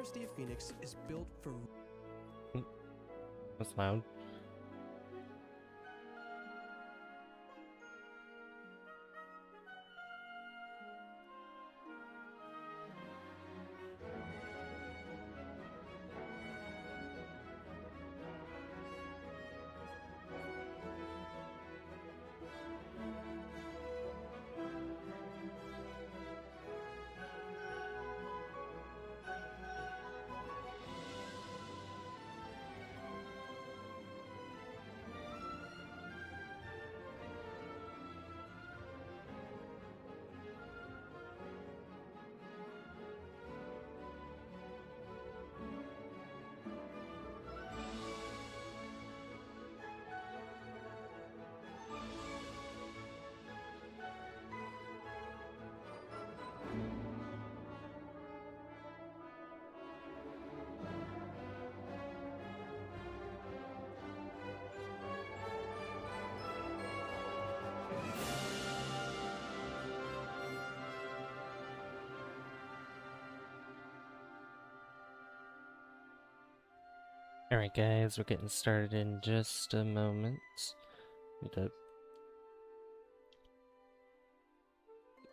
University of Phoenix is built for... That's loud. Alright guys, we're getting started in just a moment. Need to get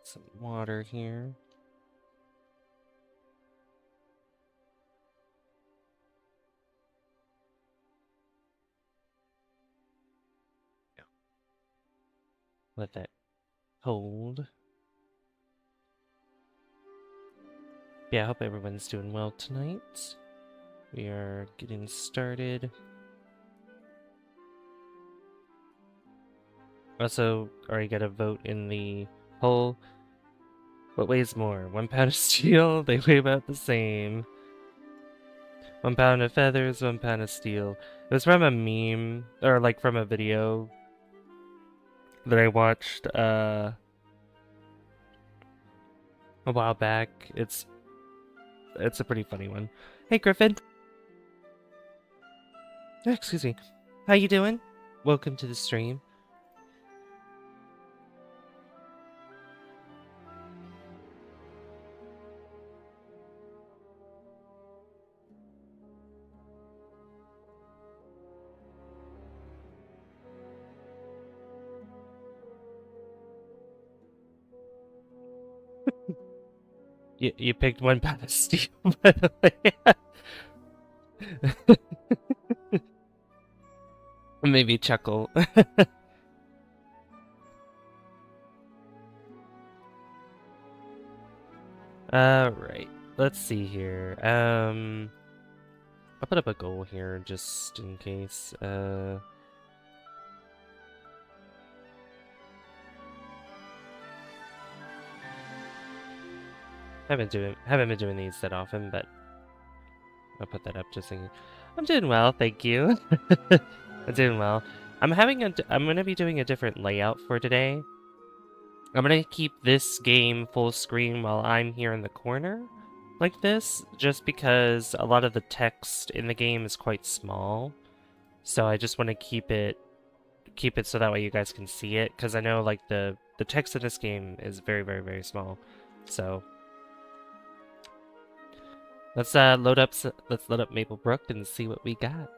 some water here. Let that hold. Yeah, I hope everyone's doing well tonight. We are getting started. Also, already got a vote in the poll. What weighs more? 1 pound of steel? They weigh about the same. 1 pound of feathers, 1 pound of steel. It was from a meme, or like from a video that I watched a while back. It's a pretty funny one. Hey Griffin! Excuse me. How you doing? Welcome to the stream. You picked 1 pound of steel, by the way. Maybe chuckle. Alright, let's see here. I'll put up a goal here just in case. Haven't been doing these that often, but I'll put that up just thinking. I'm doing well, thank you. I'm doing well. I'm gonna be doing a different layout for today. I'm gonna keep this game full screen while I'm here in the corner, like this, just because a lot of the text in the game is quite small. So I just want to keep it so that way you guys can see it, because I know like the text in this game is very, very, very small. So let's load up Maplebrook and see what we got.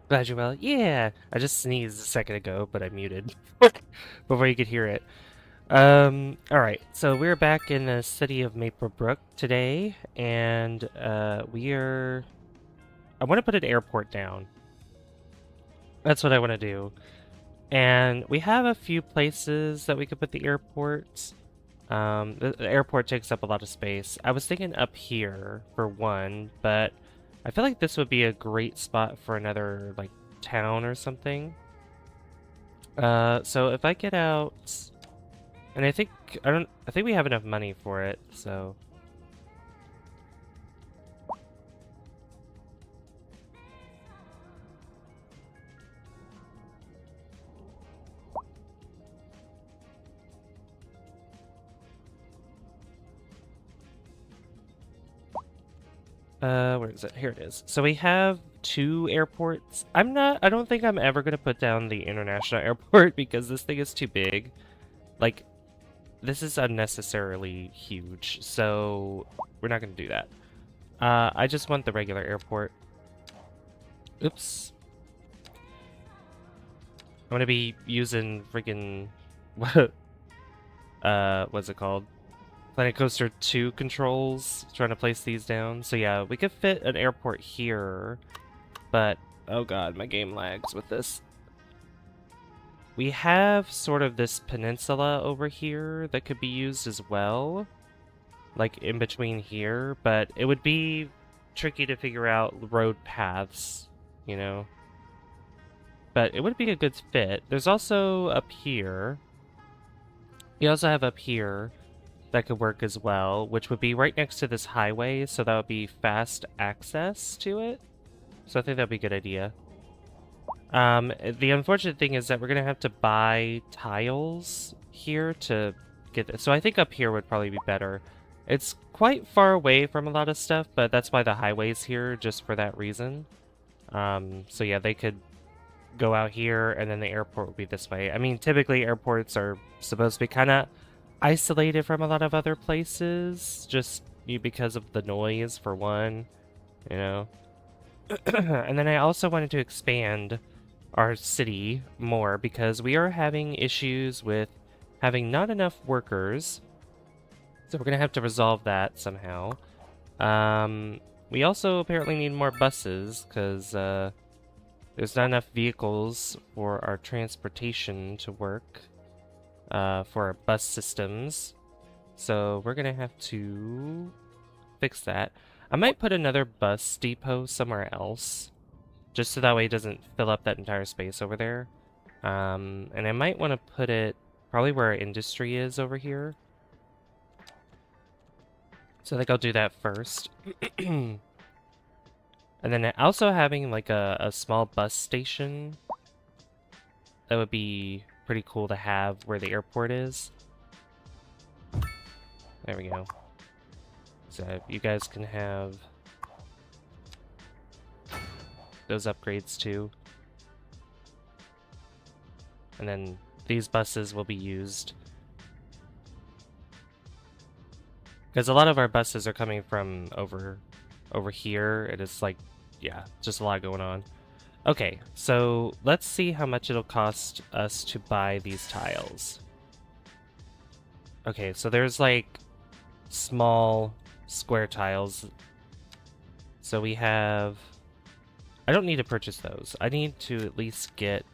Glad you're well. Yeah, I just sneezed a second ago, but I muted before you could hear it. Alright, so we're back in the city of Maplebrook today, and I want to put an airport down. That's what I want to do. And we have a few places that we could put the airport. The airport takes up a lot of space. I was thinking up here for one, but I feel like this would be a great spot for another, like, town or something. So if I get out, and I think we have enough money for it, so Where is it? Here it is. So we have 2 airports. I don't think I'm ever gonna put down the international airport because this thing is too big. Like, this is unnecessarily huge, so we're not gonna do that. I just want the regular airport. Oops. I'm gonna be using freaking what's it called? Planet Coaster 2 controls, trying to place these down. So yeah, we could fit an airport here, but oh god, my game lags with this. We have sort of this peninsula over here that could be used as well, like in between here, but it would be tricky to figure out road paths, you know? But it would be a good fit. There's also up here. You also have up here that could work as well, which would be right next to this highway, so that would be fast access to it. So I think that'd be a good idea. The unfortunate thing is that we're gonna have to buy tiles here to get this. So I think up here would probably be better. It's quite far away from a lot of stuff, but that's why the highway's here, just for that reason. So yeah, they could go out here, and then the airport would be this way. I mean, typically airports are supposed to be kind of isolated from a lot of other places, just because of the noise, for one, you know. And then I also wanted to expand our city more because we are having issues with having not enough workers. So we're going to have to resolve that somehow. We also apparently need more buses because there's not enough vehicles for our transportation to work for our bus systems. So we're going to have to fix that. I might put another bus depot somewhere else, just so that way it doesn't fill up that entire space over there. And I might want to put it probably where our industry is over here. So I think I'll do that first. And then also having like a small bus station, that would be pretty cool to have where the airport is. There we go. So you guys can have those upgrades too. And then these buses will be used. Because a lot of our buses are coming from over here. It is like, yeah, just a lot going on. Okay, so let's see how much it'll cost us to buy these tiles. Okay, so there's like small square tiles. So we have... I don't need to purchase those. I need to at least get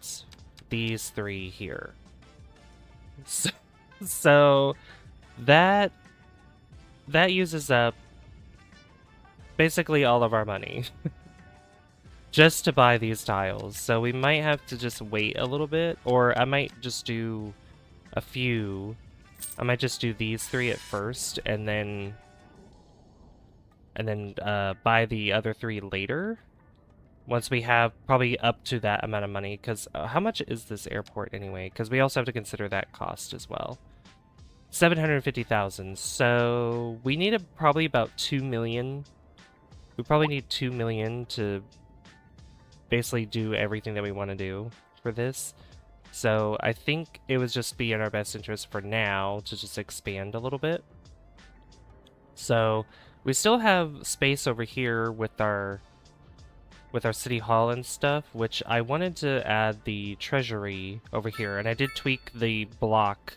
these 3 here. So that uses up basically all of our money just to buy these tiles. So we might have to just wait a little bit, or I might just do a few. I might just do these 3 at first, and then buy the other 3 later. Once we have probably up to that amount of money, because how much is this airport anyway? Because we also have to consider that cost as well. 750,000. So we need probably about 2 million. We probably need 2 million to basically do everything that we want to do for this. So I think it would just be in our best interest for now to just expand a little bit. So we still have space over here with our city hall and stuff, which I wanted to add the treasury over here, and I did tweak the block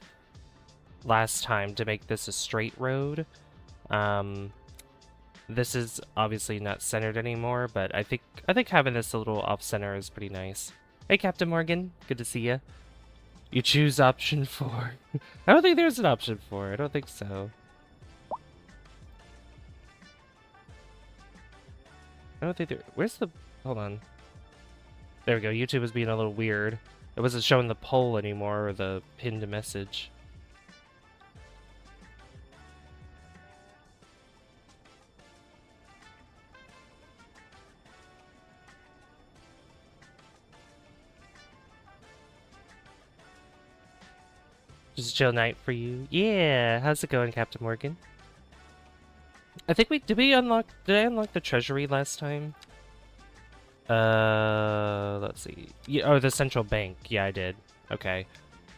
last time to make this a straight road. This is obviously not centered anymore, but I think having this a little off center is pretty nice. Hey, Captain Morgan, good to see you. You choose option 4. I don't think there's an option 4. I don't think so. I don't think there... Where's the... Hold on. There we go. YouTube was being a little weird. It wasn't showing the poll anymore, or the pinned message. Just a chill night for you. Yeah, how's it going, Captain Morgan? I think did I unlock the treasury last time? Let's see. Yeah, oh, the central bank. Yeah, I did. Okay.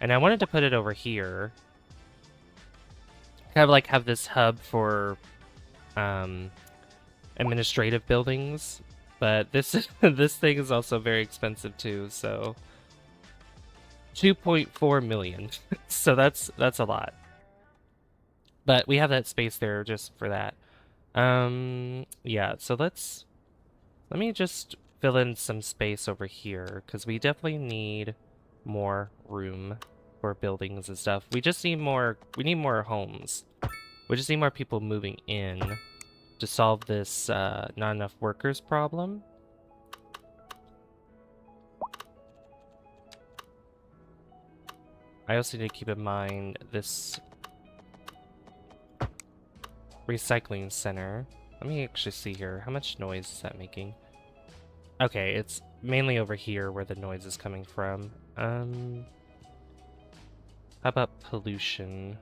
And I wanted to put it over here. Kind of like have this hub for administrative buildings, but this thing is also very expensive too, so 2.4 million. So that's a lot. But we have that space there just for that. Yeah, so let me just fill in some space over here, because we definitely need more room for buildings and stuff. We need more homes. We just need more people moving in to solve this not enough workers problem. I also need to keep in mind this recycling center. Let me actually see here. How much noise is that making? Okay, it's mainly over here where the noise is coming from. How about pollution?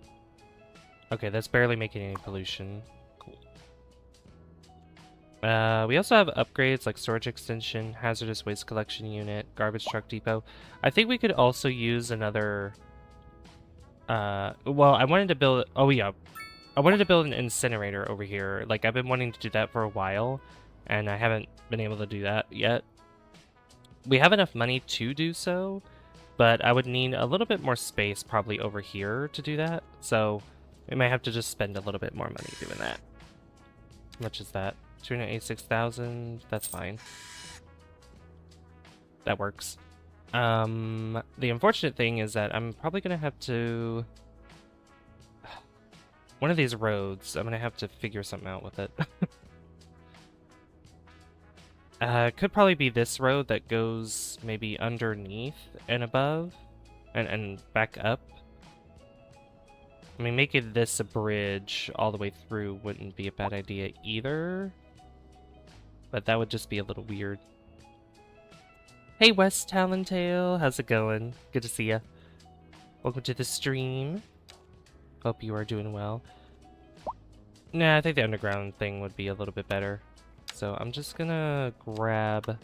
Okay, that's barely making any pollution. Cool. We also have upgrades like storage extension, hazardous waste collection unit, garbage truck depot. I think we could also use another... well, I wanted to build... Oh, yeah. I wanted to build an incinerator over here. Like, I've been wanting to do that for a while, and I haven't been able to do that yet. We have enough money to do so, but I would need a little bit more space probably over here to do that. So we might have to just spend a little bit more money doing that. How much is that? 286,000. That's fine. That works. The unfortunate thing is that I'm probably gonna have to... One of these roads, I'm gonna have to figure something out with it. Could probably be this road that goes maybe underneath and above and back up. I mean, making this a bridge all the way through wouldn't be a bad idea either. But that would just be a little weird. Hey, West Talontail, how's it going? Good to see ya. Welcome to the stream. Hope you are doing well. Nah, I think the underground thing would be a little bit better. So I'm just gonna grab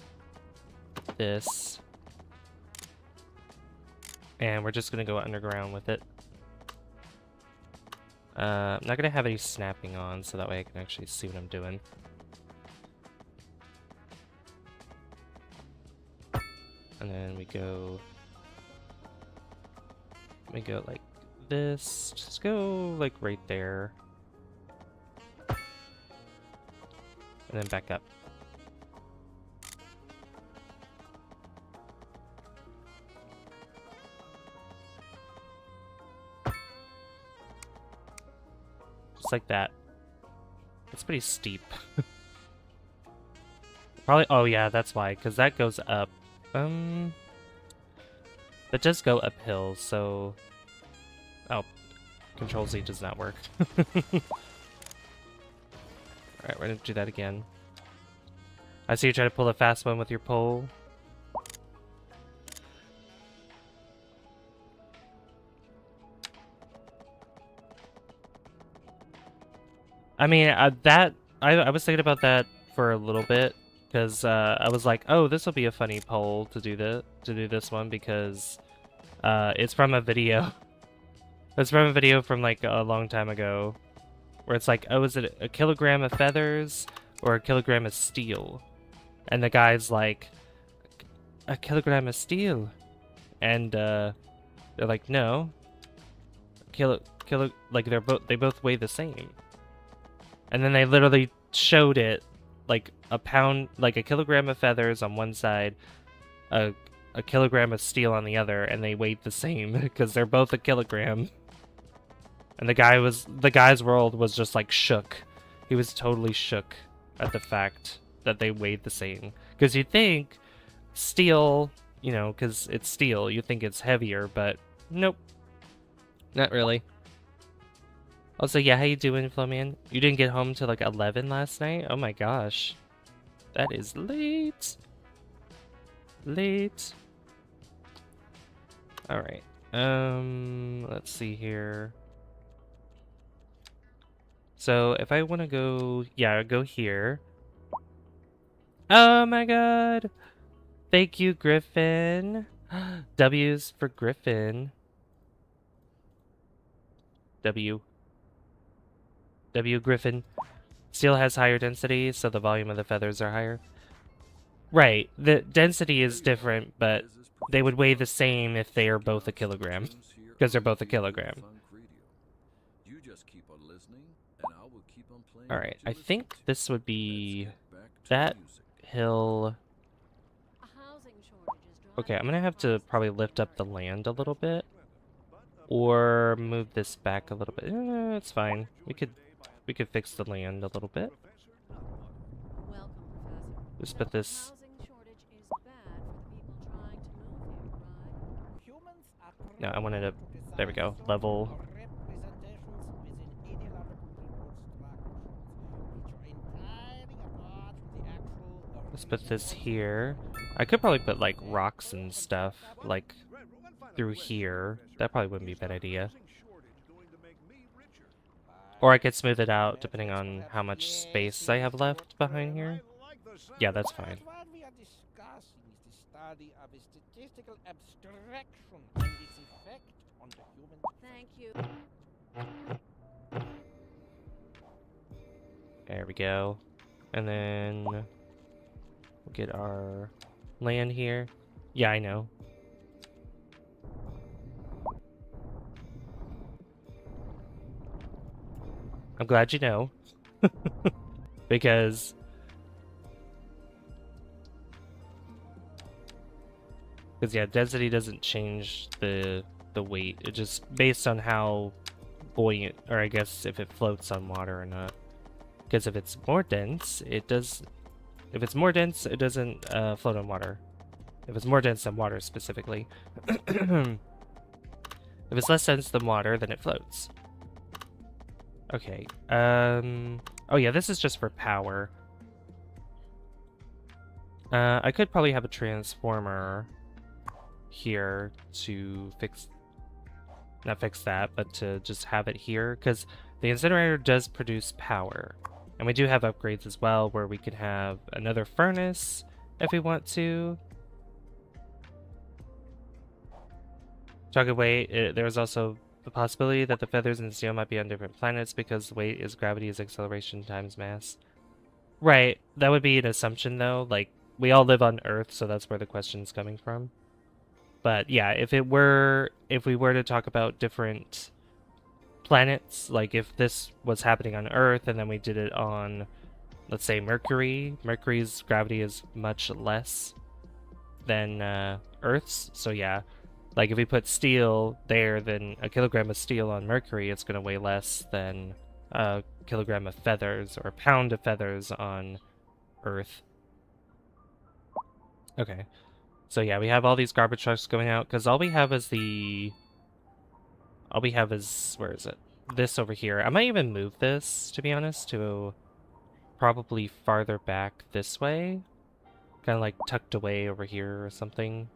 this. And we're just gonna go underground with it. I'm not gonna have any snapping on, so that way I can actually see what I'm doing. And then we go like this. Just go like right there. And then back up. Just like that. It's pretty steep. Probably, oh yeah, that's why, because that goes up. That does go uphill, so... Oh, Control Z does not work. Alright, we're gonna do that again. I see you try to pull a fast one with your pole. I mean, I was thinking about that for a little bit, because I was like, oh, this will be a funny poll to do this one, because it's from a video. It's from a video from like a long time ago, where it's like, oh, is it a kilogram of feathers or a kilogram of steel? And the guy's like, a kilogram of steel, and they're like, no, like they both weigh the same. And then they literally showed it, like a pound, like a kilogram of feathers on one side, a kilogram of steel on the other, and they weighed the same because they're both a kilogram. And the guy's world was just like shook. He was totally shook at the fact that they weighed the same. Because you'd think steel, you know, because it's steel, you think it's heavier, but nope, not really. Also, yeah, how you doing, Floman? You didn't get home till like 11 last night? Oh my gosh. That is late. Late. Alright. Let's see here. So if I want to go, yeah, go here. Oh my god! Thank you, Griffin. W's for Griffin. W. W Griffin. Steel has higher density, so the volume of the feathers are higher. Right, the density is different, but they would weigh the same if they are both a kilogram, because they're both a kilogram. Alright, I think this would be that hill. Okay, I'm gonna have to probably lift up the land a little bit, or move this back a little bit. It's fine. We could fix the land a little bit. Just put this. No, I wanted to. There we go. Level. Let's put this here. I could probably put like rocks and stuff like through here. That probably wouldn't be a bad idea. Or I could smooth it out depending on how much space I have left behind here. Yeah, that's fine. What we are discussing is the study of a statistical abstraction and its effect on the human. Thank you. There we go. And then we'll get our land here. Yeah, I know. I'm glad you know. Because yeah, density doesn't change the weight. It just based on how buoyant, or I guess if it floats on water or not. Because if it's more dense, it does. If it's more dense, it doesn't float on water. If it's more dense than water specifically. If it's less dense than water, then it floats. Okay. Oh yeah, this is just for power. I could probably have a transformer here to fix, not fix that, but to just have it here, because the incinerator does produce power. And we do have upgrades as well, where we could have another furnace if we want to. Talking weight, there's also the possibility that the feathers and steel might be on different planets because weight is gravity is acceleration times mass. Right, that would be an assumption though. Like, we all live on Earth, so that's where the question's coming from. But yeah, if we were to talk about different planets, like if this was happening on Earth and then we did it on, let's say, Mercury, Mercury's gravity is much less than Earth's, so yeah. Like, if we put steel there, then a kilogram of steel on Mercury, it's going to weigh less than a kilogram of feathers, or a pound of feathers on Earth. Okay. So yeah, we have all these garbage trucks going out, because all we have is where is it? This over here. I might even move this, to be honest, to probably farther back this way. Kind of like tucked away over here or something.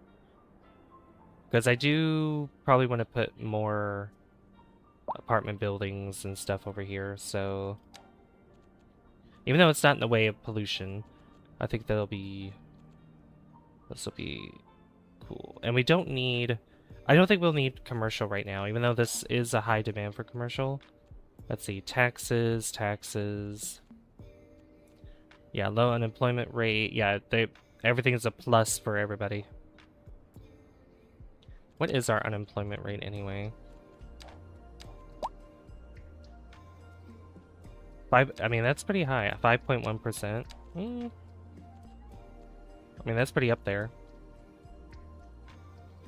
Because I do probably want to put more apartment buildings and stuff over here, so... Even though it's not in the way of pollution, I think this will be cool. And we don't need... I don't think we'll need commercial right now, even though this is a high demand for commercial. Let's see, taxes. Yeah, low unemployment rate. Yeah, everything is a plus for everybody. What is our unemployment rate anyway? I mean, that's pretty high. 5.1%. I mean, that's pretty up there.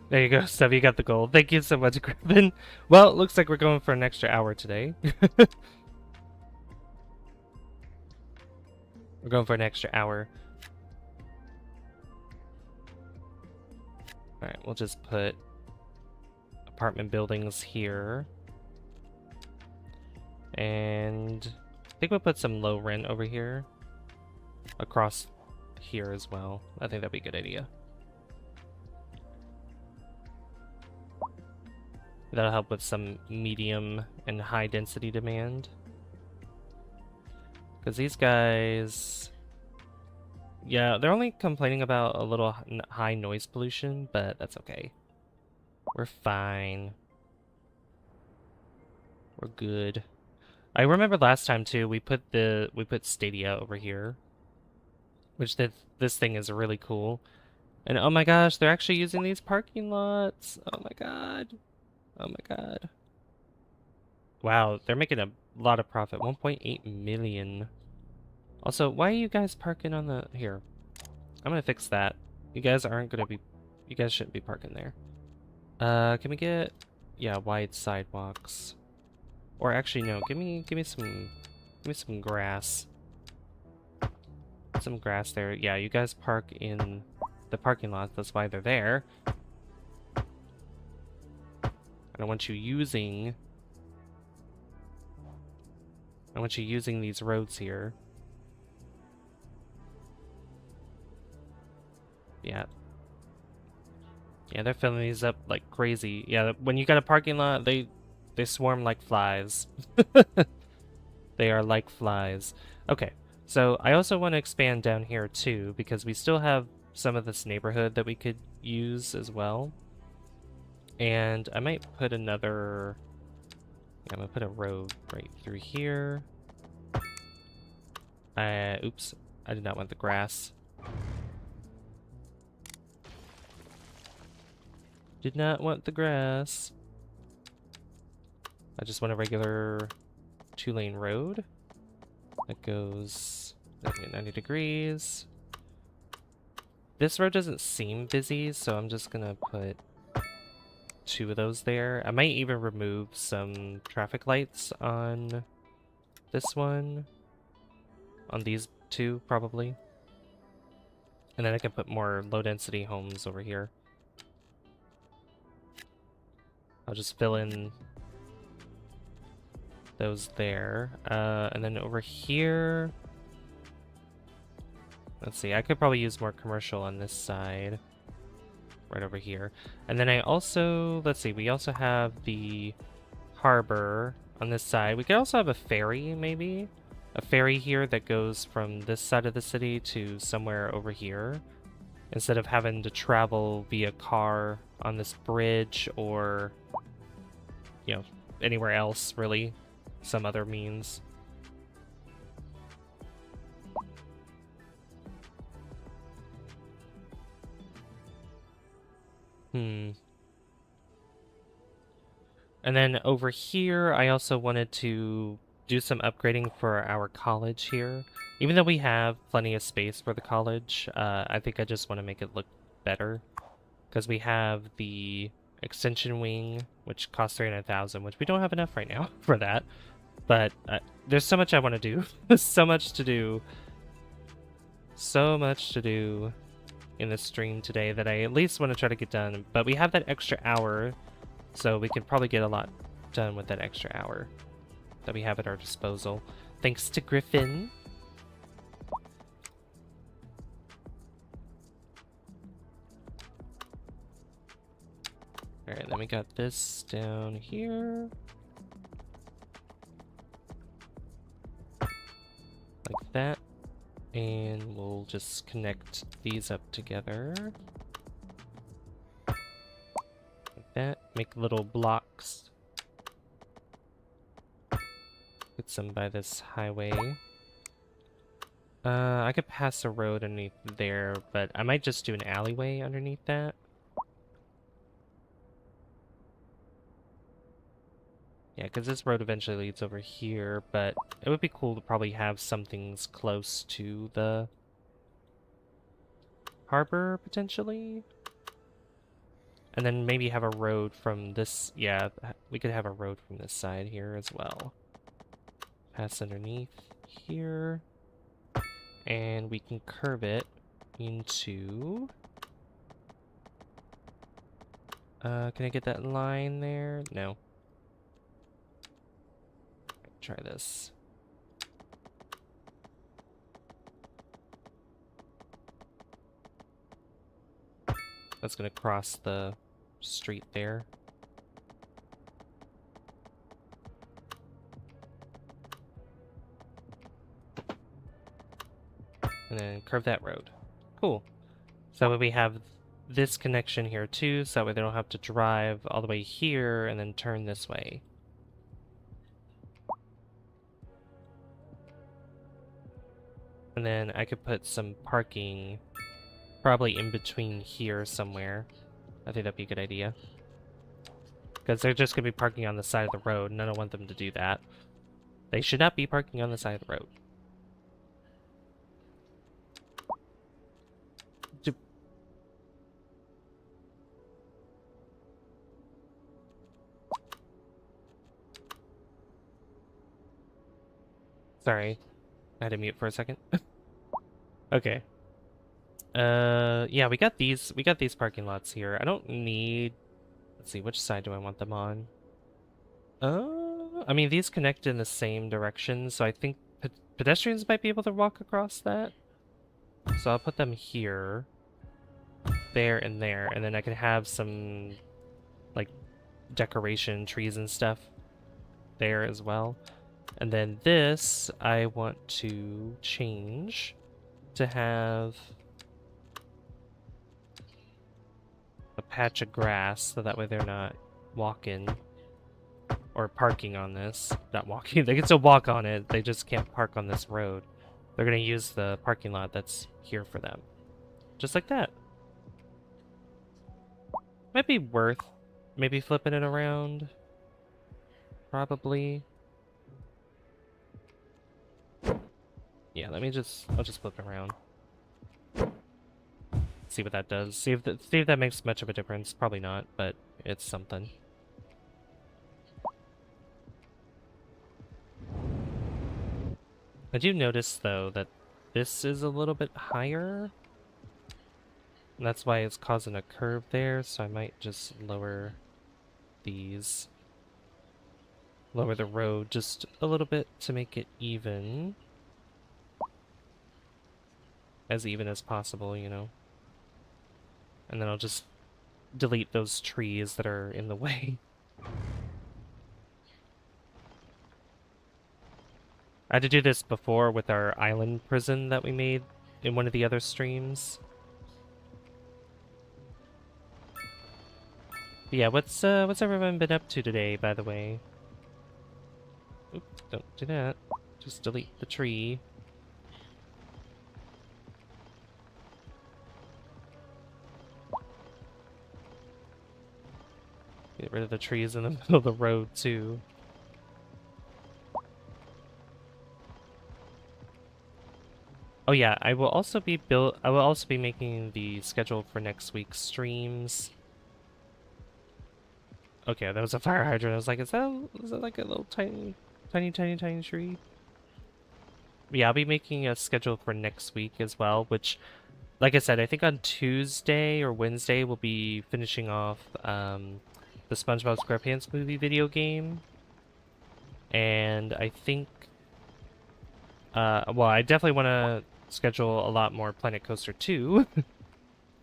There you go, Steph, you got the gold. Thank you so much, Griffin. Well, it looks like we're going for an extra hour today. We're going for an extra hour. Alright, we'll just put apartment buildings here. And I think we'll put some low rent over here. Across here as well. I think that'd be a good idea. That'll help with some medium and high density demand. Because these guys... Yeah, they're only complaining about a little high noise pollution, but that's okay. We're fine. We're good. I remember last time too, we put Stadia over here, which this thing is really cool. And oh my gosh, they're actually using these parking lots. Oh my god. Oh my god. Wow, they're making a lot of profit. 1.8 million. Also, why are you guys parking on the here? I'm gonna fix that. You guys aren't gonna be you guys shouldn't be parking there. Can we get wide sidewalks? Or actually no, give me some grass. Some grass there. Yeah, you guys park in the parking lot, that's why they're there. I don't want you using these roads here. Yeah. Yeah, they're filling these up like crazy. Yeah, when you got a parking lot, they swarm like flies. They are like flies. Okay, so I also want to expand down here too, because we still have some of this neighborhood that we could use as well. And I might put another... Yeah, I'm gonna put a road right through here. Oops, I did not want the grass. Did not want the grass. I just want a regular 2-lane road that goes 90 degrees. This road doesn't seem busy, so I'm just gonna put 2 of those there. I might even remove some traffic lights on this one. On these 2, probably. And then I can put more low-density homes over here. I'll just fill in those there. And then over here... Let's see, I could probably use more commercial on this side. Right over here. And then I also... Let's see, we also have the harbor on this side. We could also have a ferry, maybe? A ferry here that goes from this side of the city to somewhere over here. Instead of having to travel via car on this bridge or... you know, anywhere else, really. Some other means. And then over here, I also wanted to do some upgrading for our college here. Even though we have plenty of space for the college, I think I just want to make it look better. Because we have the extension wing, which costs 300,000, which we don't have enough right now for that. But there's so much I want to do. There's so much to do. So much to do in this stream today that I at least want to try to get done. But we have that extra hour, so we can probably get a lot done with that extra hour that we have at our disposal. Thanks to Griffin. Alright, then we got this down here. Like that. And we'll just connect these up together. Like that. Make little blocks. Get some by this highway. I could pass a road underneath there, but I might just do an alleyway underneath that. Yeah, because this road eventually leads over here, but it would be cool to probably have some things close to the harbor, potentially. And then maybe have a road from this... Yeah, we could have a road from this side here as well. Pass underneath here. And we can curve it into... can I get that line there? No. Try this. That's gonna cross the street there. And then curve that road. Cool. So that way we have this connection here too, so that way they don't have to drive all the way here and then turn this way. And then I could put some parking probably in between here somewhere. I think that'd be a good idea. Because they're just going to be parking on the side of the road, and I don't want them to do that. They should not be parking on the side of the road. Sorry, I had to mute for a second. Okay. Yeah, we got these parking lots here. I don't need... Let's see, which side do I want them on? I mean, these connect in the same direction, so I think pedestrians might be able to walk across that. So I'll put them here, there, and there, and then I can have some, like, decoration, trees and stuff there as well. And then this, I want to change to have a patch of grass, so that way they're not walking or parking on this. Not walking, they can still walk on it, they just can't park on this road. They're gonna use the parking lot that's here for them. Just like that. Might be worth maybe flipping it around. Probably. Yeah, I'll just flip it around. See what that does. See if that makes much of a difference. Probably not, but it's something. I do notice though that this is a little bit higher. And that's why it's causing a curve there, so I might just lower these. Lower the road just a little bit to make it even. As even as possible, you know. And then I'll just delete those trees that are in the way. I had to do this before with our island prison that we made in one of the other streams. But yeah, what's everyone been up to today, by the way? Oops, don't do that. Just delete the tree. Get rid of the trees in the middle of the road, too. Oh yeah, I will also be making the schedule for next week's streams. Okay, that was a fire hydrant. I was like, is that like a little tiny tree? Yeah, I'll be making a schedule for next week as well, which, like I said, I think on Tuesday or Wednesday we'll be finishing off the SpongeBob SquarePants movie video game. And I think, well, I definitely want to schedule a lot more Planet Coaster 2.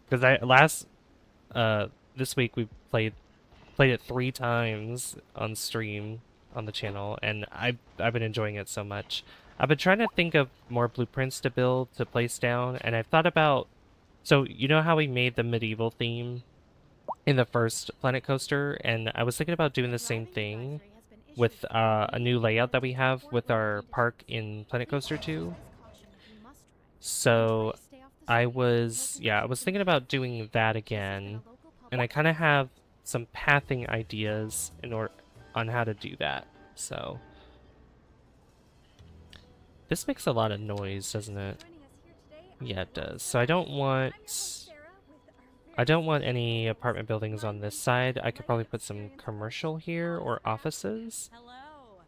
Because this week we played it 3 times on stream on the channel, and I've been enjoying it so much. I've been trying to think of more blueprints to build to place down, and I've thought about, so you know how we made the medieval theme in the first Planet Coaster, and I was thinking about doing the same thing with a new layout that we have with our park in Planet Coaster 2. So I was thinking about doing that again, and I kind of have some pathing ideas on how to do that. So this makes a lot of noise, doesn't it? Yeah, it does. So I don't want any apartment buildings on this side. I could probably put some commercial here or offices,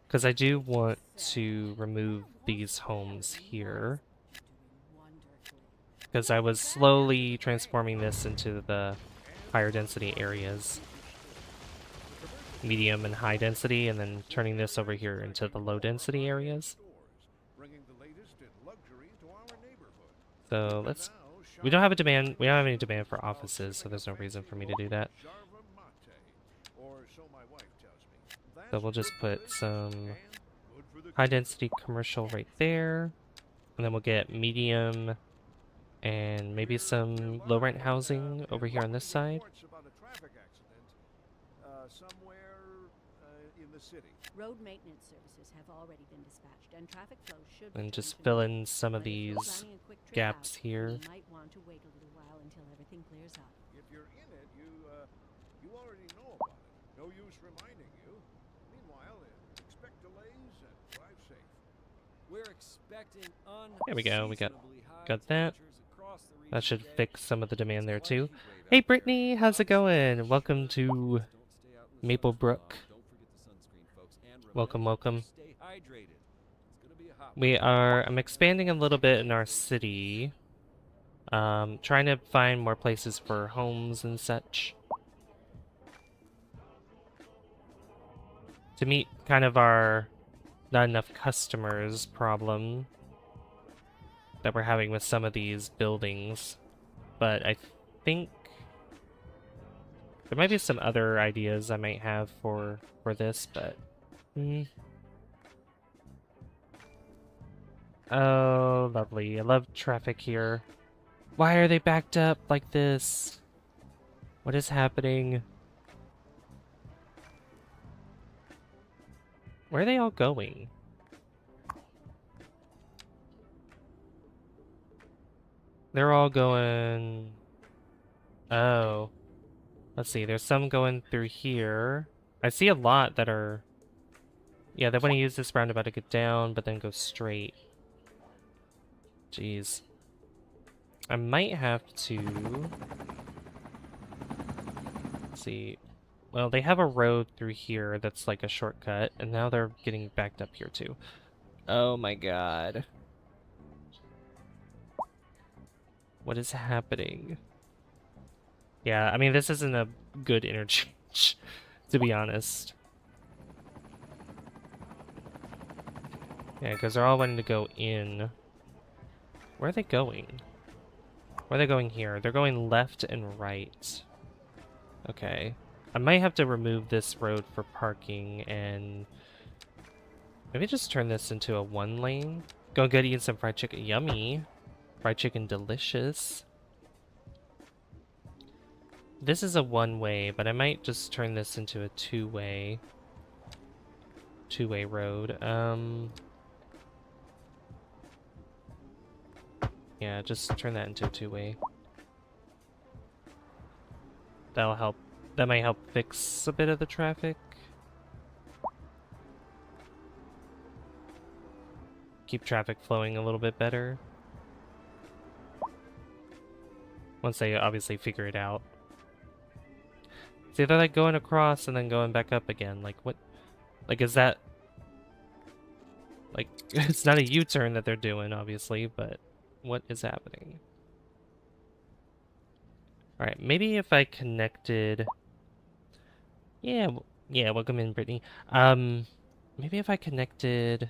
because I do want to remove these homes here, because I was slowly transforming this into the higher density areas, medium and high density, and then turning this over here into the low density areas. So we don't have any demand for offices, so there's no reason for me to do that. So we'll just put some high density commercial right there, and then we'll get medium And maybe some low rent housing over here on this side. Reports about a traffic accident somewhere in the city. Road maintenance services have already been dispatched, and traffic flow should And return just to fill normal. in some of But if you're these planning a quick trip gaps out, here. you might want to wait a little while until everything clears up. If you're in it, you already know about it. No use reminding you. Meanwhile, expect delays and drive safe. We're expecting There we go, we got high that. temperatures across the region That should today. fix some of the demand there It's quite a too. heat wave Hey out there. Brittany, how's it going? Welcome to Don't stay out in the sun for Maplebrook. long. Don't forget the sunscreen, folks. And Welcome, remember to welcome. Stay hydrated. It's gonna be a hot We one. are, I'm expanding a little bit in our city. Trying to find more places for homes and such. To meet kind of our not enough customers problem that we're having with some of these buildings. But I think there might be some other ideas I might have for this, but oh, lovely. I love traffic here. Why are they backed up like this? What is happening? Where are they all going? They're all going... Oh. Let's see, there's some going through here. I see a lot that are... Yeah, they want to use this roundabout to get down, but then go straight. Jeez. I might have to... Let's see. Well, they have a road through here that's like a shortcut, and now they're getting backed up here too. Oh my god. What is happening? Yeah, I mean, this isn't a good interchange, to be honest. Yeah, because they're all wanting to go in. Where are they going? Where are they going here? They're going left and right. Okay. I might have to remove this road for parking and maybe just turn this into a one lane. Go good eating some fried chicken. Yummy. Fried chicken delicious. This is a one-way, but I might just turn this into a two-way road. Yeah, just turn that into a two-way. That'll help. That might help fix a bit of the traffic. Keep traffic flowing a little bit better. Once they obviously figure it out. See, they're like going across and then going back up again. Like, what? Like, is that... Like, it's not a U-turn that they're doing, obviously, but what is happening? Alright, maybe if I connected... Yeah, yeah, welcome in, Brittany. Maybe if I connected...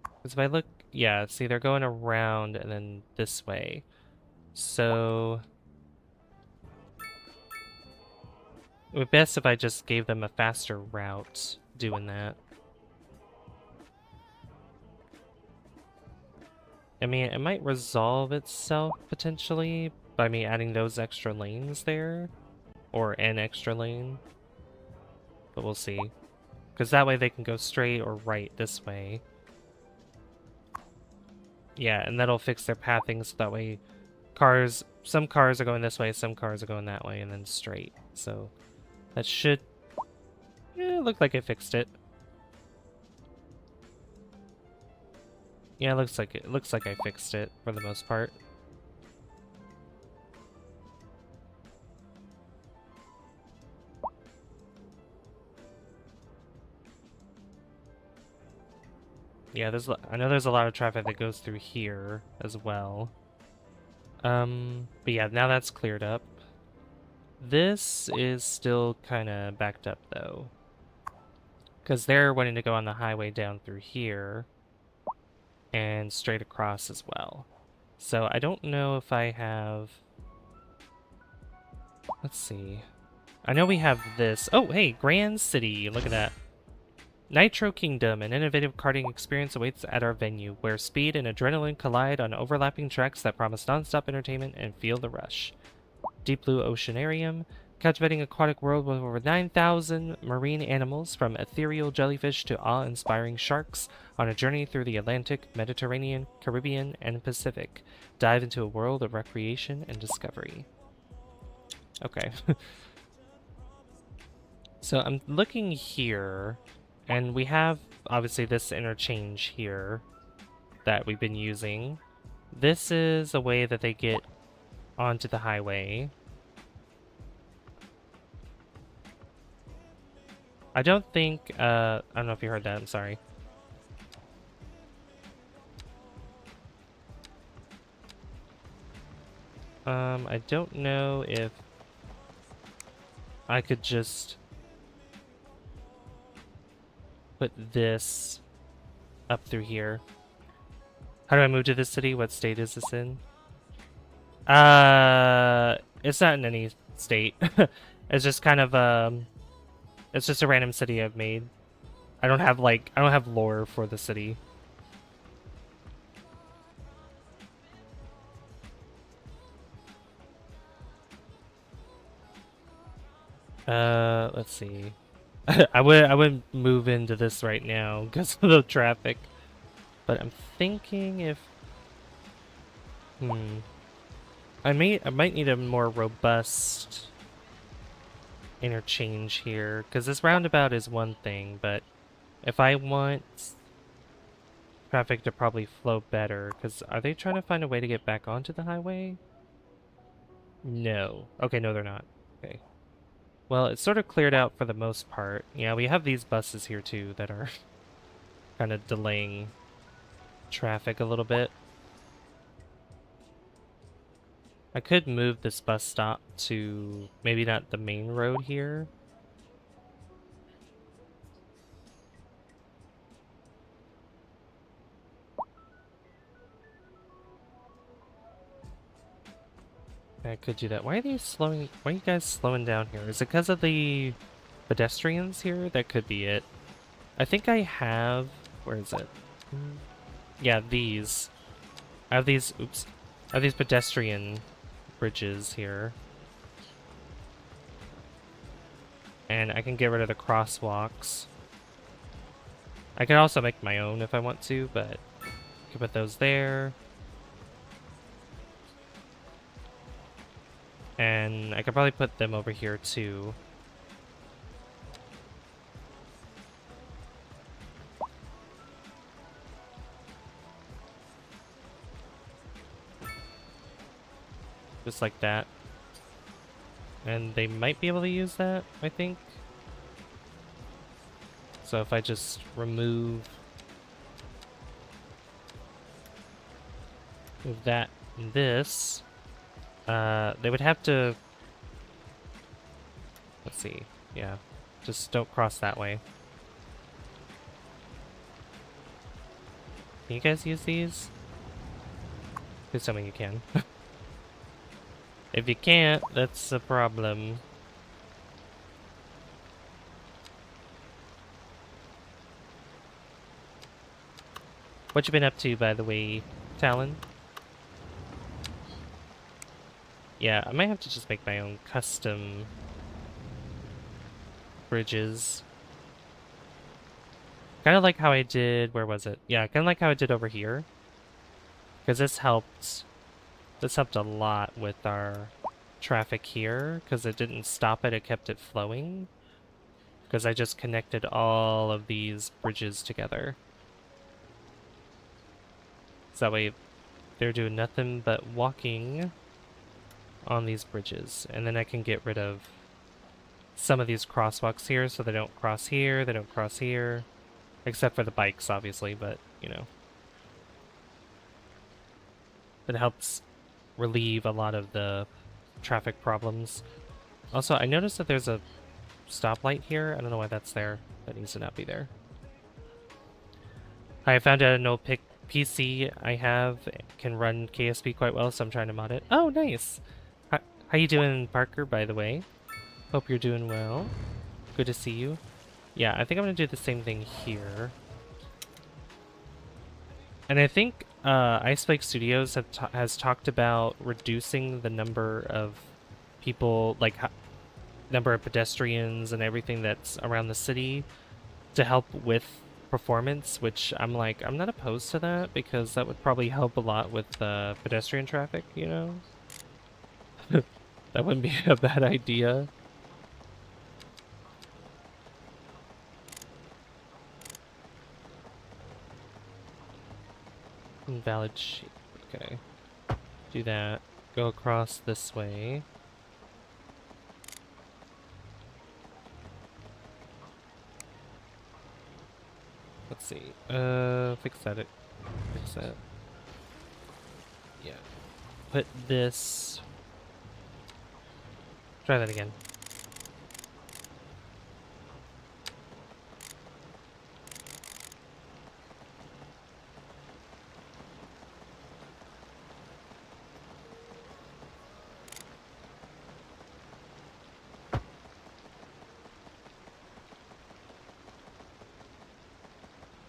Because if I look... Yeah, see, they're going around and then this way. So... It would be best if I just gave them a faster route doing that. I mean, it might resolve itself potentially by me adding those extra lanes there. Or an extra lane. But we'll see. Because that way they can go straight or right this way. Yeah, and that'll fix their pathing so that way some cars are going this way, some cars are going that way, and then straight. So that should look like I fixed it. Yeah, it looks like I fixed it for the most part. Yeah, I know there's a lot of traffic that goes through here as well. But yeah, now that's cleared up. This is still kind of backed up though. Because they're wanting to go on the highway down through here. And straight across as well. So I don't know if I have... Let's see. I know we have this. Oh, hey, Grand City. Look at that. Nitro Kingdom, an innovative karting experience awaits at our venue, where speed and adrenaline collide on overlapping tracks that promise non-stop entertainment and feel the rush. Deep Blue Oceanarium, captivating aquatic world with over 9,000 marine animals, from ethereal jellyfish to awe-inspiring sharks, on a journey through the Atlantic, Mediterranean, Caribbean, and Pacific. Dive into a world of recreation and discovery. Okay. So I'm looking here, and we have, obviously, this interchange here that we've been using. This is a way that they get onto the highway. I don't think, I don't know if you heard that, I'm sorry. I don't know if I could just put this up through here. How do I move to this city? What state is this in? It's not in any state. It's just kind of, it's just a random city I've made. I don't have lore for the city. Let's see. I would move into this right now because of the traffic. But I'm thinking if I might need a more robust interchange here, because this roundabout is one thing, but if I want traffic to probably flow better, because are they trying to find a way to get back onto the highway? No. Okay, no, they're not. Okay. Well, it's sort of cleared out for the most part. Yeah, we have these buses here too that are kind of delaying traffic a little bit. I could move this bus stop to maybe not the main road here. I could do that. Why are they slowing? Why are you guys slowing down here? Is it because of the pedestrians here? That could be it. I think I have. Where is it? Yeah, these. I have these. Oops. I have these pedestrian bridges here. And I can get rid of the crosswalks. I can also make my own if I want to, but I can put those there. And I could probably put them over here too. Just like that. And they might be able to use that, I think. So if I just remove that and this, they would have to, let's see, yeah, just don't cross that way. Can you guys use these? Please tell me you can. If you can't, that's a problem. What you been up to, by the way, Talon? Yeah, I might have to just make my own custom bridges. Kind of like how I did, where was it? Yeah, kind of like how I did over here. Because this helped a lot with our traffic here, because it didn't stop it kept it flowing. Because I just connected all of these bridges together. So that way they're doing nothing but walking on these bridges. And then I can get rid of some of these crosswalks here so they don't cross here, they don't cross here. Except for the bikes, obviously, but, you know. It helps relieve a lot of the traffic problems. Also, I noticed that there's a stoplight here. I don't know why that's there. That needs to not be there. I found out an old PC I have can run KSP quite well, so I'm trying to mod it. Oh, nice! How you doing, Parker, by the way? Hope you're doing well. Good to see you. Yeah, I think I'm gonna do the same thing here. And I think Ice Lake Studios has talked about reducing the number of people, like number of pedestrians and everything that's around the city to help with performance, which I'm like, I'm not opposed to that because that would probably help a lot with pedestrian traffic, you know? That wouldn't be a bad idea. Invalid sheet. Okay. Do that. Go across this way. Let's see. Fix that. Fix that. Yeah. Put this. Try that again.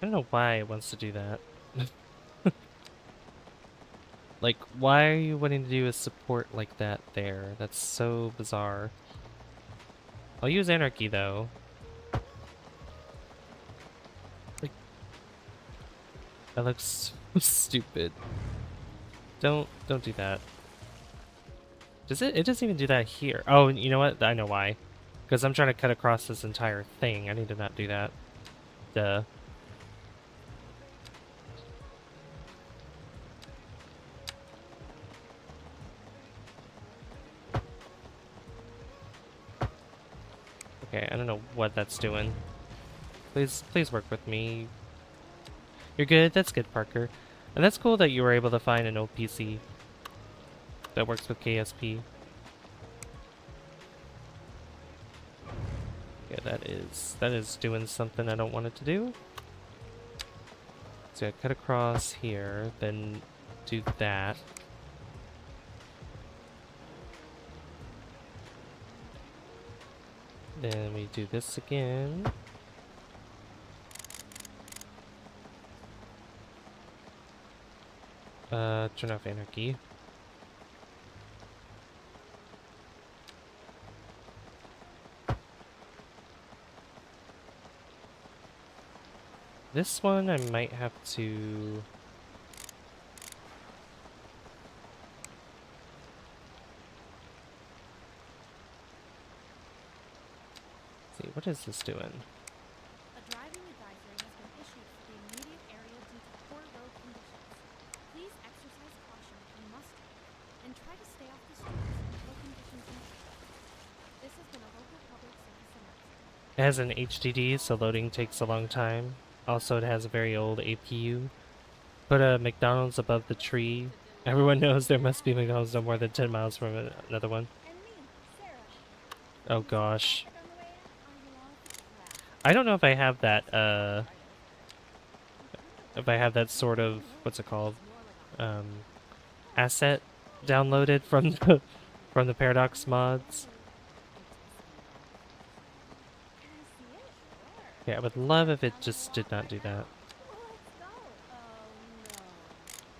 I don't know why it wants to do that. Like, why are you wanting to do a support like that there? That's so bizarre. I'll use anarchy though. Like, that looks so stupid. Don't do that. Does it? It doesn't even do that here. Oh, you know what? I know why. Because I'm trying to cut across this entire thing. I need to not do that. Duh. Okay, I don't know what that's doing. Please work with me. You're good? That's good, Parker. And that's cool that you were able to find an old PC that works with KSP. Yeah, that is doing something I don't want it to do. So I cut across here, then do that. Then we do this again. Turn off anarchy. This one I might have to... see, what is this doing? A driving advisory has been issued for the immediate area due to poor road conditions. Please exercise caution if you must, and try to stay off the streets until conditions improve. This has been a local public service announcement. It has an HDD, so loading takes a long time. Also, it has a very old APU. Put a McDonald's above the tree. Everyone knows there must be McDonald's no more than 10 miles from another one. And me, Sarah. Oh gosh. On the way in, are you on the track? I don't know if I have that, if I have that sort of, what's it called? Asset downloaded from from the Paradox mods. Can I see it? Sure. Yeah, I would love if it just did not do that. Well, let's go. Oh, no.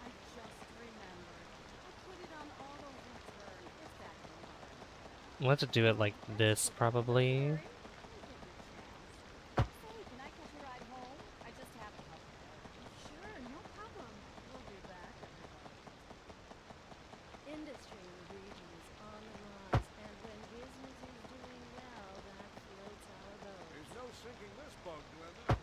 I just remembered. I put it on auto return, if that can help. We'll have to do it like this, probably. Say, can I catch a ride home? I just have a couple. Sure, no problem. We'll be back, everybody. Industry in the region is on the rise, and when business is doing well, that floats our boat. There's no sinking this boat, Glenda.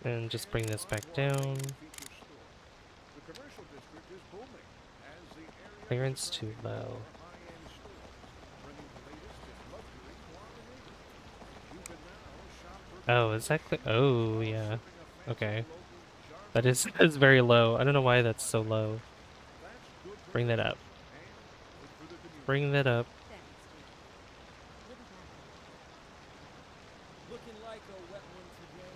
And just bring this back down. The commercial district is booming as the area Clearance too low. high-end stores, bringing the latest in luxury quality. You can now shop for Oh, is that oh, yeah. Okay. That is that's very low. I don't know why that's so low. Bring that up. Bring that up. Thanks, Steve. Wouldn't matter. Looking like a wet one today.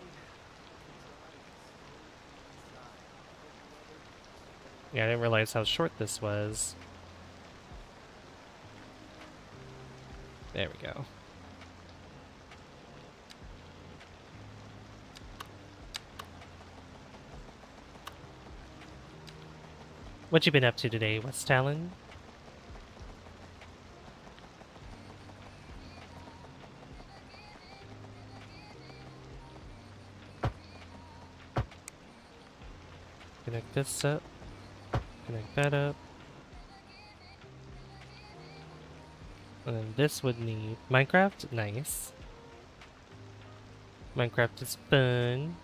Yeah, I didn't realize how short this was. There we go. What you been up to today, West Talon? Connect this up. Connect that up. And then this would need Minecraft. Nice. Minecraft is fun.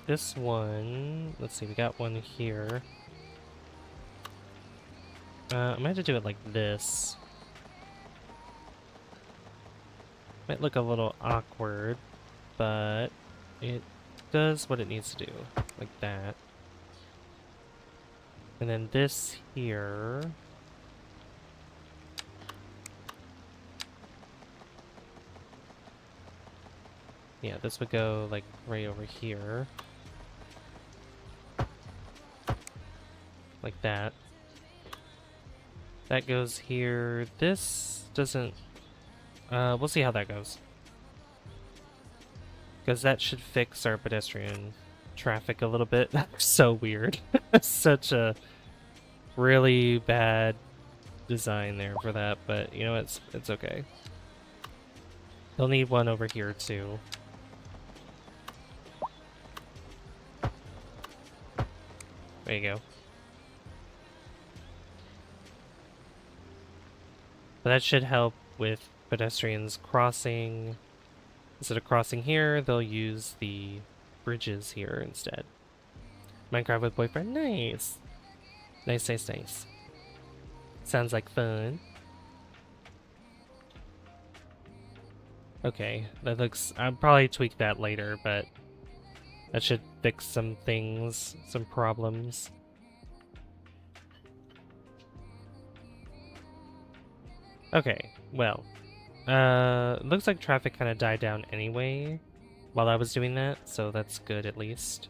This one, let's see, we got one here. I might have to do it like this. Might look a little awkward, but it does what it needs to do, like that. And then this here. Yeah, this would go like right over here. Like that. That goes here. This doesn't... we'll see how that goes. Because that should fix our pedestrian traffic a little bit. So weird. Such a really bad design there for that, but you know, it's okay. They'll need one over here too. There you go. But that should help with pedestrians crossing. Instead of crossing here, they'll use the bridges here instead. Minecraft with boyfriend? Nice! Nice, nice, nice. Sounds like fun. Okay, that looks... I'll probably tweak that later, but that should fix some things, some problems. Okay, well, looks like traffic kind of died down anyway while I was doing that, so that's good at least.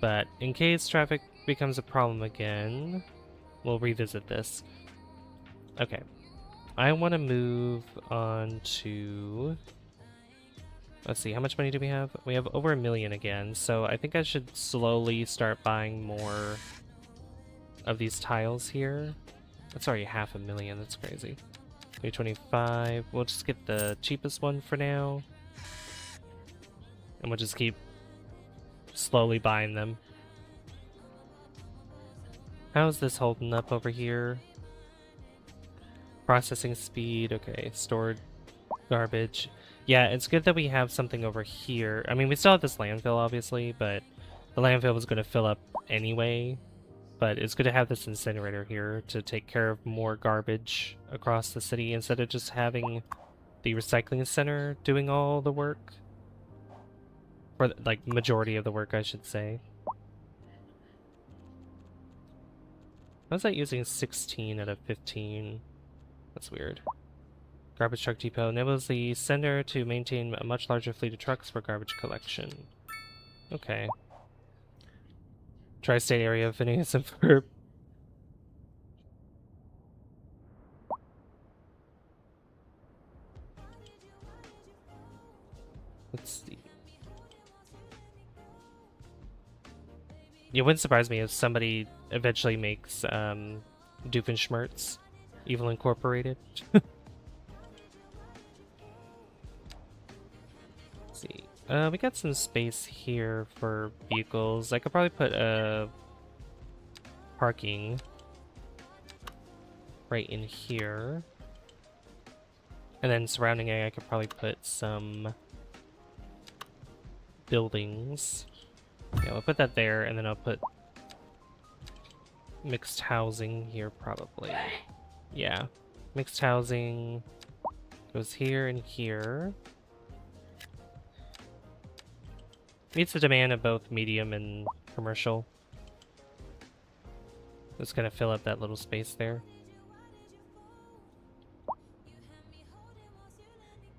But in case traffic becomes a problem again, we'll revisit this. Okay, I want to move on to... Let's see, how much money do we have? We have over 1 million again, so I think I should slowly start buying more of these tiles here. That's already 500,000, that's crazy. 325, we'll just get the cheapest one for now. And we'll just keep slowly buying them. How's this holding up over here? Processing speed, okay, stored garbage. Yeah, it's good that we have something over here. I mean, we still have this landfill, obviously, but the landfill was going to fill up anyway. But it's good to have this incinerator here to take care of more garbage across the city instead of just having the recycling center doing all the work. Or, like, majority of the work, I should say. How's that using 16 out of 15? That's weird. Garbage truck depot enables the sender to maintain a much larger fleet of trucks for garbage collection. Okay. Tri-state area of Phineas and Ferb. Let's see. It wouldn't surprise me if somebody eventually makes Doofenshmirtz, Evil Incorporated. Let's see. We got some space here for vehicles. I could probably put a parking right in here. And then surrounding it, I could probably put some buildings. Yeah, I'll put that there, and then I'll put mixed housing here probably. Yeah, mixed housing goes here and here. Meets the demand of both medium and commercial. Just gonna fill up that little space there.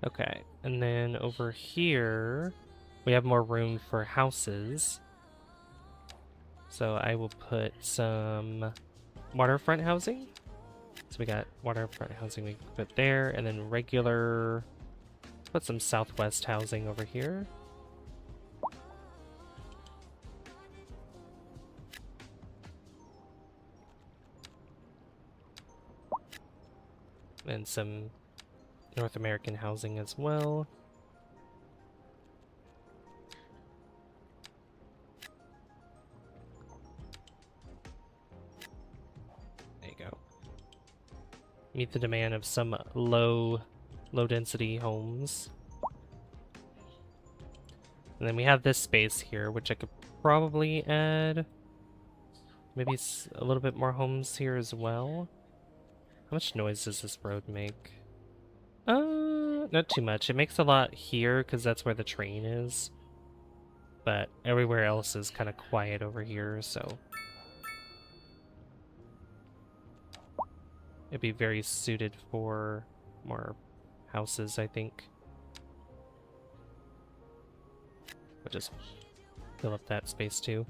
Okay, and then over here, we have more room for houses. So I will put some waterfront housing. So we got waterfront housing we can put there, and then regular put some Southwest housing over here. And some North American housing as well. There you go. Meet the demand of some low density homes. And then we have this space here, which I could probably add maybe a little bit more homes here as well. How much noise does this road make? Not too much. It makes a lot here because that's where the train is. But everywhere else is kind of quiet over here, so it'd be very suited for more houses, I think. We'll just fill up that space too.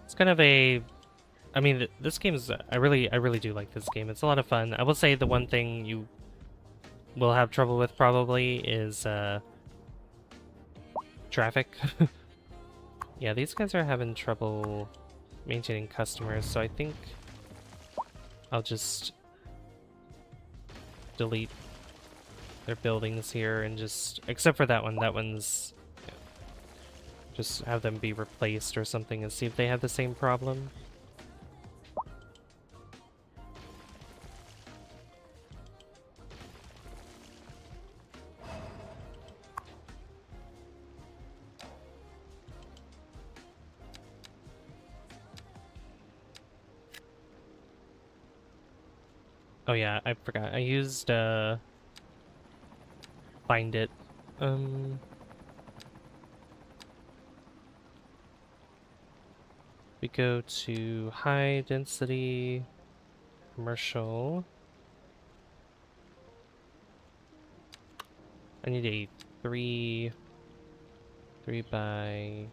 It's kind of a, I mean, this game is, I really do like this game. It's a lot of fun. I will say the one thing you will have trouble with probably is traffic. Yeah, these guys are having trouble maintaining customers, so I think I'll just delete their buildings here and just, except for that one's, yeah, just have them be replaced or something and see if they have the same problem. Oh yeah, I forgot. I used find it. We go to high density commercial. I need a 3 by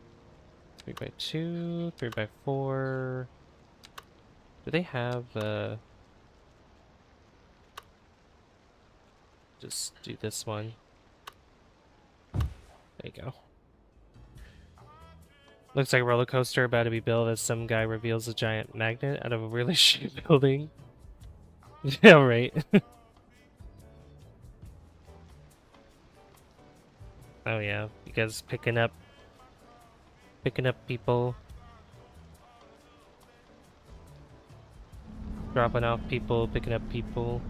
2, 3 by 4. Do they have just do this one. There you go. Looks like a roller coaster about to be built as some guy reveals a giant magnet out of a really shitty building. Yeah, right. Oh yeah, you guys picking up people, dropping off people, picking up people.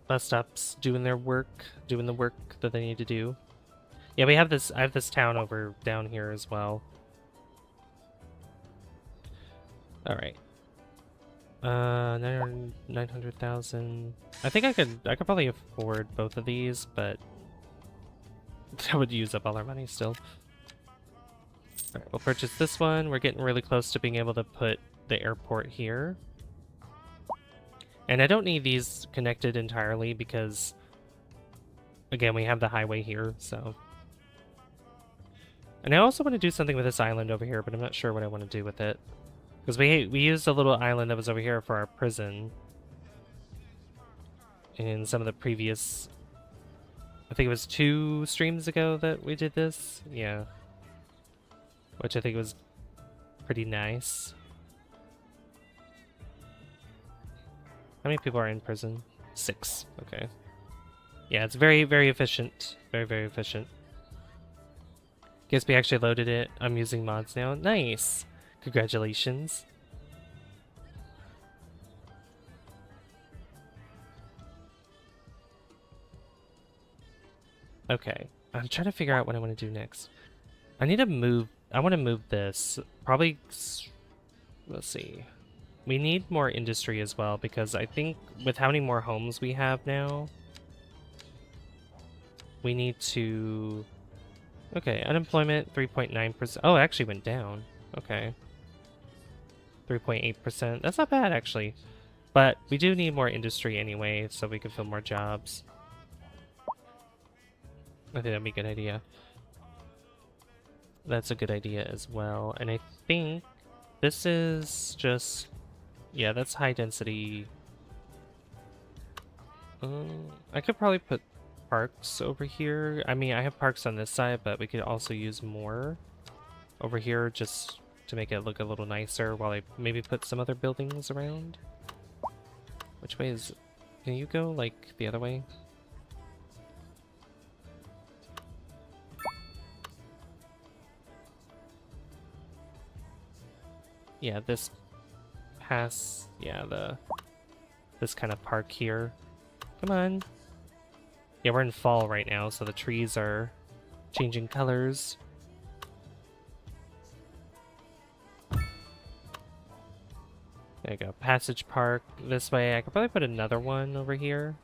Bus stops doing their work, doing the work that they need to do. Yeah, we have this. I have this town over down here as well. All right. 900,000. I think I could probably afford both of these, but that would use up all our money still. All right, we'll purchase this one. We're getting really close to being able to put the airport here. And I don't need these connected entirely because, again, we have the highway here, so. And I also want to do something with this island over here, but I'm not sure what I want to do with it. Because we used a little island that was over here for our prison. In some of the previous, I think it was 2 streams ago that we did this. Yeah. Which I think was pretty nice. How many people are in prison? 6. Okay. Yeah, it's very, very efficient. Very, very efficient. Guess we actually loaded it. I'm using mods now. Nice! Congratulations. Okay. I'm trying to figure out what I want to do next. I need to move. I want to move this. Probably. Let's see. We need more industry as well because I think with how many more homes we have now, we need to. Okay, unemployment 3.9%. Oh, it actually went down. Okay. 3.8%. That's not bad actually. But we do need more industry anyway, so we can fill more jobs. I think that'd be a good idea. That's a good idea as well. And I think this is just... yeah, that's high density. I could probably put parks over here. I mean, I have parks on this side, but we could also use more over here just to make it look a little nicer while I maybe put some other buildings around. Which way is... can you go, like, the other way? Yeah, this pass... yeah, this kind of park here. Come on. Yeah, we're in fall right now, so the trees are changing colors. There you go. Passage Park this way. I could probably put another one over here.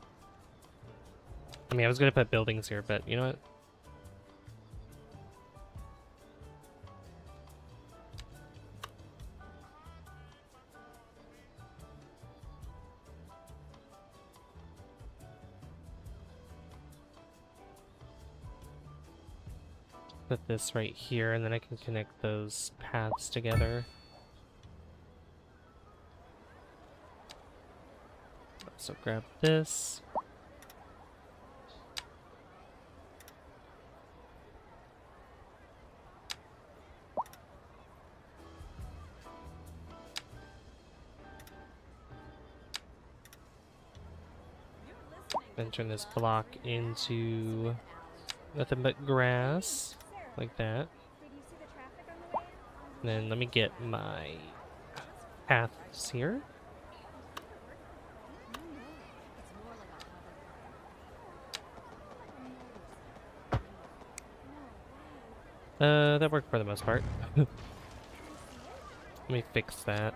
I mean, I was going to put buildings here, but you know what? Put this right here, and then I can connect those paths together. So grab this. Then turn this block into nothing but grass, like that. And then let me get my paths here. That worked for the most part. Let me fix that.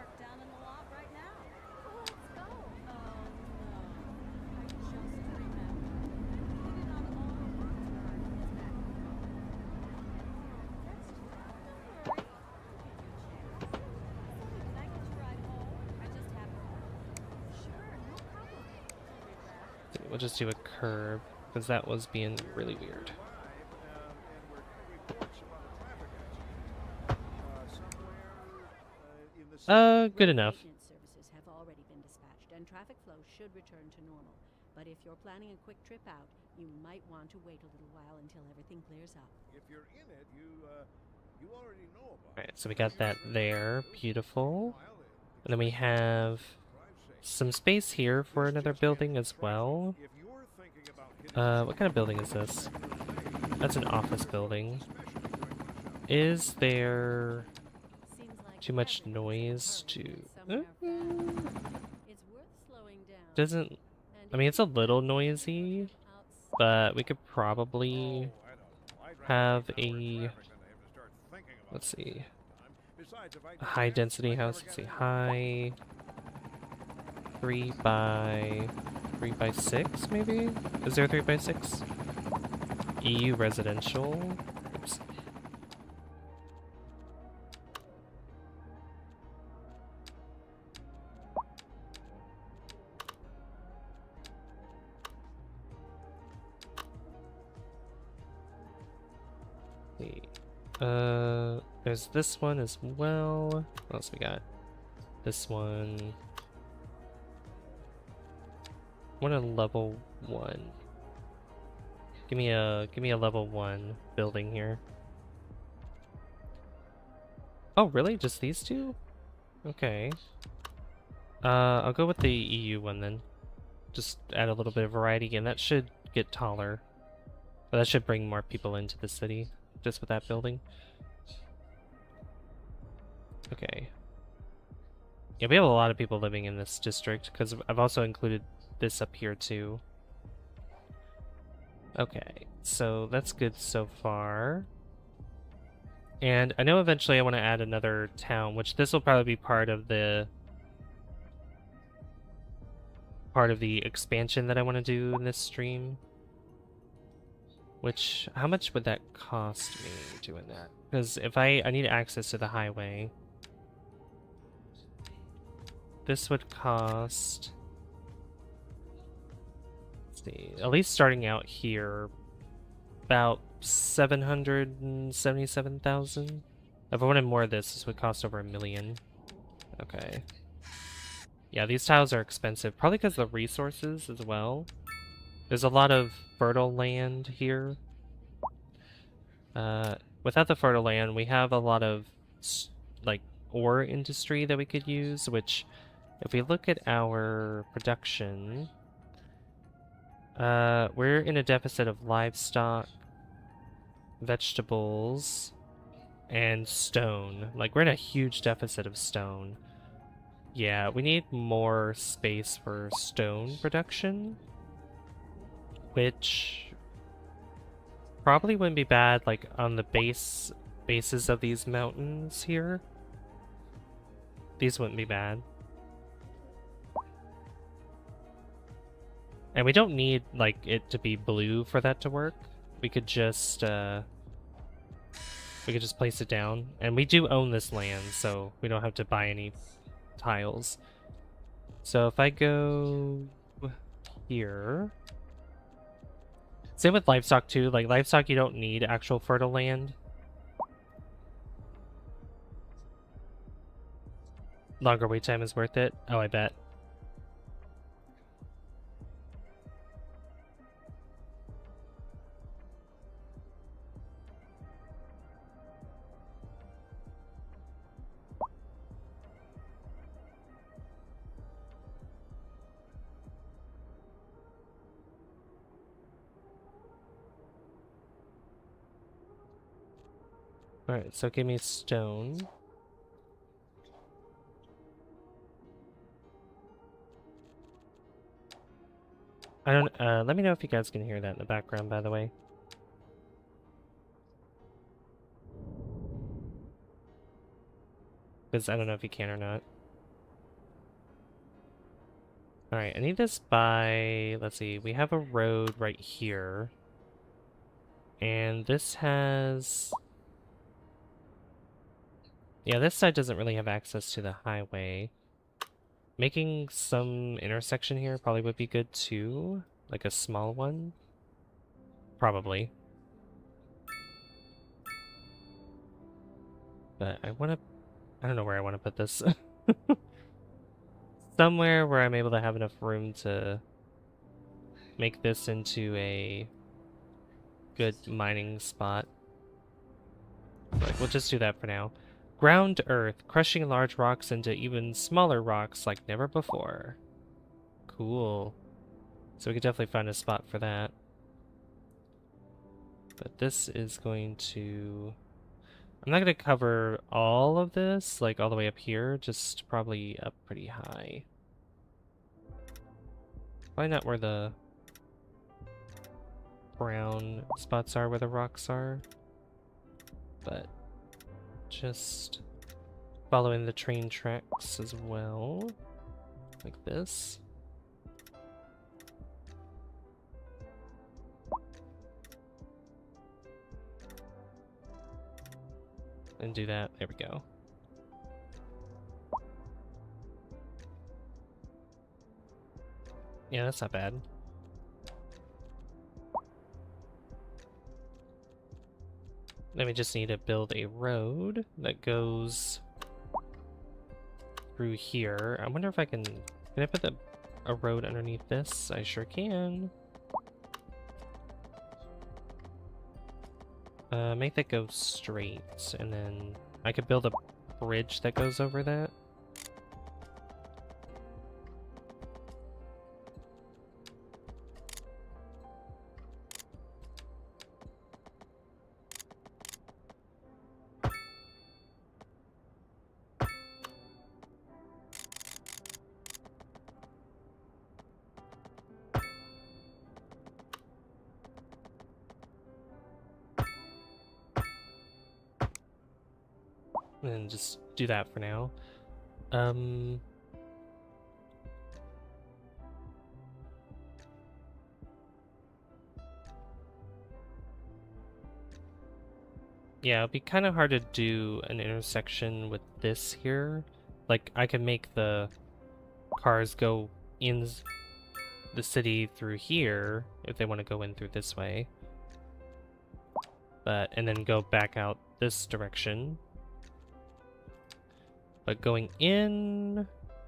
We'll just do a curve, because that was being really weird. Good enough. Maintenance services have already been dispatched, and traffic flow should return to normal. But if you're planning a quick trip out, you might want to wait a little while until everything clears up. If you're in it, you already know about Alright, so we got that there. Beautiful. And then we have some space here for another building as well. What kind of building is this? That's an office building. Is there too much noise to... Doesn't... I mean, it's a little noisy, but we could probably have a... let's see. A high density house. Let's see. High... 3 by 6 maybe? Is there a 3 by 6? EU residential. Oops. There's this one as well. What else we got? This one. I want a level 1. Give me a level 1 building here. Oh, really? Just these two? Okay. I'll go with the EU one then. Just add a little bit of variety, and that should get taller. But that should bring more people into the city, just with that building. Okay. Yeah, we have a lot of people living in this district, because I've also included this up here too. Okay, so that's good so far. And I know eventually I want to add another town, which this will probably be part of the expansion that I want to do in this stream. Which, how much would that cost me doing that? Because if I need access to the highway. this would cost, let's see, at least starting out here, about 777,000. If I wanted more of this would cost over $1 million. Okay. Yeah, these tiles are expensive, probably because of the resources as well. There's a lot of fertile land here. Without the fertile land, we have a lot of like ore industry that we could use, which if we look at our production, we're in a deficit of livestock, vegetables, and stone. Like, we're in a huge deficit of stone. Yeah, we need more space for stone production, which probably wouldn't be bad, like, on the bases of these mountains here. These wouldn't be bad. And we don't need, like, it to be blue for that to work. We could just place it down. And we do own this land, so we don't have to buy any tiles. So if I go here... Same with livestock too. Like, livestock, you don't need actual fertile land. Longer wait time is worth it. Oh, I bet. Alright, so give me stone. I don't, let me know if you guys can hear that in the background, by the way. Because I don't know if you can or not. Alright, I need this by, let's see, we have a road right here. And this has... Yeah, this side doesn't really have access to the highway. Making some intersection here probably would be good too. Like a small one. Probably. But I don't know where I want to put this. Somewhere where I'm able to have enough room to make this into a good mining spot. Like, we'll just do that for now. Ground earth, crushing large rocks into even smaller rocks like never before. Cool. So we could definitely find a spot for that. But this is going to... I'm not going to cover all of this, like all the way up here, just probably up pretty high. Probably not where the brown spots are, where the rocks are. But just following the train tracks as well, like this. And do that. There we go. Yeah, that's not bad. Then we just need to build a road that goes through here. I wonder if I can I put a road underneath this? I sure can. Make that go straight, and then I could build a bridge that goes over that. And just do that for now. Yeah, it'd be kind of hard to do an intersection with this here. Like, I can make the cars go in the city through here if they want to go in through this way. And then go back out this direction. But going in,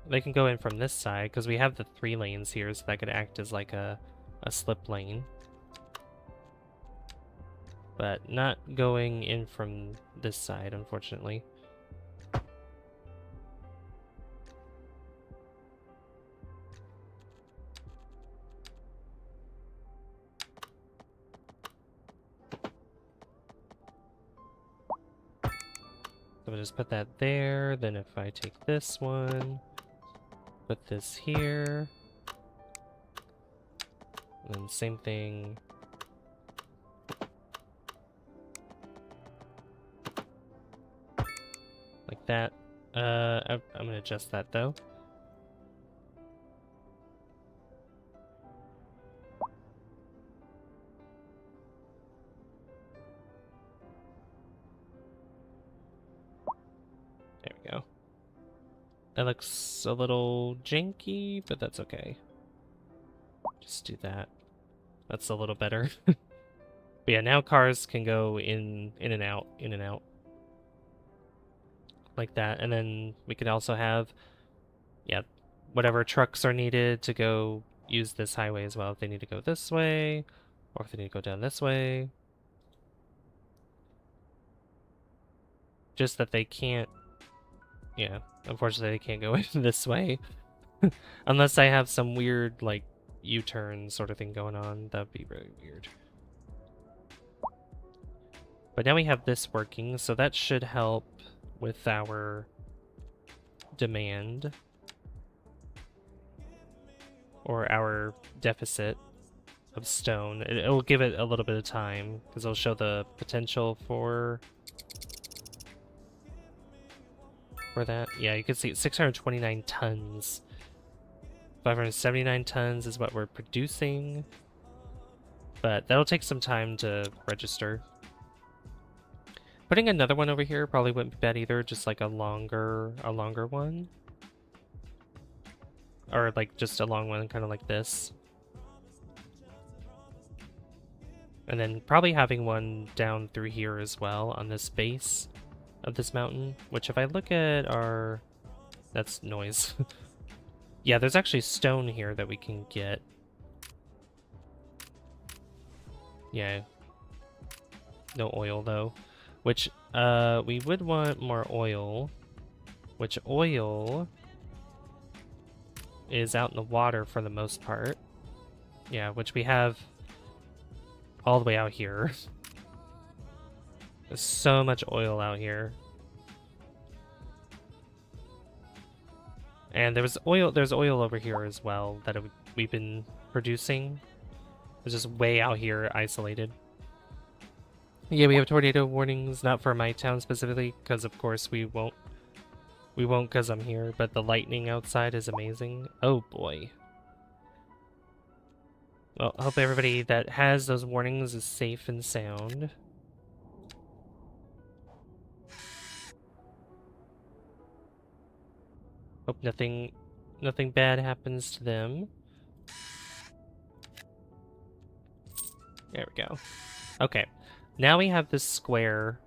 they can go in from this side because we have the 3 lanes here, so that could act as like a slip lane. But not going in from this side, unfortunately. So we'll just put that there, then if I take this one, put this here, and then same thing. Like that. I'm gonna adjust that though. There we go. That looks a little janky, but that's okay. Just do that. That's a little better. But yeah, now cars can go in and out, in and out. Like that. And then we could also have, yeah, whatever trucks are needed to go use this highway as well. If they need to go this way, or if they need to go down this way. Just that they can't, yeah, unfortunately they can't go in this way. Unless I have some weird, like, U-turn sort of thing going on. That'd be really weird. But now we have this working, so that should help with our demand. Or our deficit of stone. It'll give it a little bit of time, because it'll show the potential for that. Yeah, you can see 629 tons. 579 tons is what we're producing. But that'll take some time to register. Putting another one over here probably wouldn't be bad either, just like a longer one. Or like just a long one, kind of like this. And then probably having one down through here as well on this base of this mountain, which if I look at our... That's noise. Yeah, there's actually stone here that we can get. Yeah. No oil though. Which, we would want more oil. Which oil is out in the water for the most part. Yeah, which we have all the way out here. There's so much oil out here. And there's oil over here as well that we've been producing. It's just way out here isolated. Yeah, we have tornado warnings, not for my town specifically, because of course we won't because I'm here, but the lightning outside is amazing. Oh boy. Well, I hope everybody that has those warnings is safe and sound. Hope nothing bad happens to them. There we go. Okay. Now we have this square.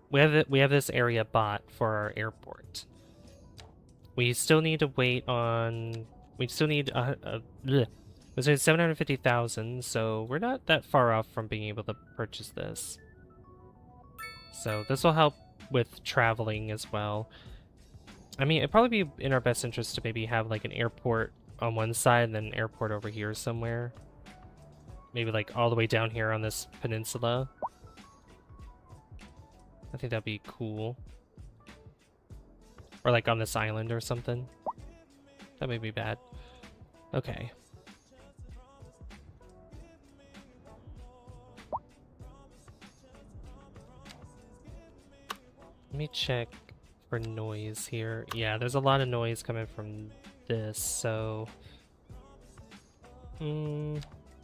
We have this area bought for our airport. We still need to wait on. We still need we need 750,000, so we're not that far off from being able to purchase this. So this will help with traveling as well. I mean, it'd probably be in our best interest to maybe have like an airport on one side and then an airport over here somewhere. Maybe like all the way down here on this peninsula. I think that'd be cool. Or like on this island or something. That may be bad. Okay. Let me check for noise here. Yeah, there's a lot of noise coming from this, so...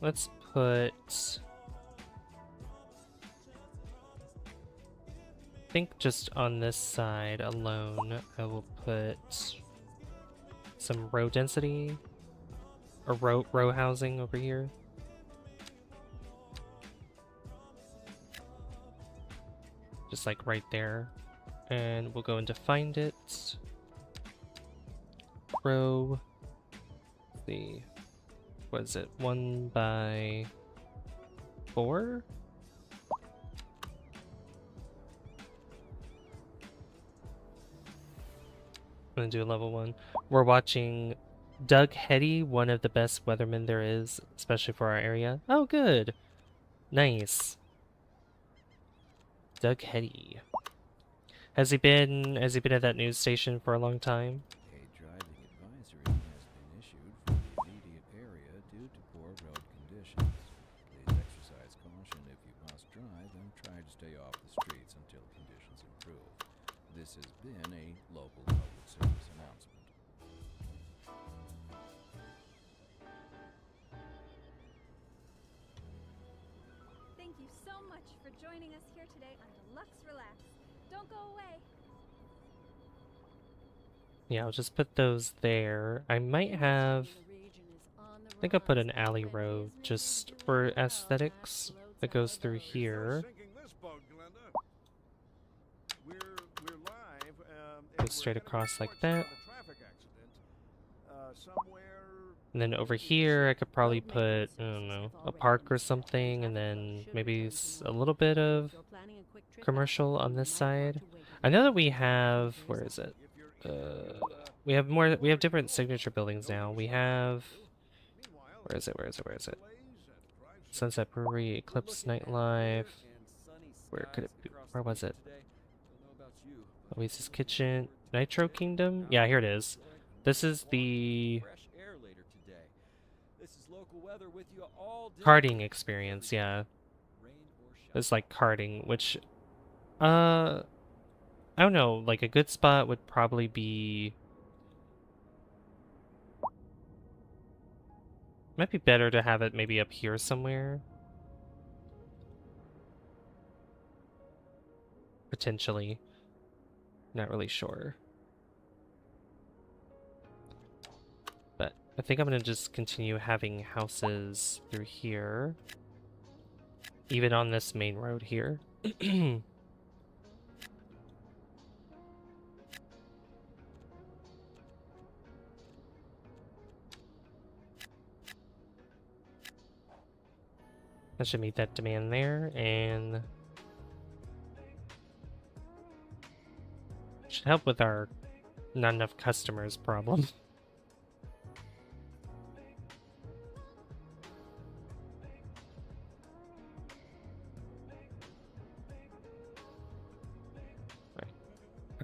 let's put... I think just on this side alone, I will put some row density or row housing over here. Just like right there. And we'll go into find it. Row. Let's see. What is it? 1 by 4? I'm gonna do a level 1. We're watching Doug Hetty, one of the best weathermen there is, especially for our area. Oh, good. Nice. Doug Hetty. Has he been at that news station for a long time? A driving advisory has been issued for the immediate area due to poor road conditions. Please exercise caution if you must drive and try to stay off the streets until conditions improve. This has been a local public service announcement. Thank you so much for joining us here today on Deluxe Relax. Don't go away. Yeah, I'll just put those there. I might have... I think I'll put an alley road just for aesthetics that goes through here. Go straight across like that. And then over here, I could probably put, I don't know, a park or something, and then maybe a little bit of commercial on this side. I know that we have, where is it? We have different signature buildings now. We have, where is it? Sunset Brewery, Eclipse Nightlife. Where could it be? Where was it? Oasis Kitchen, Nitro Kingdom? Yeah, here it is. This is the karting experience, yeah. It's like karting, which, I don't know, like a good spot would probably be... Might be better to have it maybe up here somewhere. Potentially. Not really sure. But I think I'm gonna just continue having houses through here. Even on this main road here. That should meet that demand there, and should help with our not enough customers problem.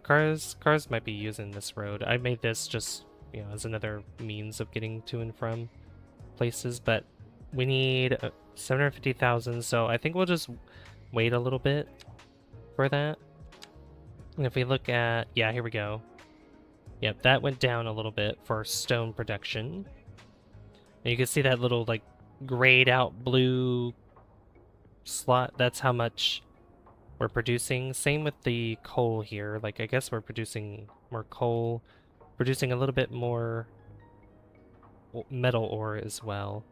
Cars might be using this road. I made this just, you know, as another means of getting to and from places, but we need 750,000, so I think we'll just wait a little bit for that. And if we look at, yeah, here we go. Yep, that went down a little bit for stone production. And you can see that little, like, grayed out blue slot. That's how much we're producing. Same with the coal here. Like, I guess we're producing more coal, producing a little bit more metal ore as well.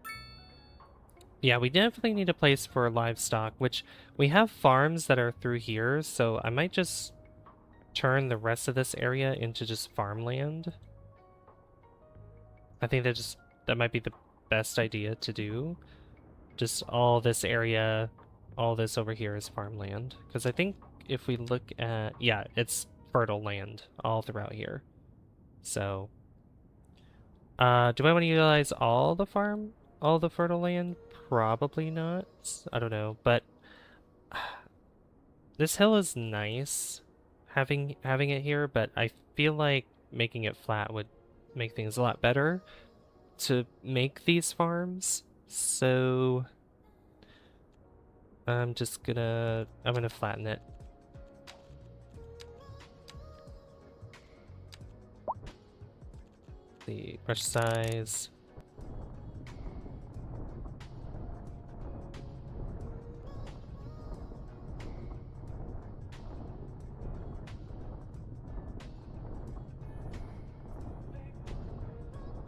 Yeah, we definitely need a place for livestock, which we have farms that are through here, so I might just turn the rest of this area into just farmland. I think that might be the best idea to do. Just all this area, all this over here is farmland. Because I think if we look at, yeah, it's fertile land all throughout here. So, do I want to utilize all the fertile land? Probably not. I don't know, but this hill is nice having it here, but I feel like making it flat would make things a lot better to make these farms. So I'm gonna flatten it. The brush size.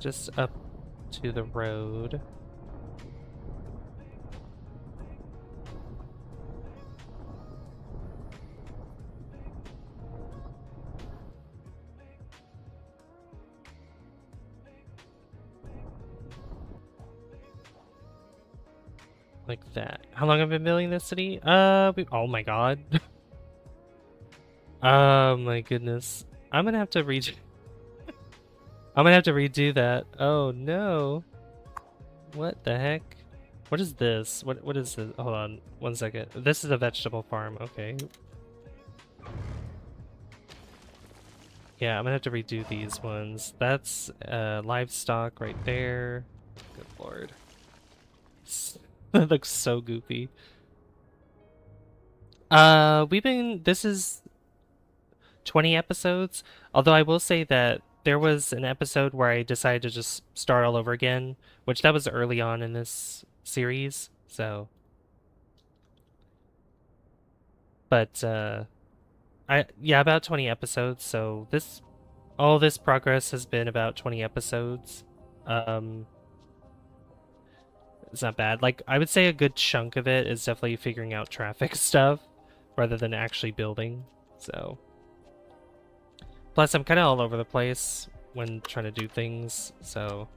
just up to the road. Like that. How long have I been building this city? Oh my god. Oh my goodness. I'm gonna have to redo I'm gonna have to redo that. Oh no. What the heck? What is this? What is this? Hold on, 1 second. This is a vegetable farm, okay. Yeah, I'm gonna have to redo these ones. That's livestock right there. Good lord. That looks so goofy. This is 20 episodes. Although I will say that there was an episode where I decided to just start all over again, which that was early on in this series, so. But, yeah, about 20 episodes, so all this progress has been about 20 episodes. It's not bad. Like, I would say a good chunk of it is definitely figuring out traffic stuff rather than actually building, so. Plus, I'm kind of all over the place when trying to do things, so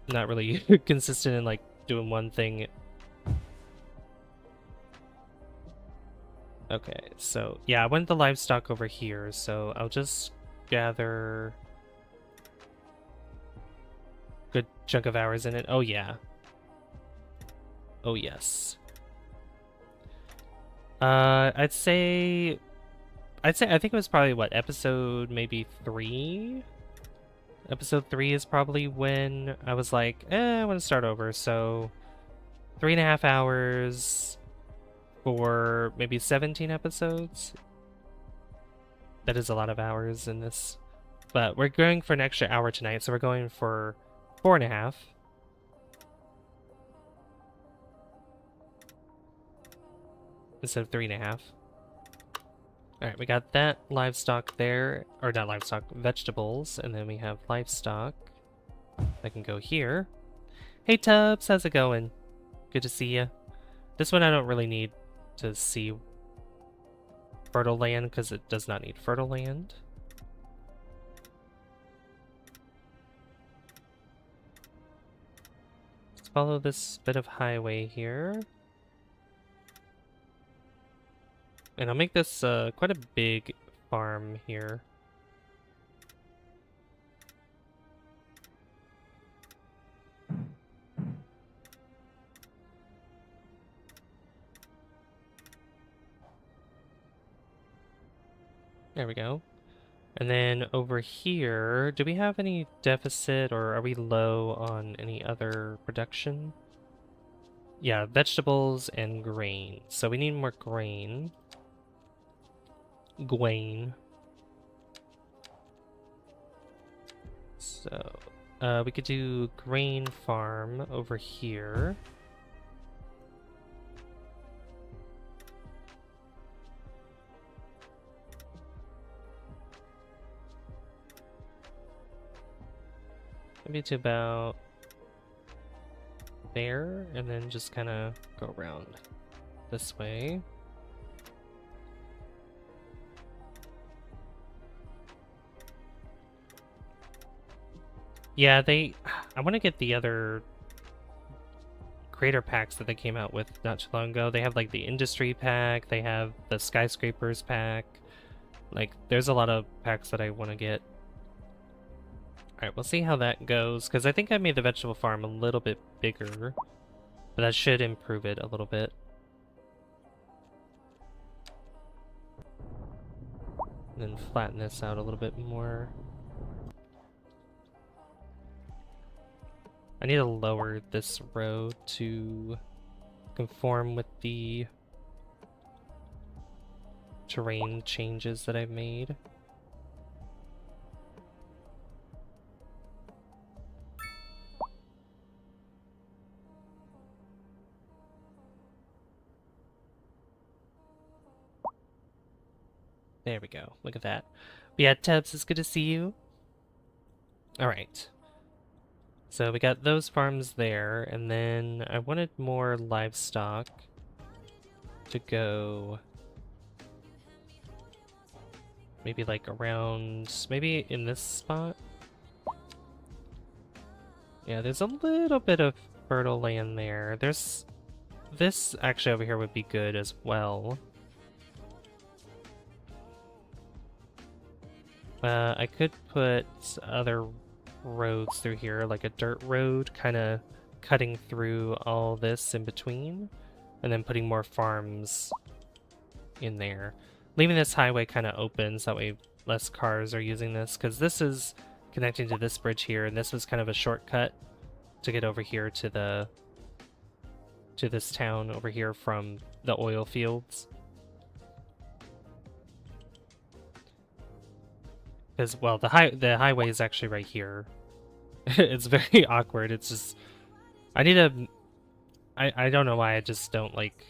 not really consistent in like doing one thing. Okay, so yeah, I wanted the livestock over here, so I'll just gather good chunk of hours in it. Oh yeah. Oh yes. I think it was probably what, episode maybe 3? Episode 3 is probably when I was like, I want to start over, so 3.5 hours for maybe 17 episodes. That is a lot of hours in this. But we're going for an extra hour tonight, so we're going for 4.5. Instead of 3.5. Alright, we got that livestock there, or not livestock, vegetables, and then we have livestock. I can go here. Hey Tubbs, how's it going? Good to see you. This one I don't really need to see fertile land, because it does not need fertile land. Let's follow this bit of highway here. And I'll make this quite a big farm here. There we go. And then over here, do we have any deficit or are we low on any other production? Yeah, vegetables and grain. So we need more grain. So, we could do grain farm over here. Maybe to about there, and then just kind of go around this way. Yeah, I want to get the other creator packs that they came out with not too long ago. They have like the industry pack, they have the skyscrapers pack. Like, there's a lot of packs that I want to get. Alright, we'll see how that goes, because I think I made the vegetable farm a little bit bigger, but that should improve it a little bit. And then flatten this out a little bit more. I need to lower this road to conform with the terrain changes that I've made. There we go. Look at that. But yeah, Tubbs, it's good to see you. Alright. So we got those farms there, and then I wanted more livestock to go maybe like around, maybe in this spot. Yeah, there's a little bit of fertile land there. There's this actually over here would be good as well. I could put other roads through here, like a dirt road kind of cutting through all this in between, and then putting more farms in there. Leaving this highway kind of open so that way less cars are using this, because this is connecting to this bridge here, and this was kind of a shortcut to get over here to this town over here from the oil fields. Because, well, the highway is actually right here. It's very awkward. It's just... I need a... I don't know why I just don't, like,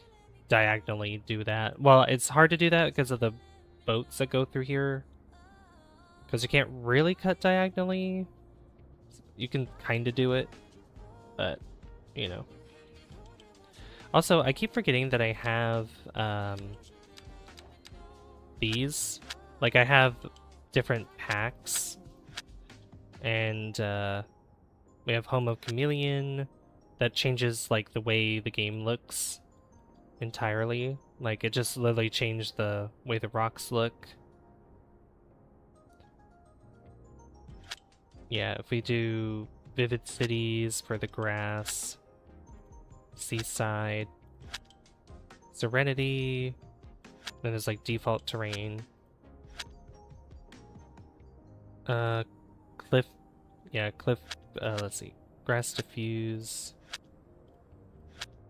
diagonally do that. Well, it's hard to do that because of the boats that go through here. Because you can't really cut diagonally. You can kind of do it. But, you know. Also, I keep forgetting that I have, these. Like, I have different packs, and we have Home of Chameleon that changes like the way the game looks entirely. Like it just literally changed the way the rocks look. Yeah, if we do Vivid Cities for the grass, Seaside, Serenity, then there's like default terrain. Cliff, yeah, cliff, let's see, grass diffuse.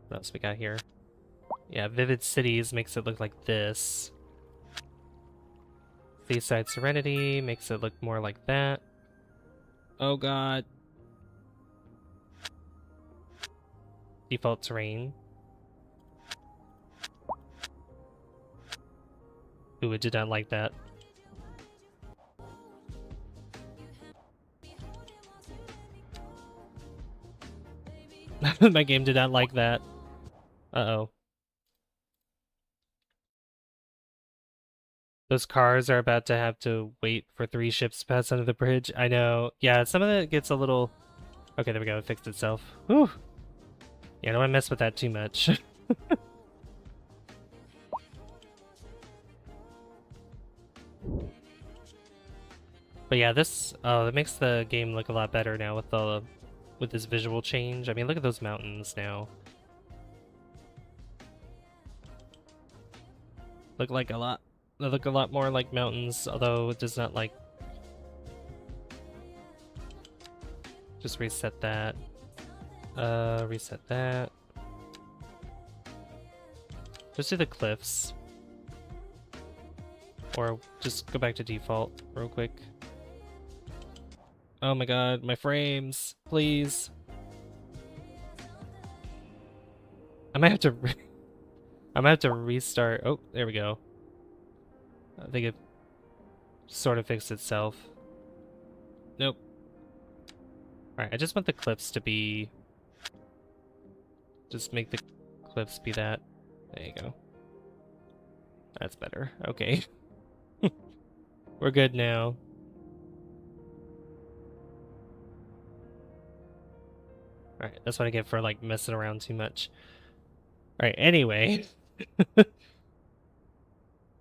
What else we got here? Yeah, Vivid Cities makes it look like this. Seaside Serenity makes it look more like that. Oh god. Default terrain. Ooh, it did not like that. My game did not like that. Uh-oh. Those cars are about to have to wait for 3 ships to pass under the bridge. I know. Yeah, some of it gets a little... Okay, there we go. It fixed itself. Whew. Yeah, I don't want to mess with that too much. But yeah, this... Oh, that makes the game look a lot better now with the... with this visual change. I mean, look at those mountains now. Look like a lot. They look a lot more like mountains, although it does not like... Just reset that. Reset that. Just do the cliffs. Or just go back to default real quick. Oh my god, my frames, please. I might have to I might have to restart. Oh, there we go. I think it sort of fixed itself. Nope. Alright, I just want the clips to be... Just make the clips be that. There you go. That's better. Okay. We're good now. Alright, that's what I get for like messing around too much. Alright, anyway.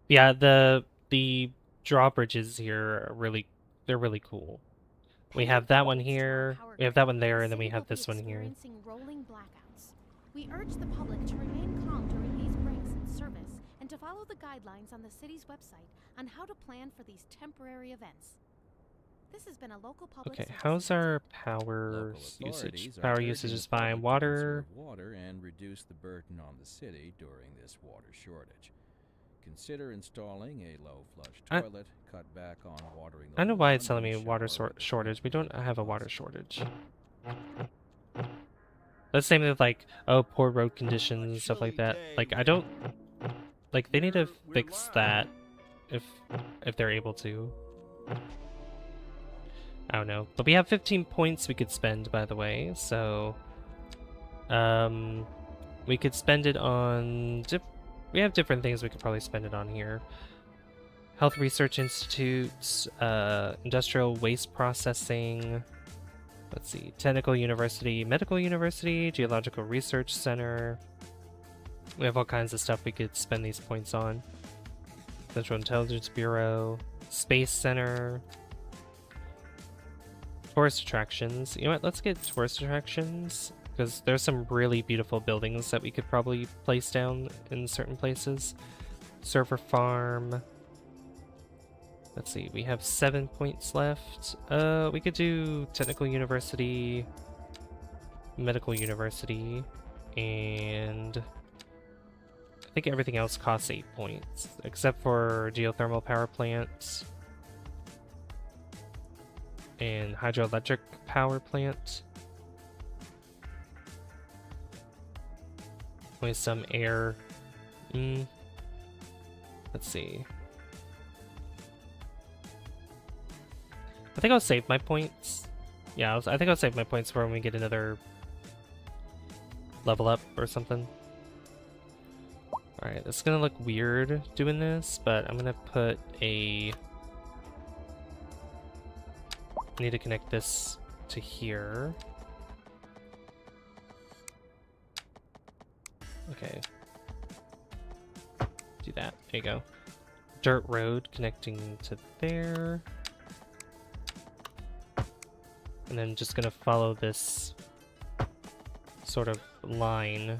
Yeah, the drawbridges here are really, they're really cool. We have that one here, we have that one there, and then we have this one here. Rolling blackouts. We urge the public to remain calm during these breaks in service and to follow the guidelines on the city's website on how to plan for these temporary events. This has been a local public Okay, how's our power usage? Power usage is fine. Water. Water and reduce the burden on the city during this water shortage. Consider installing a low flush toilet, cut back on watering the I don't know why it's lawn, telling me and water shower shortage. We don't have a water shortage. That's the same with like, oh, poor road conditions and stuff like that. Like, I don't... Like, they need to fix that if they're able to. I don't know. But we have 15 points we could spend, by the way, so we could spend it on we have different things we could probably spend it on here. Health Research Institutes, Industrial Waste Processing, let's see, Technical University, Medical University, Geological Research Center. We have all kinds of stuff we could spend these points on. Central Intelligence Bureau, Space Center, tourist attractions. You know what, let's get tourist attractions, because there's some really beautiful buildings that we could probably place down in certain places. Server farm. Let's see, we have 7 points left. We could do Technical University, Medical University, and I think everything else costs 8 points, except for geothermal power plants and hydroelectric power plant. With some air. Let's see. I think I'll save my points. Yeah, I think I'll save my points for when we get another level up or something. Alright, it's gonna look weird doing this, but I'm gonna put a... I need to connect this to here. Okay. Do that. There you go. Dirt road connecting to there. And then just gonna follow this sort of line.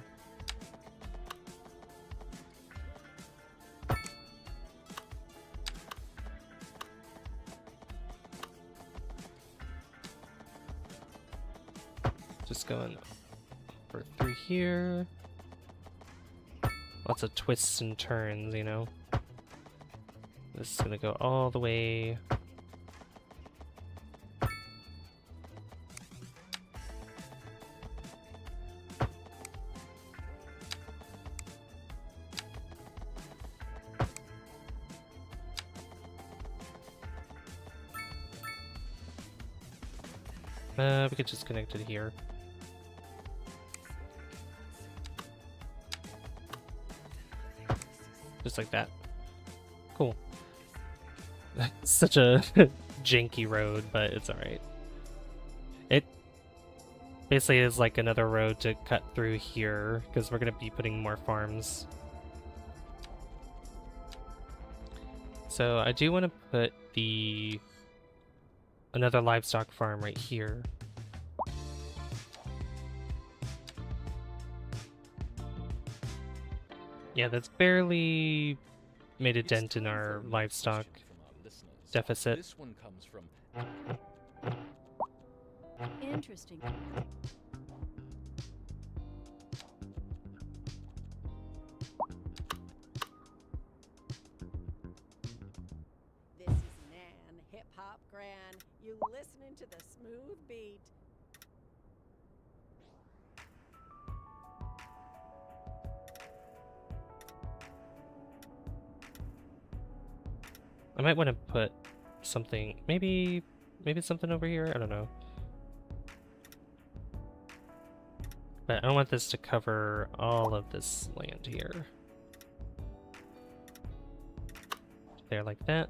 Just going over through here. Lots of twists and turns, you know. This is gonna go all the way. We could just connect it here. Just like that. Cool. That's such a janky road, but it's alright. It basically is like another road to cut through here, because we're going to be putting more farms. So I do want to put another livestock farm right here. Yeah, that's barely made a dent in our livestock deficit. This one comes from Interesting. This is Nan, hip hop gran. You listening to the smooth beat. I might want to put something, maybe something over here, I don't know. But I don't want this to cover all of this land here. There, like that.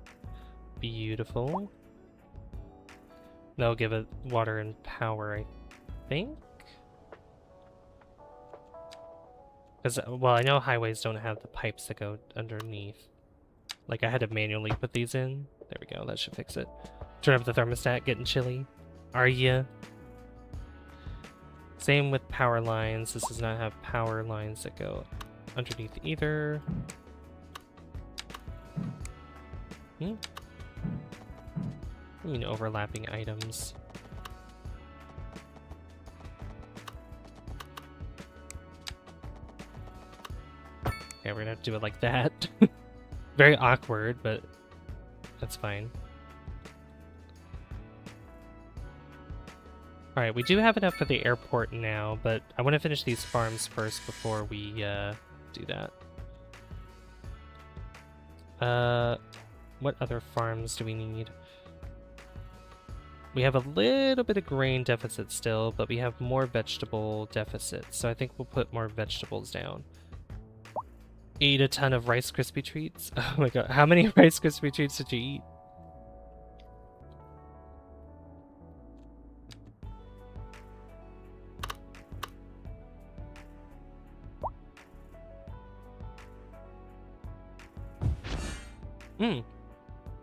Beautiful. That'll give it water and power, I think. Because, well, I know highways don't have the pipes that go underneath. Like, I had to manually put these in. There we go, that should fix it. Turn up the thermostat, getting chilly. Are ya? Same with power lines. This does not have power lines that go underneath either. I mean, overlapping items. Okay, we're gonna have to do it like that. Very awkward, but that's fine. Alright, we do have enough for the airport now, but I want to finish these farms first before we do that. What other farms do we need? We have a little bit of grain deficit still, but we have more vegetable deficit. So I think we'll put more vegetables down. Eat a ton of Rice Krispie treats. Oh my god, how many Rice Krispie treats did you eat?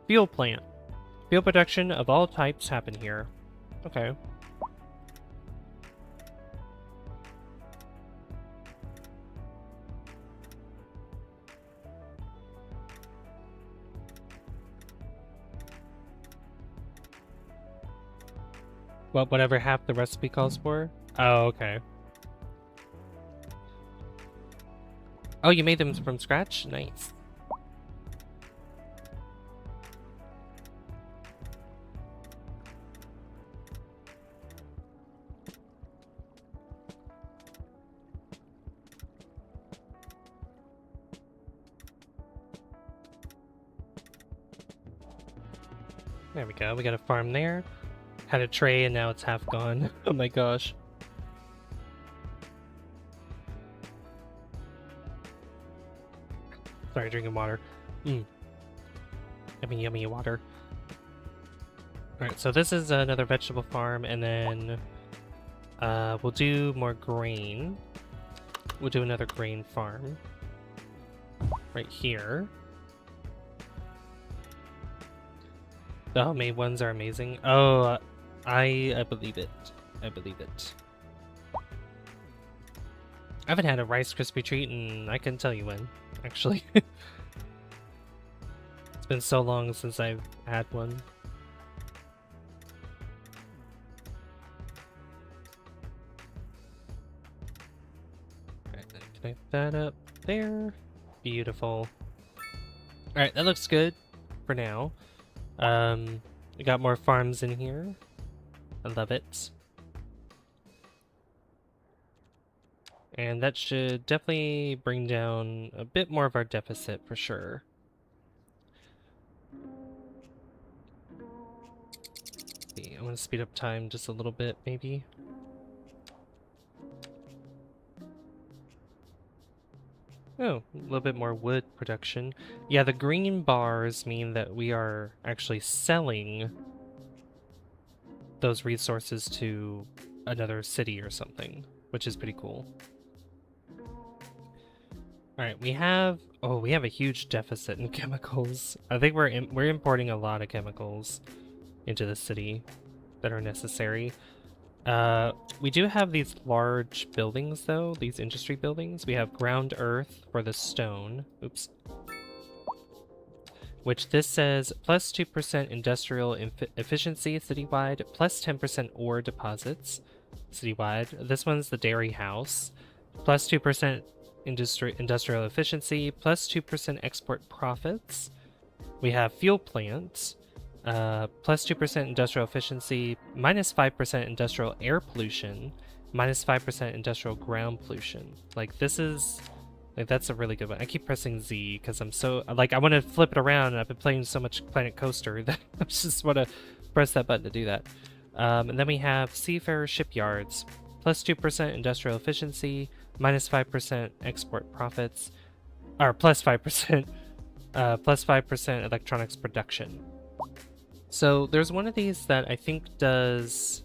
Fuel plant. Fuel production of all types happen here. Okay. Whatever half the recipe calls for? Oh, okay. Oh, you made them from scratch? Nice. There we go. We got a farm there. Had a tray and now it's half gone. Oh my gosh. Sorry, drinking water. Yummy, yummy water. Alright, so this is another vegetable farm, and then we'll do more grain. We'll do another grain farm. Right here. The homemade ones are amazing. Oh, I believe it. I believe it. I haven't had a Rice Krispie treat and I can tell you when, actually. It's been so long since I've had one. Alright, then connect that up there. Beautiful. Alright, that looks good for now. We got more farms in here. I love it. And that should definitely bring down a bit more of our deficit for sure. See, I want to speed up time just a little bit, maybe. Oh, a little bit more wood production. Yeah, the green bars mean that we are actually selling those resources to another city or something, which is pretty cool. Alright, we have a huge deficit in chemicals. I think we're importing a lot of chemicals into the city that are necessary. We do have these large buildings though, these industry buildings. We have ground earth for the stone. Oops. Which this says plus 2% industrial efficiency citywide, plus 10% ore deposits citywide. This one's the dairy house, plus 2% industrial efficiency, plus 2% export profits. We have fuel plants, plus 2% industrial efficiency, minus 5% industrial air pollution, minus 5% industrial ground pollution. Like this is, like that's a really good one. I keep pressing Z because I'm so, like I want to flip it around and I've been playing so much Planet Coaster that I just want to press that button to do that. And then we have seafarer shipyards, plus 2% industrial efficiency, minus 5% export profits, or plus 5%, plus 5% electronics production. So there's one of these that I think does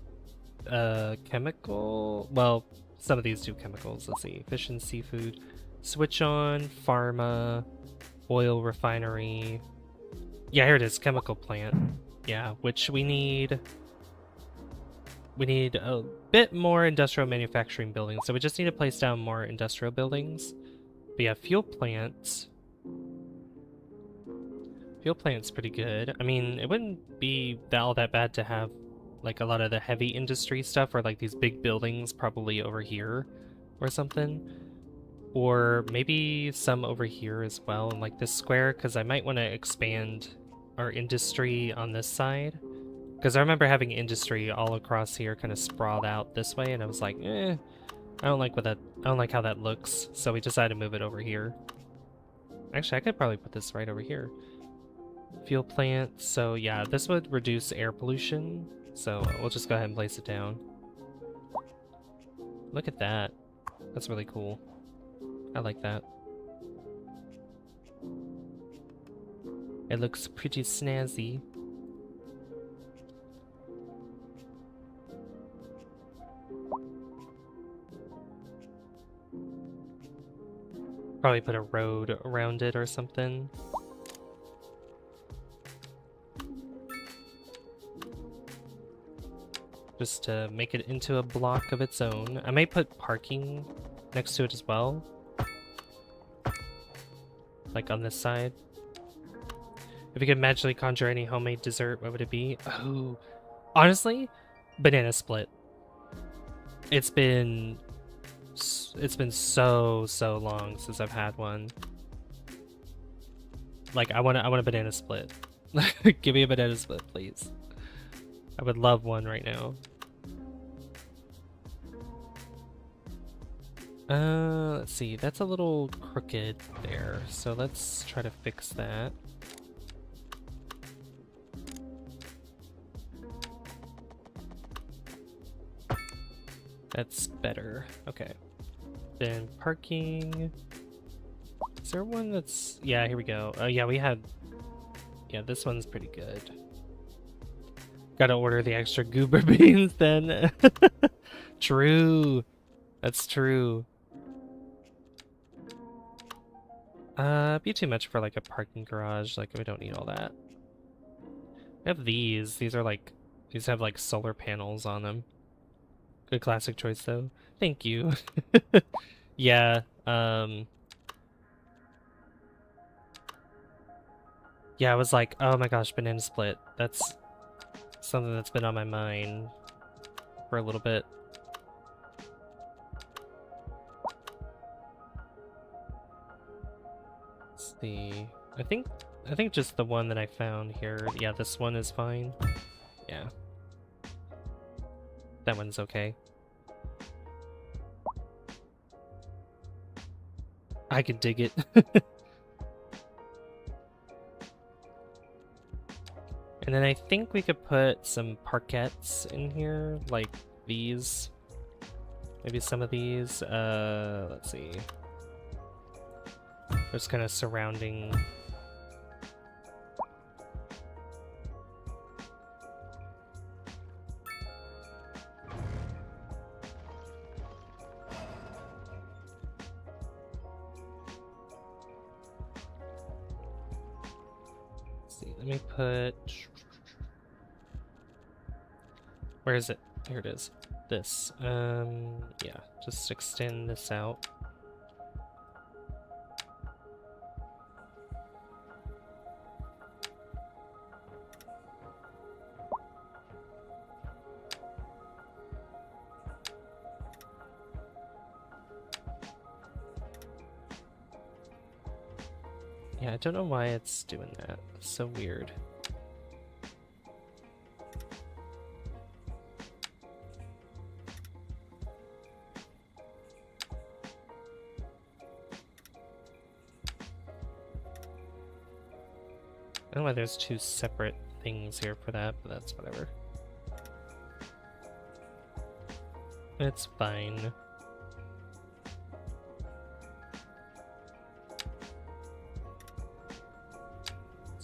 chemical, well, some of these do chemicals. Let's see, fish and seafood, switch on, pharma, oil refinery. Yeah, here it is, chemical plant. Yeah, which we need a bit more industrial manufacturing buildings, so we just need to place down more industrial buildings. But yeah, fuel plants. Fuel plant's pretty good. I mean, it wouldn't be all that bad to have like a lot of the heavy industry stuff or like these big buildings probably over here or something. Or maybe some over here as well in like this square, because I might want to expand our industry on this side. Because I remember having industry all across here kind of sprawled out this way, and I was like, I don't like how that looks, so we decided to move it over here. Actually, I could probably put this right over here. Fuel plant, so yeah, this would reduce air pollution So we'll just go ahead and place it down. Look at that. That's really cool. I like that. It looks pretty snazzy. Probably put a road around it or something. Just to make it into a block of its own. I may put parking next to it as well. Like on this side. If you could magically conjure any homemade dessert, what would it be? Oh, honestly, banana split. It's been so long since I've had one. Like I want a banana split. Give me a banana split, please. I would love one right now. Let's see. That's a little crooked there, so let's try to fix that. That's better. Okay. Then parking. Is there one that's... Yeah, here we go. Oh, yeah, we had... Yeah, this one's pretty good. Gotta order the extra goober beans then. True. That's true. Be too much for like a parking garage. Like, we don't need all that. I have these. These are like... These have like solar panels on them. Good classic choice though. Thank you. Yeah, yeah, I was like, oh my gosh, banana split. That's something that's been on my mind for a little bit. Let's see. I think just the one that I found here. Yeah, this one is fine. Yeah. That one's okay. I can dig it. And then I think we could put some parquettes in here, like these. Maybe some of these. Let's see. Just kind of surrounding. Let me put... Where is it? Here it is. This. Yeah, just extend this out. Yeah, I don't know why it's doing that. It's so weird. I don't know why there's two separate things here for that, but that's whatever. It's fine.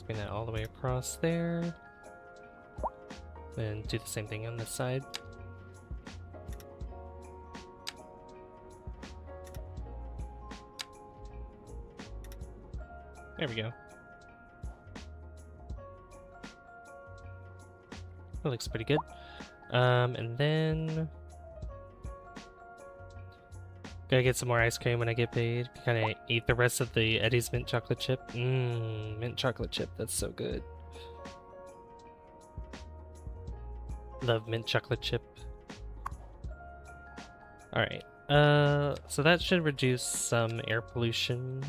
Bring that all the way across there. Then do the same thing on this side. There we go. That looks pretty good. And then... Gotta get some more ice cream when I get paid. Kinda eat the rest of the Eddie's mint chocolate chip. Mmm, mint chocolate chip, that's so good. Love mint chocolate chip. Alright, so that should reduce some air pollution.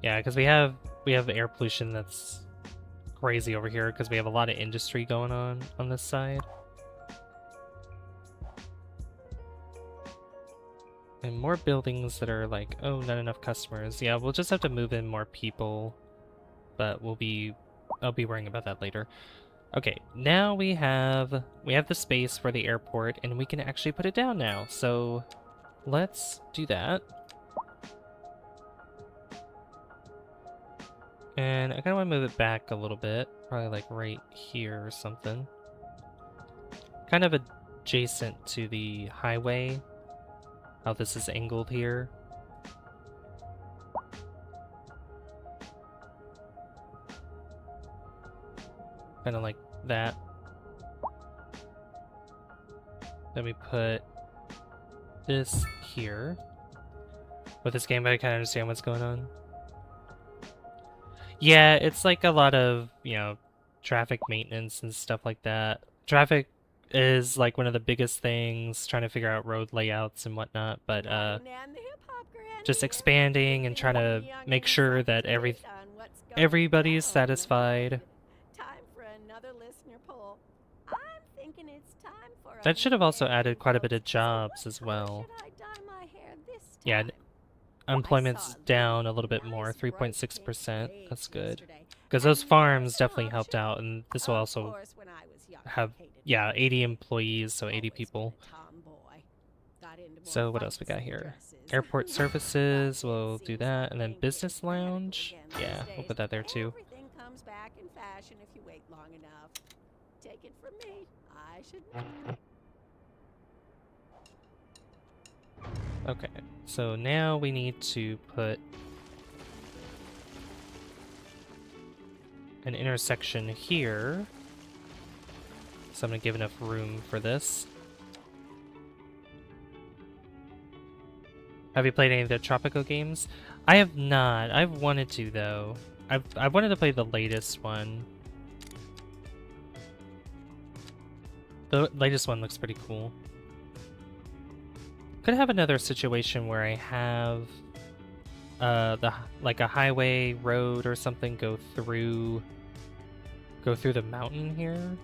Yeah, because we have air pollution that's crazy over here because we have a lot of industry going on this side. And more buildings that are like, oh, not enough customers. Yeah, we'll just have to move in more people, but we'll be I'll be worrying about that later. Okay, now we have the space for the airport, and we can actually put it down now. So let's do that. And I kind of want to move it back a little bit, probably like right here or something. Kind of adjacent to the highway, how this is angled here. Kind of like that. Then we put this here. With this game, I kind of understand what's going on. Yeah, it's like a lot of, you know, traffic maintenance and stuff like that. Traffic is like one of the biggest things, trying to figure out road layouts and whatnot, but just expanding and trying to make sure that everybody's satisfied. That should have also added quite a bit of jobs as well. Yeah, unemployment's down a little bit more, 3.6%. That's good. Because those farms definitely helped out, and this will also have, yeah, 80 employees, so 80 people. So what else we got here? Airport services, we'll do that. And then business lounge, yeah, we'll put that there too. Everything comes back in fashion if you wait long enough. Take it from me, I should. Okay, so now we need to put an intersection here. So I'm gonna give enough room for this. Have you played any of the Tropico games? I have not. I've wanted to though. I've wanted to play the latest one. The latest one looks pretty cool. Could have another situation where I have like a highway road or something go through the mountain here.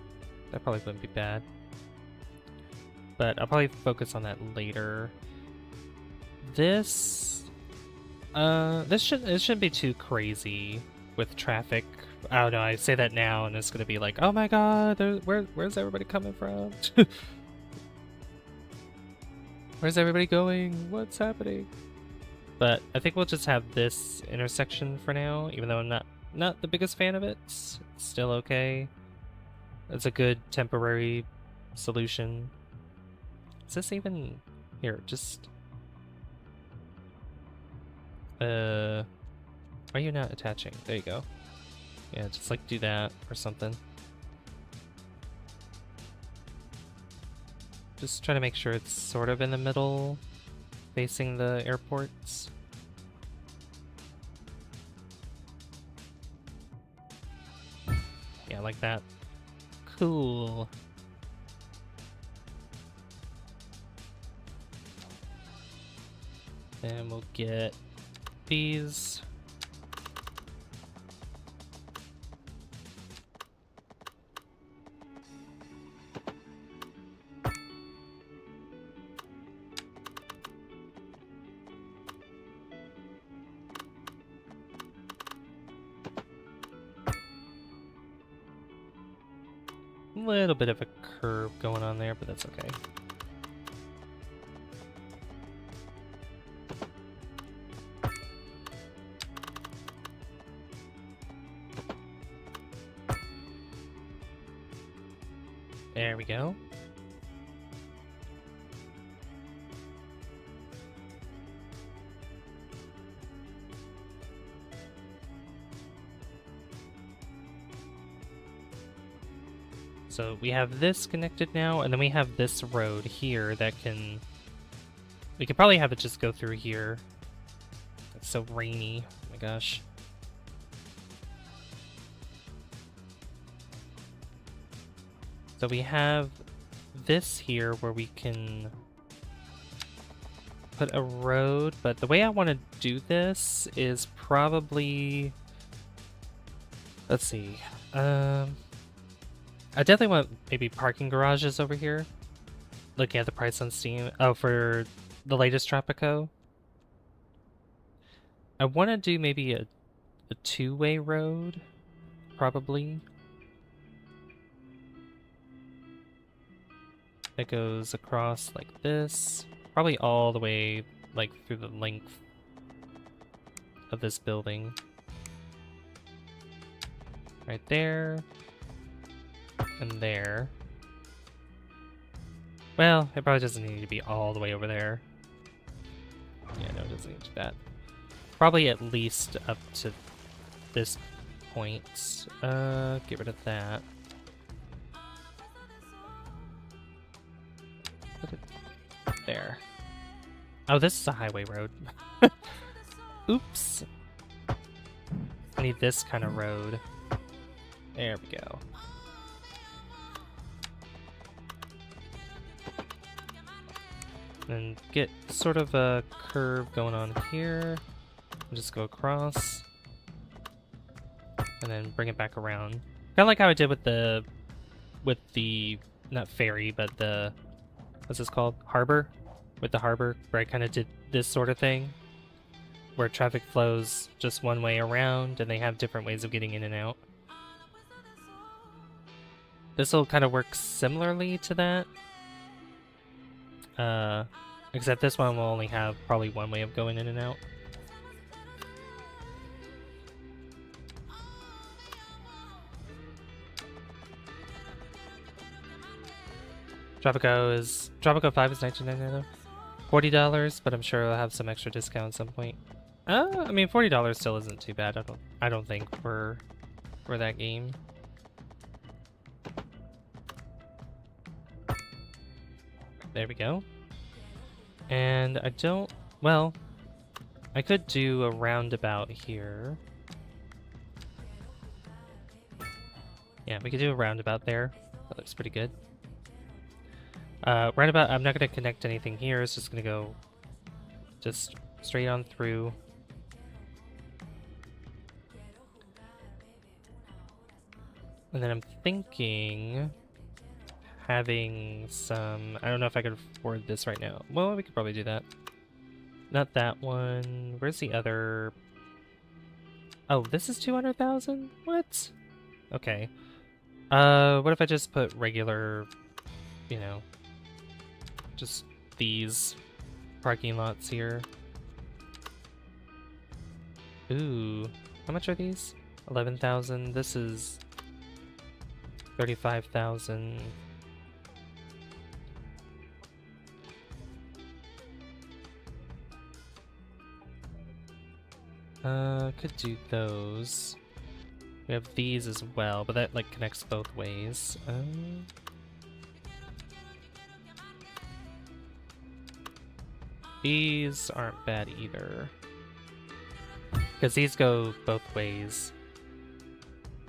That probably wouldn't be bad. But I'll probably focus on that later. This shouldn't be too crazy with traffic. I don't know, I say that now and it's gonna be like, oh my god, where's everybody coming from? Where's everybody going? What's happening? But I think we'll just have this intersection for now, even though I'm not the biggest fan of it. It's still okay. It's a good temporary solution. Is this even here? Just are you not attaching? There you go. Yeah, just like do that or something. Just try to make sure it's sort of in the middle, facing the airports. Yeah, like that. Cool. And we'll get these. Little bit of a curve going on there, but that's okay. There we go. So we have this connected now, and then we have this road here that can... We could probably have it just go through here. It's so rainy. Oh my gosh. So we have this here where we can put a road, but the way I want to do this is probably... Let's see. I definitely want maybe parking garages over here. Looking at the price on Steam. Oh, for the latest Tropico. I want to do maybe a two-way road probably. It goes across like this, probably all the way like through the length of this building. Right there, and there. Well, it probably doesn't need to be all the way over there. Yeah, no, it doesn't need to do that. Probably at least up to this point. Get rid of that. Put it there. Oh, this is a highway road. Oops. I need this kind of road. There we go. And get sort of a curve going on here. Just go across. And then bring it back around. Kind of like how I did with the not ferry, but the, what's this called? Harbor? With the harbor, where I kind of did this sort of thing. Where traffic flows just one way around, and they have different ways of getting in and out. This will kind of work similarly to that. Except this one will only have probably one way of going in and out. Tropico 5 is $19.99 though. $40, but I'm sure I'll have some extra discount at some point. I mean $40 still isn't too bad. I don't think for that game. There we go. And I don't, well, I could do a roundabout here. Yeah, we could do a roundabout there. That looks pretty good. Roundabout, I'm not going to connect anything here. It's just going to go just straight on through. And then I'm thinking having some, I don't know if I could afford this right now. Well, we could probably do that. Not that one. Where's the other? Oh, this is 200,000? What? Okay. What if I just put regular, you know, just these parking lots here? Ooh, how much are these? 11,000. This is 35,000. Could do those. We have these as well, but that like connects both ways. These aren't bad either, because these go both ways.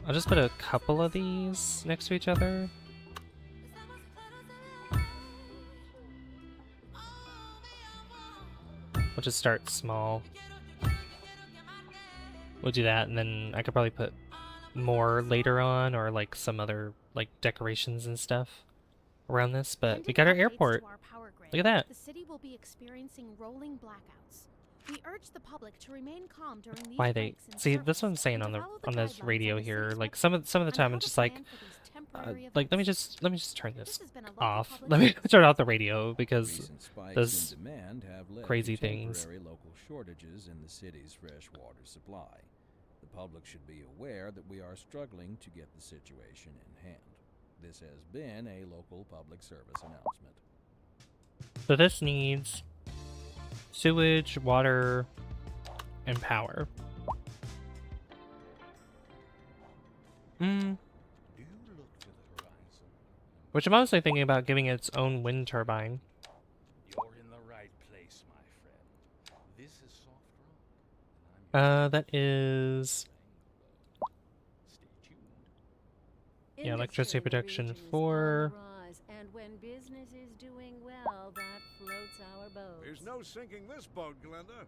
I'll just put a couple of these next to each other. We'll just start small. We'll do that, and then I could probably put more later on, or like some other like decorations and stuff around this. But we got our airport. Look at that. The city will be experiencing rolling blackouts. We urge the public to remain calm during these Why they breaks in see? service That's what I'm saying and on follow this guidelines radio on the here. city's Like website some of the on time, how it's to just like, plan for these temporary like let me events. just turn this This has been a local off. public Let me service turn off the radio because Recent spikes those in demand have led crazy to things. temporary local shortages in the city's fresh water supply. The public should be aware that we are struggling to get the situation in hand. This has been a local public service announcement. So this needs sewage, water, and power. Do you look to the horizon? Which I'm honestly thinking about giving it its own wind turbine. You're in the right place, my friend. This is soft rock. And I'm That is Stay tuned. yeah, electricity Industry in the production region is on for. the rise, and when business is doing well, that floats our boats. There's no sinking this boat, Glenda.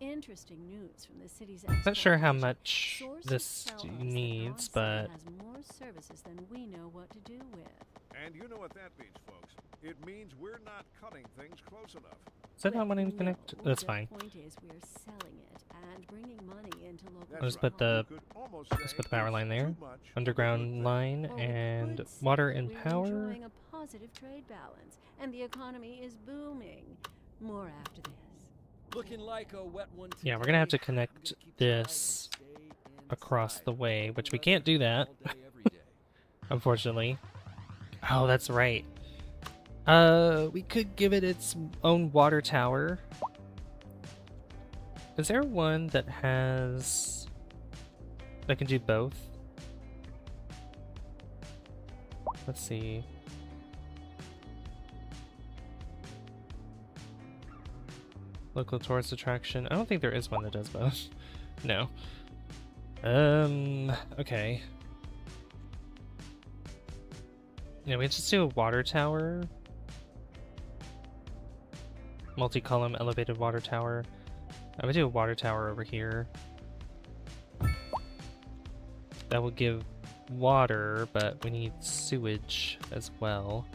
Interesting news from the city's Not sure how export much division. this Sources tell us that needs, our but city has more services than we know what to do with. And you know what that means, folks. It means we're not cutting things close enough. is that not Well, wanting to connect? no, That's the fine. point is we're selling it and bringing money into local That's I'll just right. put the You could almost let's say put the power it's line there. too much of a good Underground thing. line Or we and could say water and we're power. enjoying a positive trade balance, and the economy is booming. More after this. Looking like a wet one today. Yeah, we're gonna have to I'm connect gonna keep trying and this stay across inside. the way, Cold which we weather can't do that, all day, every day. unfortunately. Oh, that's right. We could give it its own water tower. Is there one that can do both? Let's see. Local tourist attraction. I don't think there is one that does both. No. Okay. Yeah, we just do a water tower. Multi-column elevated water tower. I would do a water tower over here. That will give water, but we need sewage as well.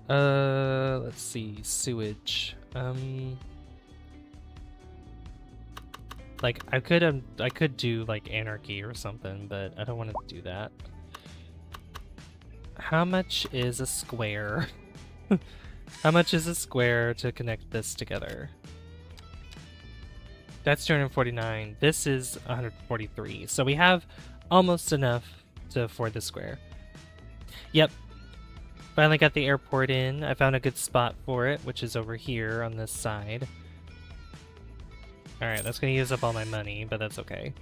Let's see, sewage. Like I could do like anarchy or something, but I don't want to do that. How much is a square? How much is a square to connect this together? That's 249. This is 143. So we have almost enough to afford the square. Yep. Finally got the airport in. I found a good spot for it, which is over here on this side. Alright, that's going to use up all my money, but that's okay.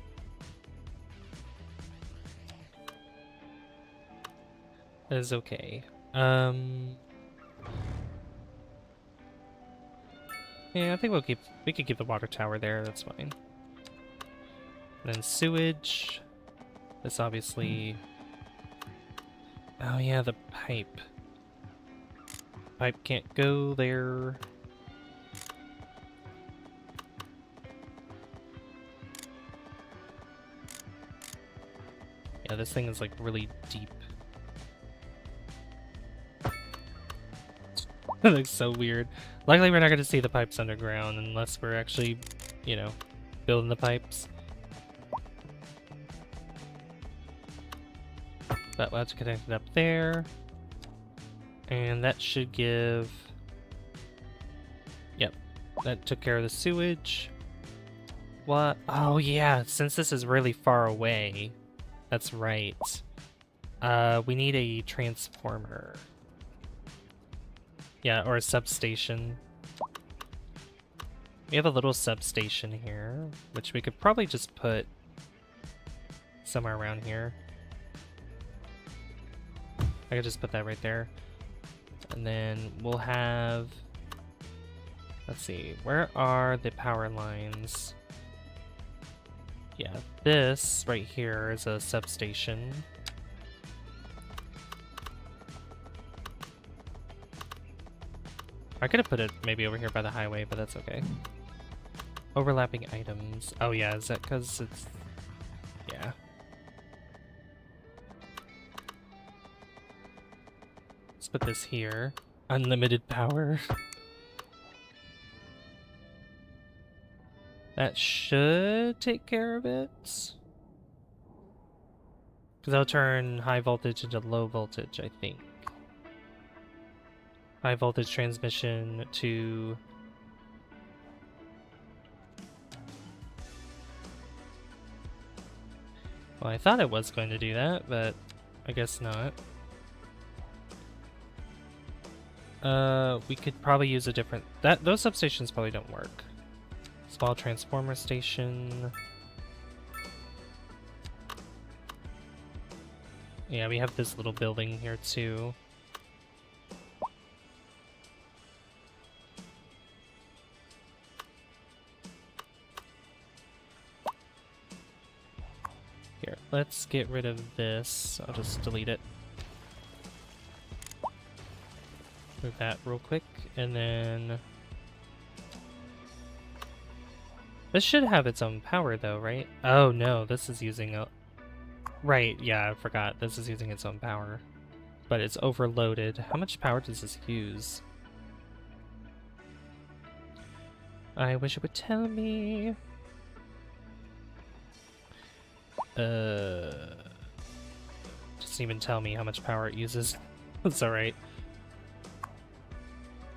That is okay. Yeah, I think we could keep the water tower there, that's fine. And then sewage. This obviously... Oh yeah, the pipe. Pipe can't go there. Yeah, this thing is like really deep. That looks so weird. Luckily we're not going to see the pipes underground unless we're actually, you know, building the pipes. But we'll have to connect it up there. And that should give... Yep, that took care of the sewage. What? Oh yeah, since this is really far away. That's right. We need a transformer. Yeah, or a substation. We have a little substation here, which we could probably just put somewhere around here. I could just put that right there. And then we'll have... Let's see, where are the power lines? Yeah, this right here is a substation. I could have put it maybe over here by the highway, but that's okay. Overlapping items. Oh yeah, is that because it's... Yeah. Let's put this here. Unlimited power. That should take care of it. Because I'll turn high voltage into low voltage, I think. High voltage transmission to... Well, I thought it was going to do that, but I guess not. We could probably use a different... Those substations probably don't work. Small transformer station. Yeah, we have this little building here too. Here, let's get rid of this. I'll just delete it. Move that real quick, and then... This should have its own power though, right? Oh no, this is using a... Right, yeah, I forgot. This is using its own power. But it's overloaded. How much power does this use? I wish it would tell me. Doesn't even tell me how much power it uses. That's alright.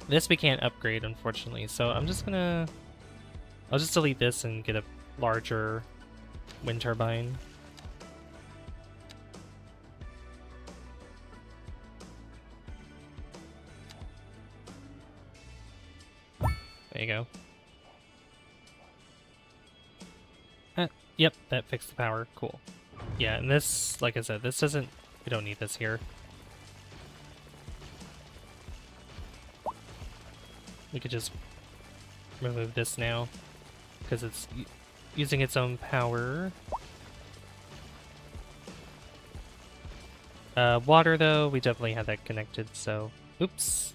This we can't upgrade, unfortunately, so I'm just gonna... I'll just delete this and get a larger wind turbine. There you go. Yep, that fixed the power. Cool. Yeah, and this, like I said, this doesn't... We don't need this here. We could just remove this now, because it's using its own power. Water, though, we definitely have that connected, so... Oops.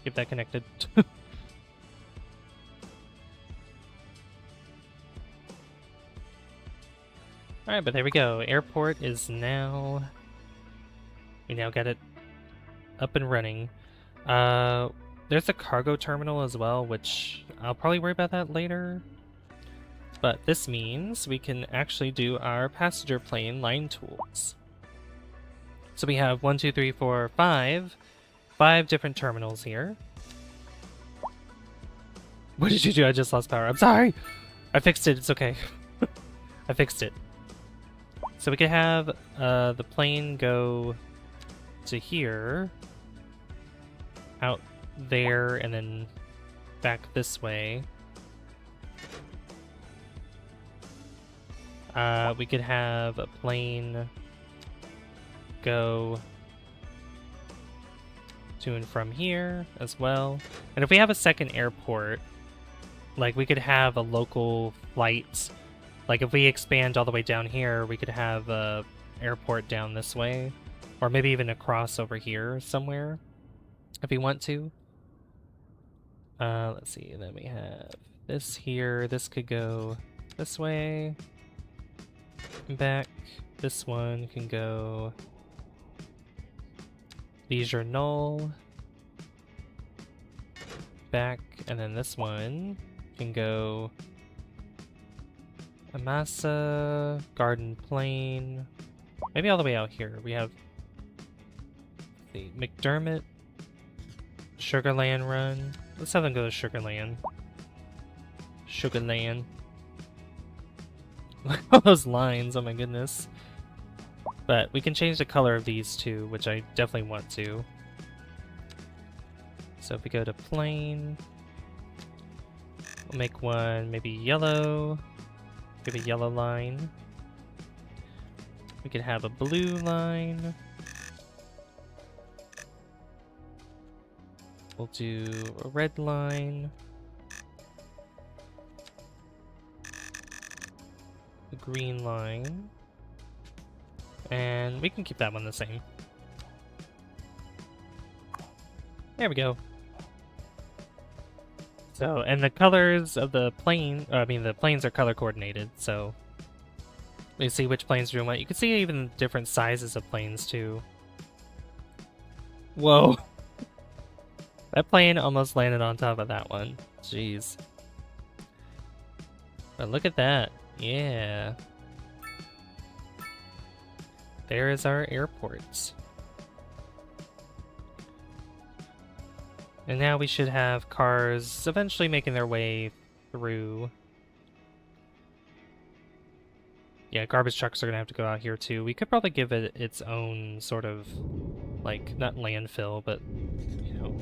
Keep that connected. Alright, but there we go. Airport is now... We now got it up and running. There's a cargo terminal as well, which I'll probably worry about that later. But this means we can actually do our passenger plane line tools. So we have 1, 2, 3, 4, 5 different terminals here. What did you do? I just lost power. I'm sorry! I fixed it. It's okay. I fixed it. So we could have the plane go to here, out there, and then back this way. We could have a plane go to and from here as well. And if we have a second airport, like we could have a local flight. Like if we expand all the way down here, we could have a airport down this way. Or maybe even across over here somewhere, if we want to. Let's see, and then we have this here. This could go this way. Back. This one can go Leisure Null. Back, and then this one can go Amasa, Garden Plain. Maybe all the way out here. We have the McDermott, Sugarland Run. Let's have them go to Sugarland. Sugarland. Look at all those lines, oh my goodness. But we can change the color of these two, which I definitely want to. So if we go to plain, we'll make one maybe yellow. Give a yellow line. We could have a blue line. We'll do a red line. A green line. And we can keep that one the same. There we go. So, and the colors of the plane, the planes are color coordinated, so we see which planes are doing what. You can see even different sizes of planes too. Whoa. That plane almost landed on top of that one. Jeez. But look at that. Yeah. There is our airport. And now we should have cars eventually making their way through. Yeah, garbage trucks are gonna have to go out here too. We could probably give it its own sort of, like, not landfill, but, you know,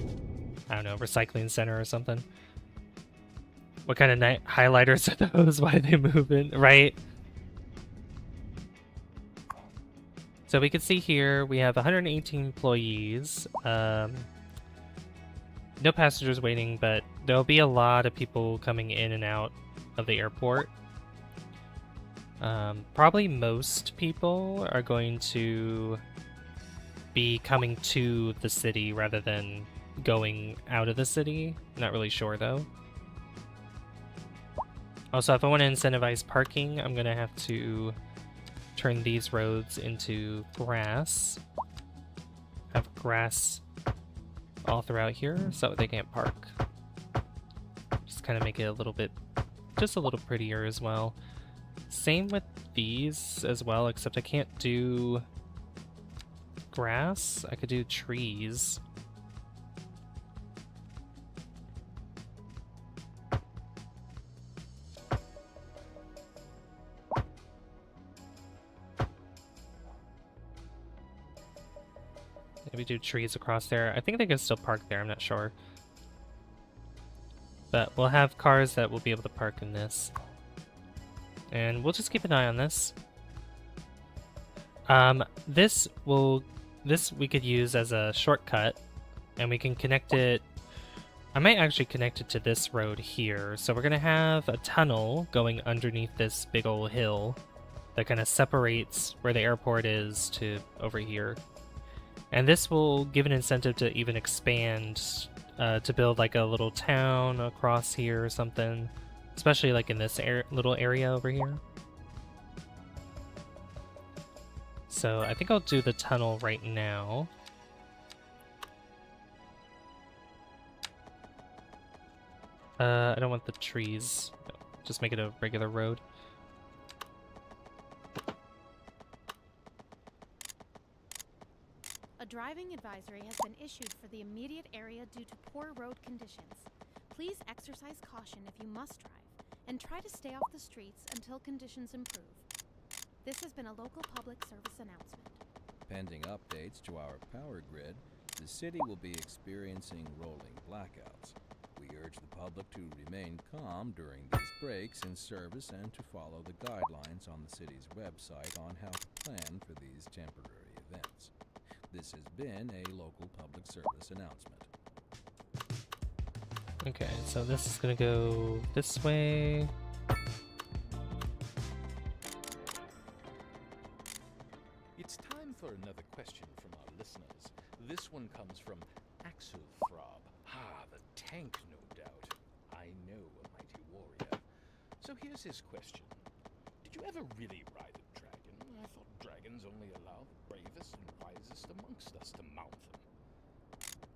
I don't know, recycling center or something. What kind of highlighters are those? Why are they moving? Right? So we can see here we have 118 employees. No passengers waiting, but there'll be a lot of people coming in and out of the airport. Probably most people are going to be coming to the city rather than going out of the city. Not really sure though. Also, if I want to incentivize parking, I'm gonna have to turn these roads into grass. Have grass all throughout here so they can't park. Just kind of make it a little bit, just a little prettier as well. Same with these as well, except I can't do grass. I could do trees. Maybe do trees across there. I think they can still park there, I'm not sure. But we'll have cars that will be able to park in this. And we'll just keep an eye on this. This we could use as a shortcut, and we can connect it. I might actually connect it to this road here. So we're gonna have a tunnel going underneath this big old hill that kind of separates where the airport is to over here. And this will give an incentive to even expand, to build like a little town across here or something. Especially like in this little area over here. So I think I'll do the tunnel right now. I don't want the trees. No, just make it a regular road. A driving advisory has been issued for the immediate area due to poor road conditions. Please exercise caution if you must drive, and try to stay off the streets until conditions improve. This has been a local public service announcement. Pending updates to our power grid, the city will be experiencing rolling blackouts. We urge the public to remain calm during these breaks in service and to follow the guidelines on the city's website on how to plan for these temporary events. This has been a local public service announcement. Okay, so this is gonna go this way. It's time for another question from our listeners. This one comes from Axelthrob. The tank, no doubt. I know a mighty warrior. So here's his question. Did you ever really ride a dragon? I thought dragons only allow the bravest and wisest amongst us to mount them.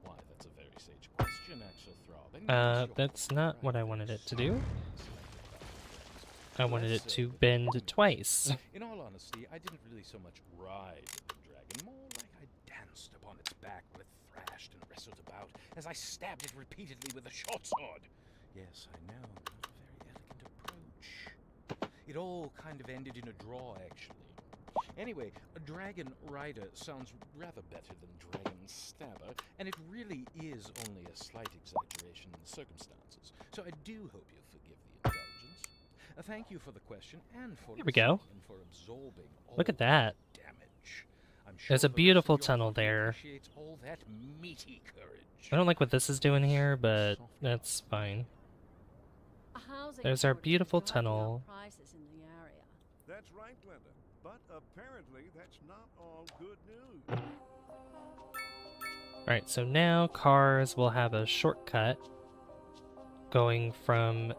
Why, that's a very sage question, Axelthrob. That's not what I wanted it to do. I wanted it to bend twice. In all honesty, I didn't really so much ride the dragon, more like I danced upon its back while it thrashed and wrestled about as I stabbed it repeatedly with a short sword. Yes, I know, not a very elegant approach. It all kind of ended in a draw, actually. Anyway, a dragon rider sounds rather better than dragon stabber, and it really is only a slight exaggeration in the circumstances. So I do hope you'll forgive the indulgence. Thank you for the question and for Here we go. and for absorbing all Look at that. the damage. I'm sure There's a the rest of beautiful your tunnel party there. appreciates all that meaty courage. I don't like what this is doing here, but that's fine. There's our beautiful tunnel. Prices in the area. That's right, Glenda. But apparently that's not all good news. Alright, so now cars will have a shortcut going from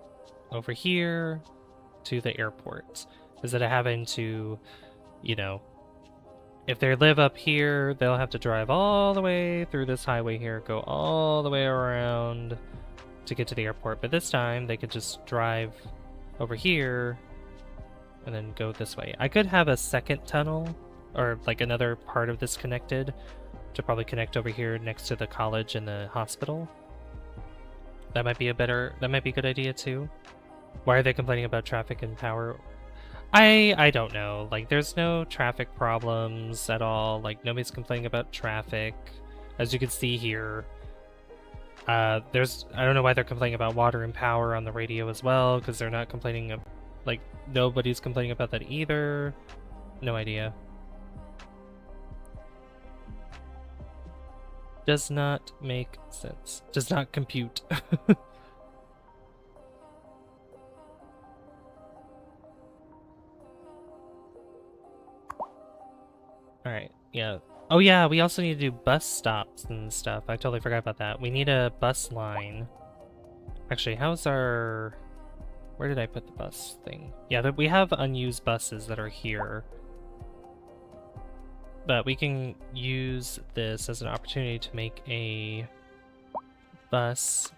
over here to the airport. Instead of having to, you know, if they live up here, they'll have to drive all the way through this highway here, go all the way around to get to the airport. But this time, they could just drive over here and then go this way. I could have a second tunnel, or like another part of this connected, to probably connect over here next to the college and the hospital. That might be a good idea too. Why are they complaining about traffic and power? I don't know. Like, there's no traffic problems at all. Like, nobody's complaining about traffic. As you can see here, I don't know why they're complaining about water and power on the radio as well, because they're not complaining of, like, nobody's complaining about that either. No idea. Does not make sense. Does not compute. Alright, yeah. Oh yeah, we also need to do bus stops and stuff. I totally forgot about that. We need a bus line. Actually, how's our... Where did I put the bus thing? Yeah, we have unused buses that are here. But we can use this as an opportunity to make a bus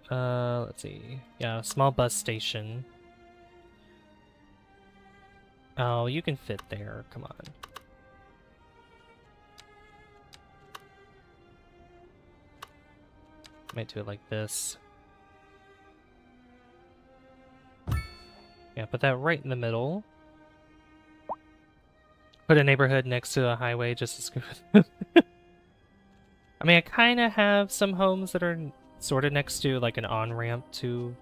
Let's see. Yeah, small bus station. Oh, you can fit there. Come on. Might do it like this. Yeah, put that right in the middle. Put a neighborhood next to a highway just as good. I mean, I kind of have some homes that are sort of next to like an on-ramp to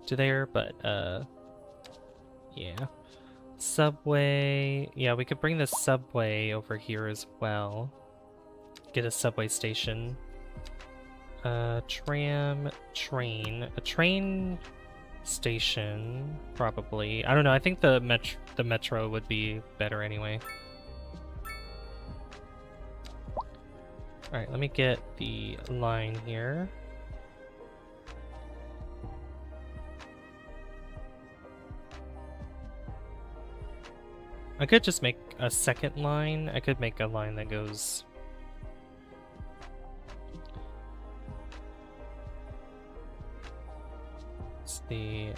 there, but yeah. Subway. Yeah, we could bring the subway over here as well. Get a subway station. Tram, train. A train station, probably. I don't know, I think the metro would be better anyway. Alright, let me get the line here. I could just make a second line. I could make a line that goes... Let's see,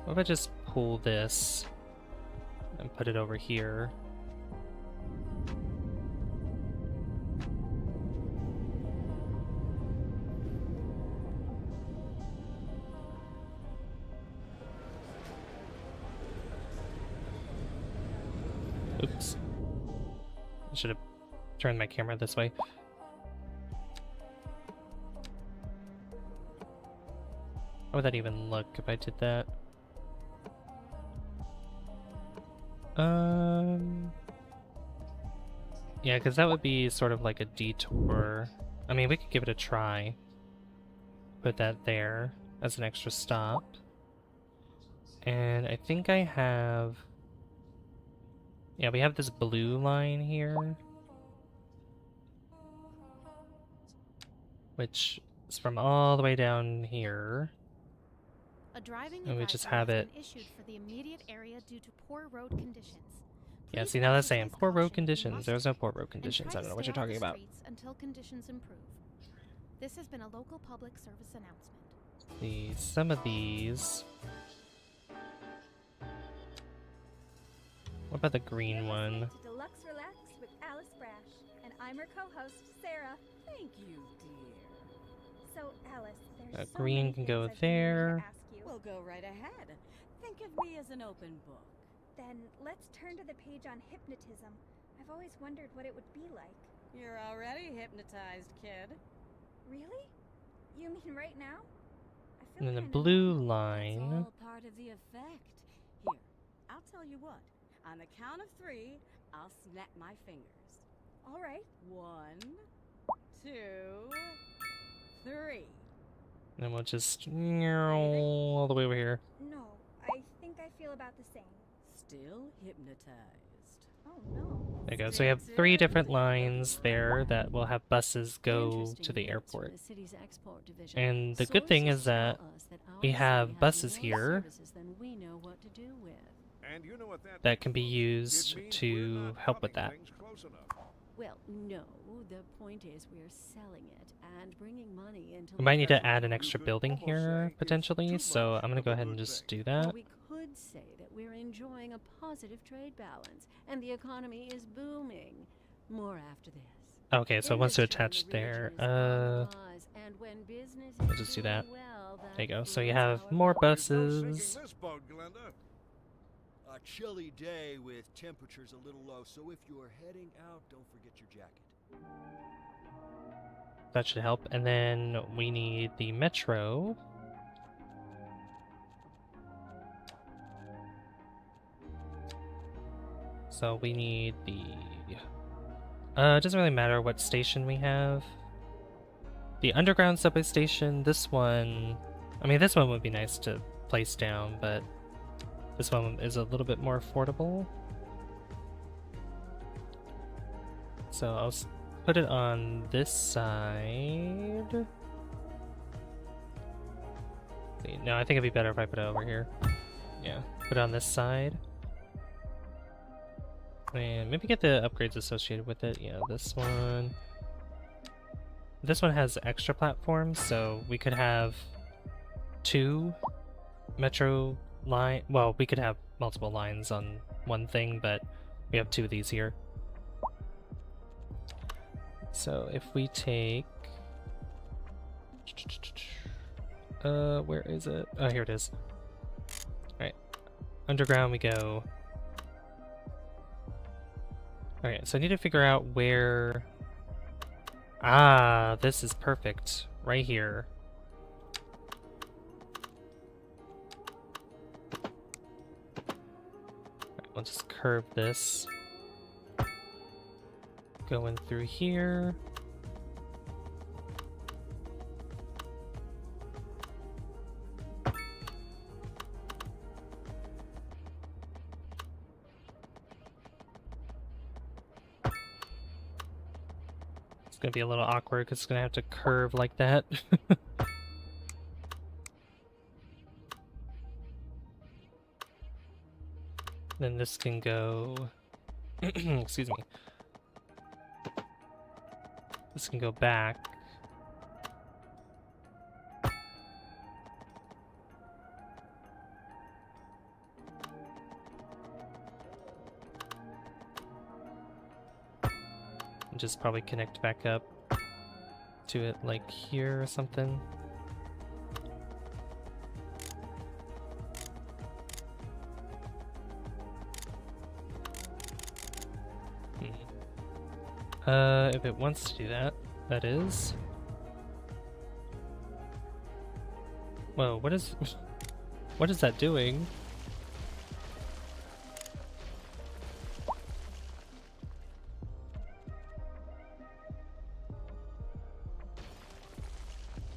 what if I just pull this and put it over here? Oops. I should have turned my camera this way. How would that even look if I did that? Yeah, because that would be sort of like a detour. I mean, we could give it a try. Put that there as an extra stop. And I think I have... Yeah, we have this blue line here. Which is from all the way down here. A driving And we just advisory have has it. been issued for the immediate area due to poor road conditions. Yeah, Please see, now that's saying exercise poor road caution. You conditions. must There's no take poor road and conditions. try I don't know to what you're stay off talking the about. streets until conditions improve. This has been a local public service announcement. See, some of these. What about the green one? To Deluxe Relax with Alice Brash, and I'm her co-host, Sarah. Thank you, dear. So, Alice, there's so Green many can things go I've been meaning there. to ask you. Well, go right ahead. Think of me as an open book. Then let's turn to the page on hypnotism. I've always wondered what it would be like. You're already hypnotized, kid. Really? You mean right now? I And feel then the kinda blue It's line. all part of the effect. Here, I'll tell you what. On the count of 3, I'll snap my fingers. All right. 1, 2, 3. And then we'll just all the way over here. No, I think I feel about the same. Still hypnotized. Oh no. There you go. So we have 3 different lines there that will have buses go to the airport. And the good thing is that we have buses here And you know what that can be used It means we're to not help with hubbing that. things close enough. Well, no. The point is we're selling it and bringing money into. We might need to local- add an extra could building almost here, say it's potentially, too so much I'm gonna of go a ahead and good just thing. do Well, that. we could say that we're enjoying a positive trade balance and the economy is booming. More after this. Okay, so it wants to Industry in attach the there. region is on the rise, and when business we'll is just do doing that. well, There you that go. So you boosts have our more business. No buses. sinking this boat, Glenda. A chilly day with temperatures a little low, so if you're heading out, don't forget your jacket. That should help. And then we need the metro. So we need the... it doesn't really matter what station we have. The underground subway station, this one... I mean, this one would be nice to place down, but this one is a little bit more affordable. So I'll put it on this side. See, no, I think it'd be better if I put it over here. Yeah, put it on this side. And maybe get the upgrades associated with it. Yeah, this one. this one has extra platforms, so we could have 2 metro line. Well, we could have multiple lines on one thing, but we have 2 of these here. So if we take, where is it? Oh, here it is. Alright, underground we go. Alright, so I need to figure out where... Ah, this is perfect. Right here. Alright, we'll just curve this. Going through here. It's gonna be a little awkward because it's gonna have to curve like that. Then this can go... Excuse me. This can go back. And just probably connect back up to it like here or something. If it wants to do that, that is. Whoa, what is that doing?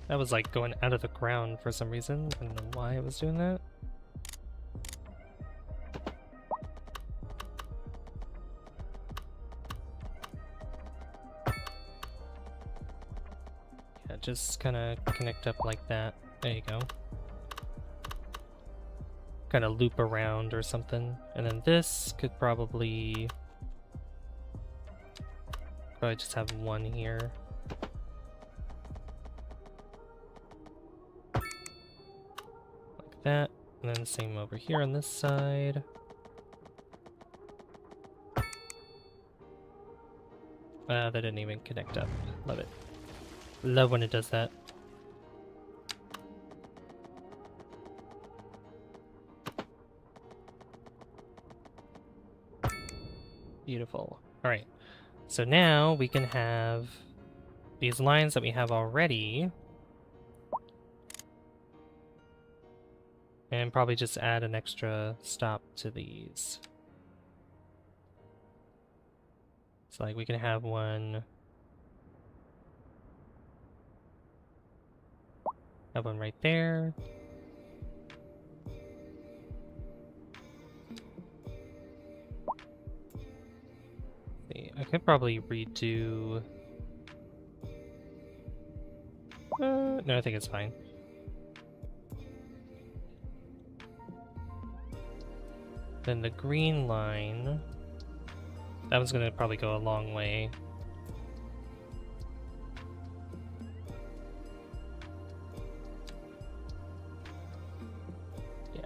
That was like going out of the ground for some reason. I don't know why it was doing that. Just kind of connect up like that. There you go. Kind of loop around or something. And then this could probably just have one here. Like that. And then the same over here on this side. That didn't even connect up. Love it. Love when it does that. Beautiful. Alright. So now we can have these lines that we have already. And probably just add an extra stop to these. So like we can have one... Have one right there. See, I could probably redo... no, I think it's fine. Then the green line... That one's gonna probably go a long way.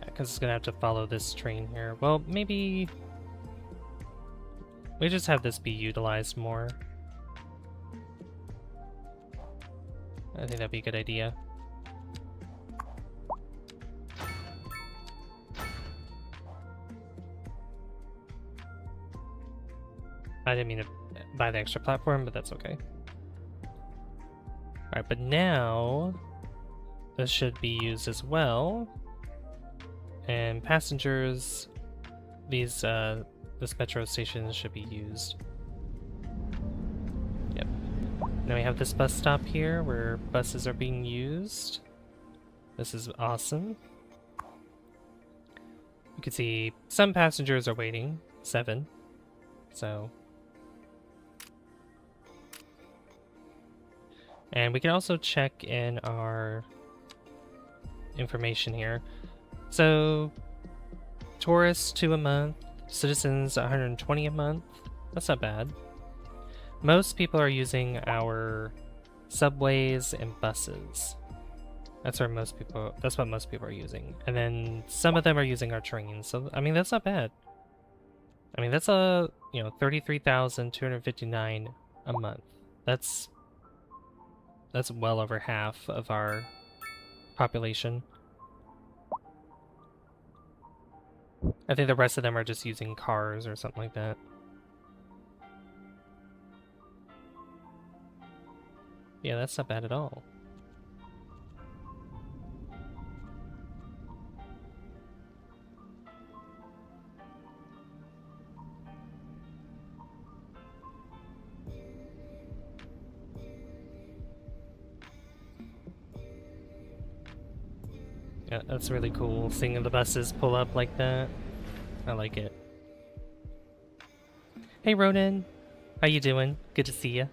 Because it's gonna have to follow this train here. Well, maybe we just have this be utilized more. I think that'd be a good idea. I didn't mean to buy the extra platform, but that's okay. Alright, but now this should be used as well. And passengers, these this metro station should be used. Yep. Now we have this bus stop here where buses are being used. This is awesome. You can see some passengers are waiting, 7. So. And we can also check in our information here. So, tourists 2 a month, citizens 120 a month. That's not bad. Most people are using our subways, and buses. That's what most people are using. And then some of them are using our trains. So I mean, that's not bad. I mean, that's a, 33,259 a month. That's well over half of our population. I think the rest of them are just using cars or something like that. Yeah, that's not bad at all. Yeah, that's really cool, seeing the buses pull up like that. I like it. Hey Ronan, how you doing? Good to see you.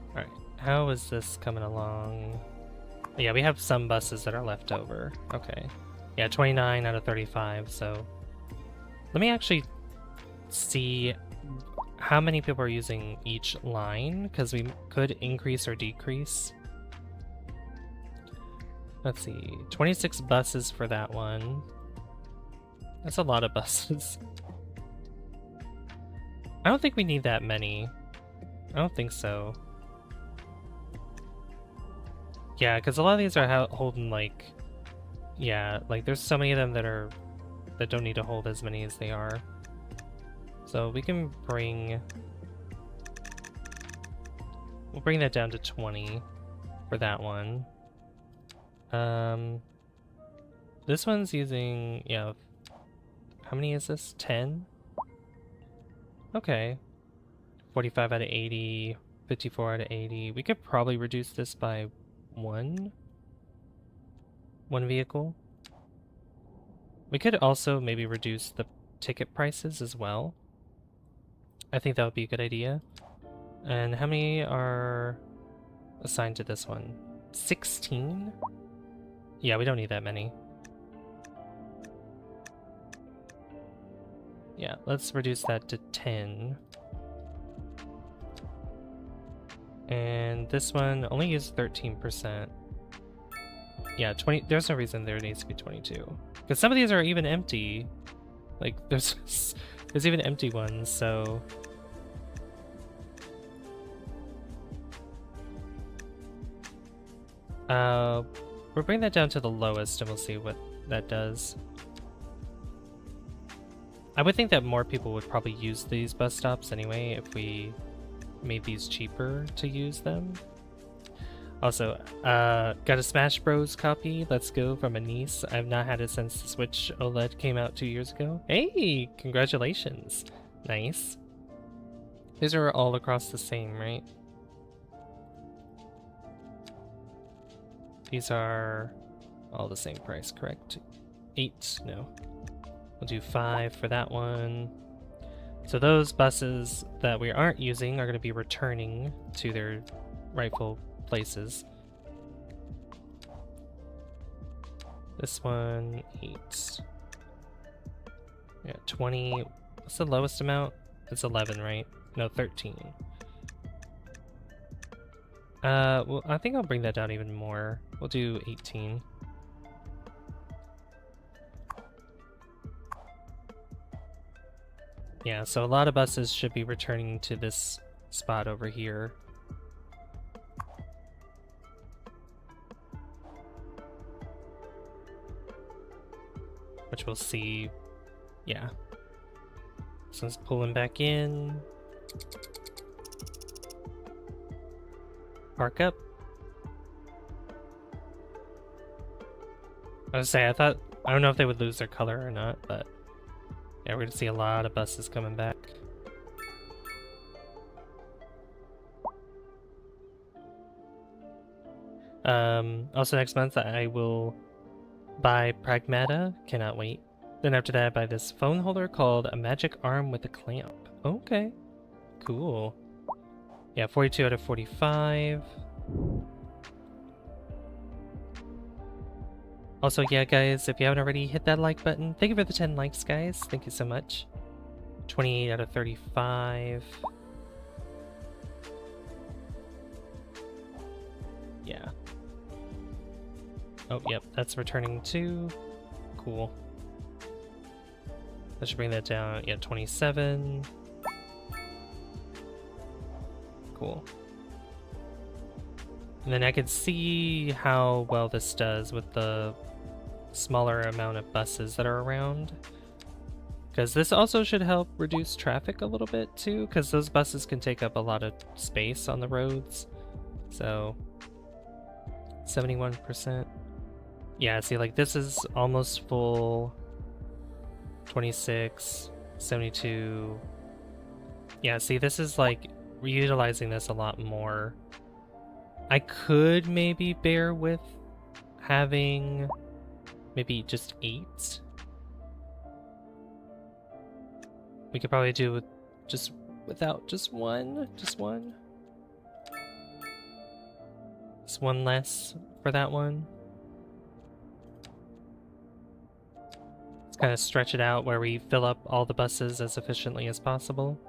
Alright, how is this coming along? Yeah, we have some buses that are left over. Okay. Yeah, 29 out of 35, so... Let me actually see how many people are using each line, because we could increase or decrease. Let's see, 26 buses for that one. That's a lot of buses. I don't think we need that many. I don't think so. Yeah, because a lot of these are holding like... Yeah, like there's so many of them that don't need to hold as many as they are. So we can bring... We'll bring that down to 20 for that one. This one's using, yeah, how many is this? 10? Okay. 45 out of 80, 54 out of 80. We could probably reduce this by one vehicle. We could also maybe reduce the ticket prices as well. I think that would be a good idea. And how many are assigned to this one? 16? Yeah, we don't need that many. Yeah, let's reduce that to 10. And this one only uses 13%. Yeah, 20. There's no reason there needs to be 22. Because some of these are even empty. Like, there's even empty ones, so... We'll bring that down to the lowest and we'll see what that does. I would think that more people would probably use these bus stops anyway if we made these cheaper to use them. Also, got a Smash Bros copy, let's go, from a niece. I've not had it since the Switch OLED came out 2 years ago. Hey, congratulations. Nice. These are all across the same, right? These are all the same price, correct? 8, no. We'll do 5 for that one. So those buses that we aren't using are going to be returning to their rightful places. This one, 8. Yeah, 20. What's the lowest amount? It's 11, right? No, 13. Well, I think I'll bring that down even more. We'll do 18. Yeah, so a lot of buses should be returning to this spot over here. Which we'll see. Yeah. This one's pulling back in. Park up. I was gonna say, I don't know if they would lose their color or not, but yeah, we're gonna see a lot of buses coming back. Also next month I will buy Pragmata, cannot wait. Then after that I buy this phone holder called a magic arm with a clamp. Okay, cool. Yeah, 42 out of 45. Also, yeah, guys, if you haven't already, hit that like button. Thank you for the 10 likes, guys. Thank you so much. 28 out of 35. Yeah. Oh, yep, that's returning 2. Cool. That should bring that down. Yeah, 27. Cool. And then I can see how well this does with the smaller amount of buses that are around. Because this also should help reduce traffic a little bit too, because those buses can take up a lot of space on the roads. So, 71%. Yeah, see, like this is almost full. 26, 72. Yeah, see, this is like utilizing this a lot more. I could maybe bear with having maybe just 8. We could probably do with just without just one. Just one less for that one. Let's kind of stretch it out where we fill up all the buses as efficiently as possible.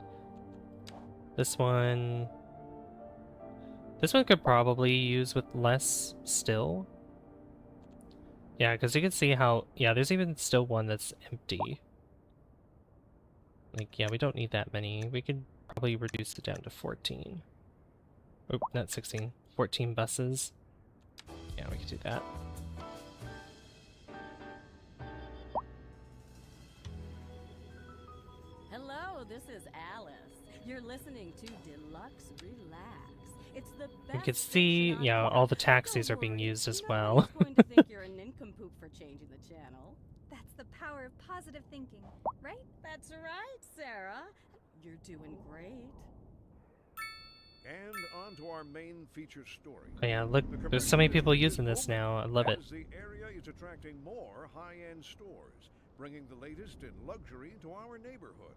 This one could probably use with less still. Yeah, because you can see how, yeah, there's even still one that's empty. Like, yeah, we don't need that many. We could probably reduce it down to 14. Oh, not 16. 14 buses. Yeah, we could do that. Hello, this is Alice. You're listening to Deluxe Relax. It's the best. You can see, station on yeah, earth. all the taxis Don't are being worry, used as no well. one's going to think you're a nincompoop for changing the channel. That's the power of positive thinking, right? That's right, Sarah. You're doing great. And on to our main feature story. Oh yeah, look, The there's so many commercial people district using is this open now. I love it. as the area is attracting more high-end stores, bringing the latest in luxury to our neighborhood.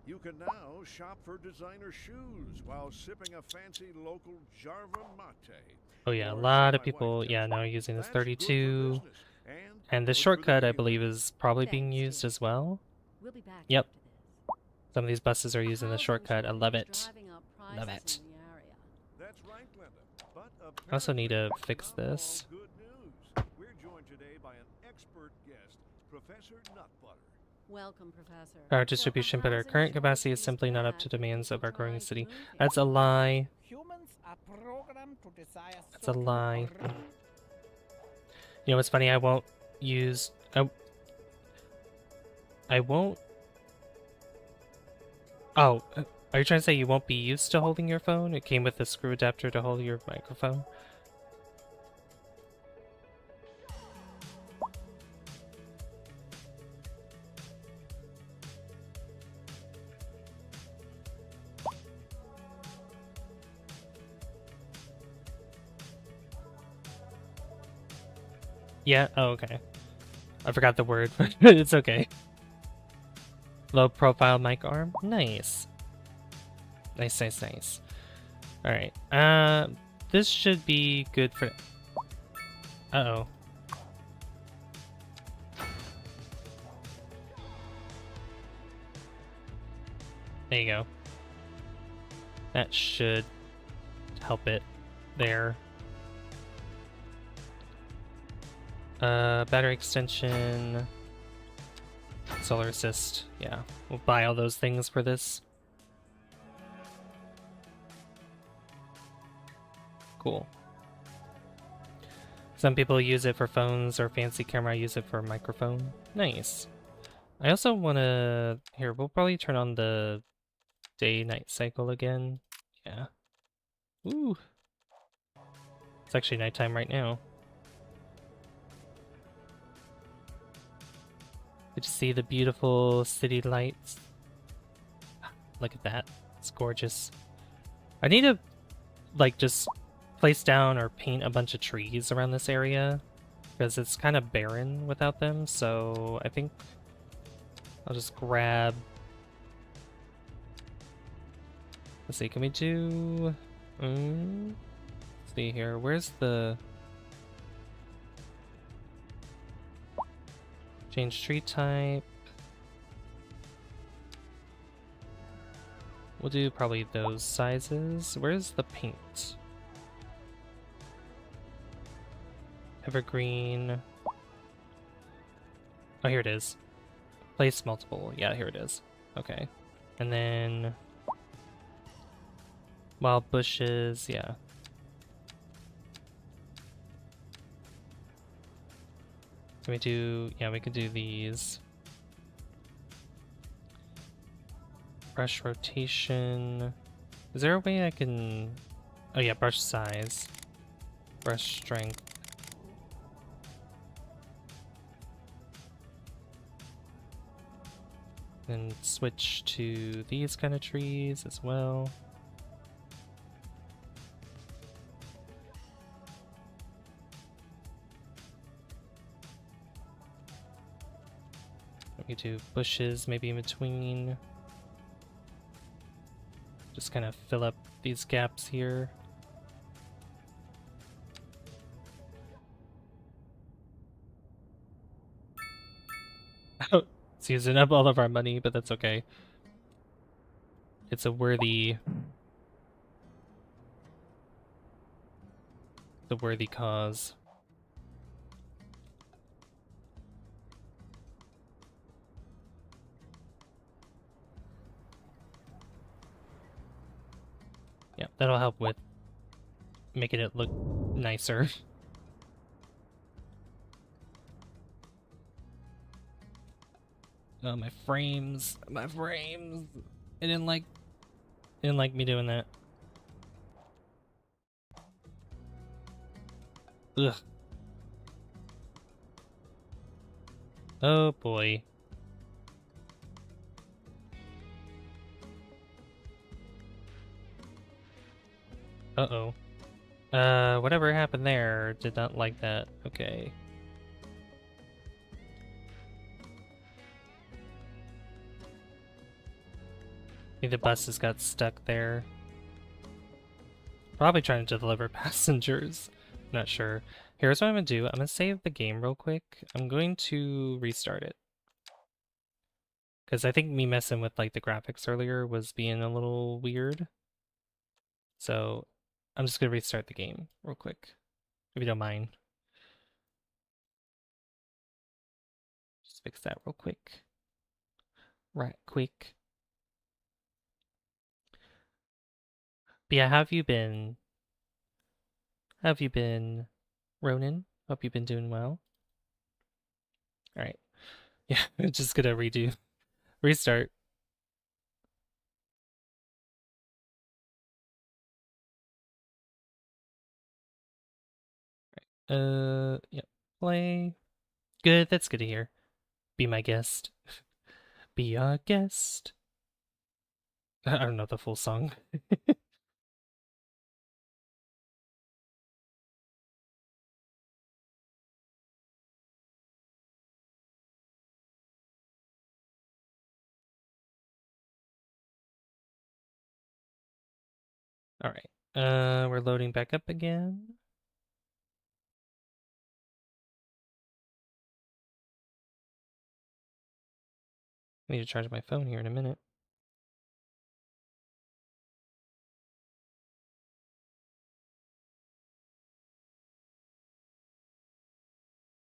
You can now shop for designer shoes while sipping a fancy local Jarva mate. Oh yeah, a Or, lot so of my people, wife yeah, tells now me, are using this that's good for 32. business And this good for the shortcut, I community. believe, is probably being Thanks, used Jake. as well. We'll be back Yep. after this. Some of these buses are using the Housing shortcut. I love shortage is it. driving up Love prices it. in the area. That's right, Glenda. But I also need to apparently fix not all this. good news. We're joined today by an expert guest, Professor Nutbutter. Welcome, Professor. Our distribution, but our current capacity is simply not up to demands of our growing city. That's a lie. Humans are programmed to desire That's a social lie. or- You know what's funny? I won't use... I won't... Oh, are you trying to say you won't be used to holding your phone? It came with a screw adapter to hold your microphone. Yeah, oh, okay. I forgot the word, but it's okay. Low profile mic arm. Nice. Nice, nice, nice. Alright. This should be good for... Uh-oh. There you go. That should help it there. Battery extension, solar assist. Yeah, we'll buy all those things for this. Cool. Some people use it for phones or fancy camera. I use it for a microphone. Nice. I also want to... Here, we'll probably turn on the day-night cycle again. Yeah. Ooh. It's actually nighttime right now. Did you see the beautiful city lights? Look at that. It's gorgeous. I need to, like, just place down or paint a bunch of trees around this area, because it's kind of barren without them, so I think I'll just grab... Let's see, can we do... Let's see here, where's the... Change tree type. We'll do probably those sizes. Where's the paint? Evergreen. Oh, here it is. Place multiple. Yeah, here it is. Okay. And then wild bushes, yeah. Can we do, yeah, we could do these. Brush rotation. Is there a way I can, oh yeah, brush size. Brush strength. And switch to these kind of trees as well. We do bushes maybe in between. Just kind of fill up these gaps here. It's using up all of our money, but that's okay. It's a worthy cause. Yeah, that'll help with making it look nicer. Oh, my frames. My frames. It didn't like me doing that. Ugh. Oh boy. Uh-oh. Whatever happened there, did not like that. Okay. I think the bus has got stuck there. Probably trying to deliver passengers. Not sure. Here's what I'm gonna do. I'm gonna save the game real quick. I'm going to restart it. Because I think me messing with like the graphics earlier was being a little weird. So I'm just gonna restart the game real quick, if you don't mind. Just fix that real quick. Right quick. But yeah, how have you been? How have you been, Ronan? Hope you've been doing well. Alright. Yeah, I'm just gonna restart. Yeah, play. Good, that's good to hear. Be my guest. Be our guest. I don't know the full song. Alright. We're loading back up again. I need to charge my phone here in a minute.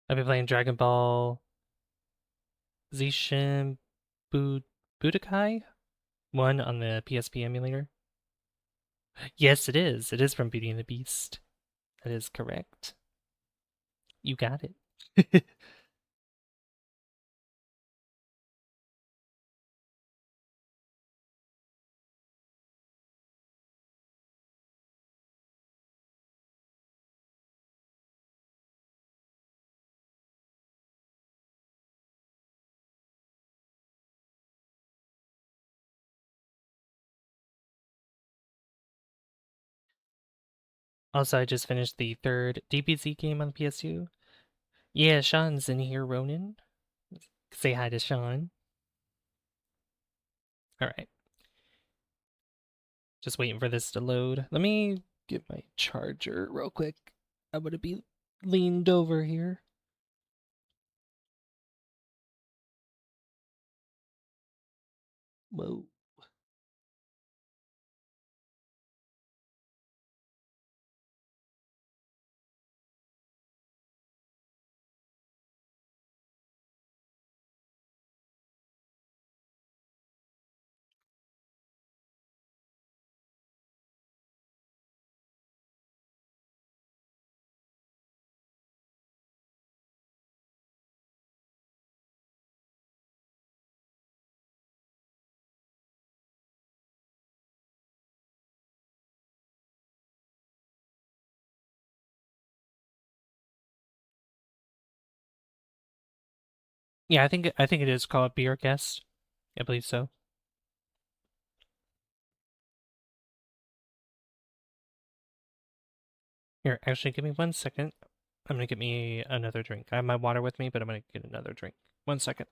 I've been playing Dragon Ball Zishin Budokai 1 on the PSP emulator. Yes, it is. It is from Beauty and the Beast. That is correct. You got it. Also, I just finished the third DBZ game on the PS2. Yeah, Sean's in here, Ronan. Say hi to Sean. Alright. Just waiting for this to load. Let me get my charger real quick. I'm gonna be leaned over here. Whoa. Yeah, I think it is called Be Our Guest. I believe so. Here, actually, give me 1 second. I'm gonna get me another drink. I have my water with me, but I'm gonna get another drink. 1 second.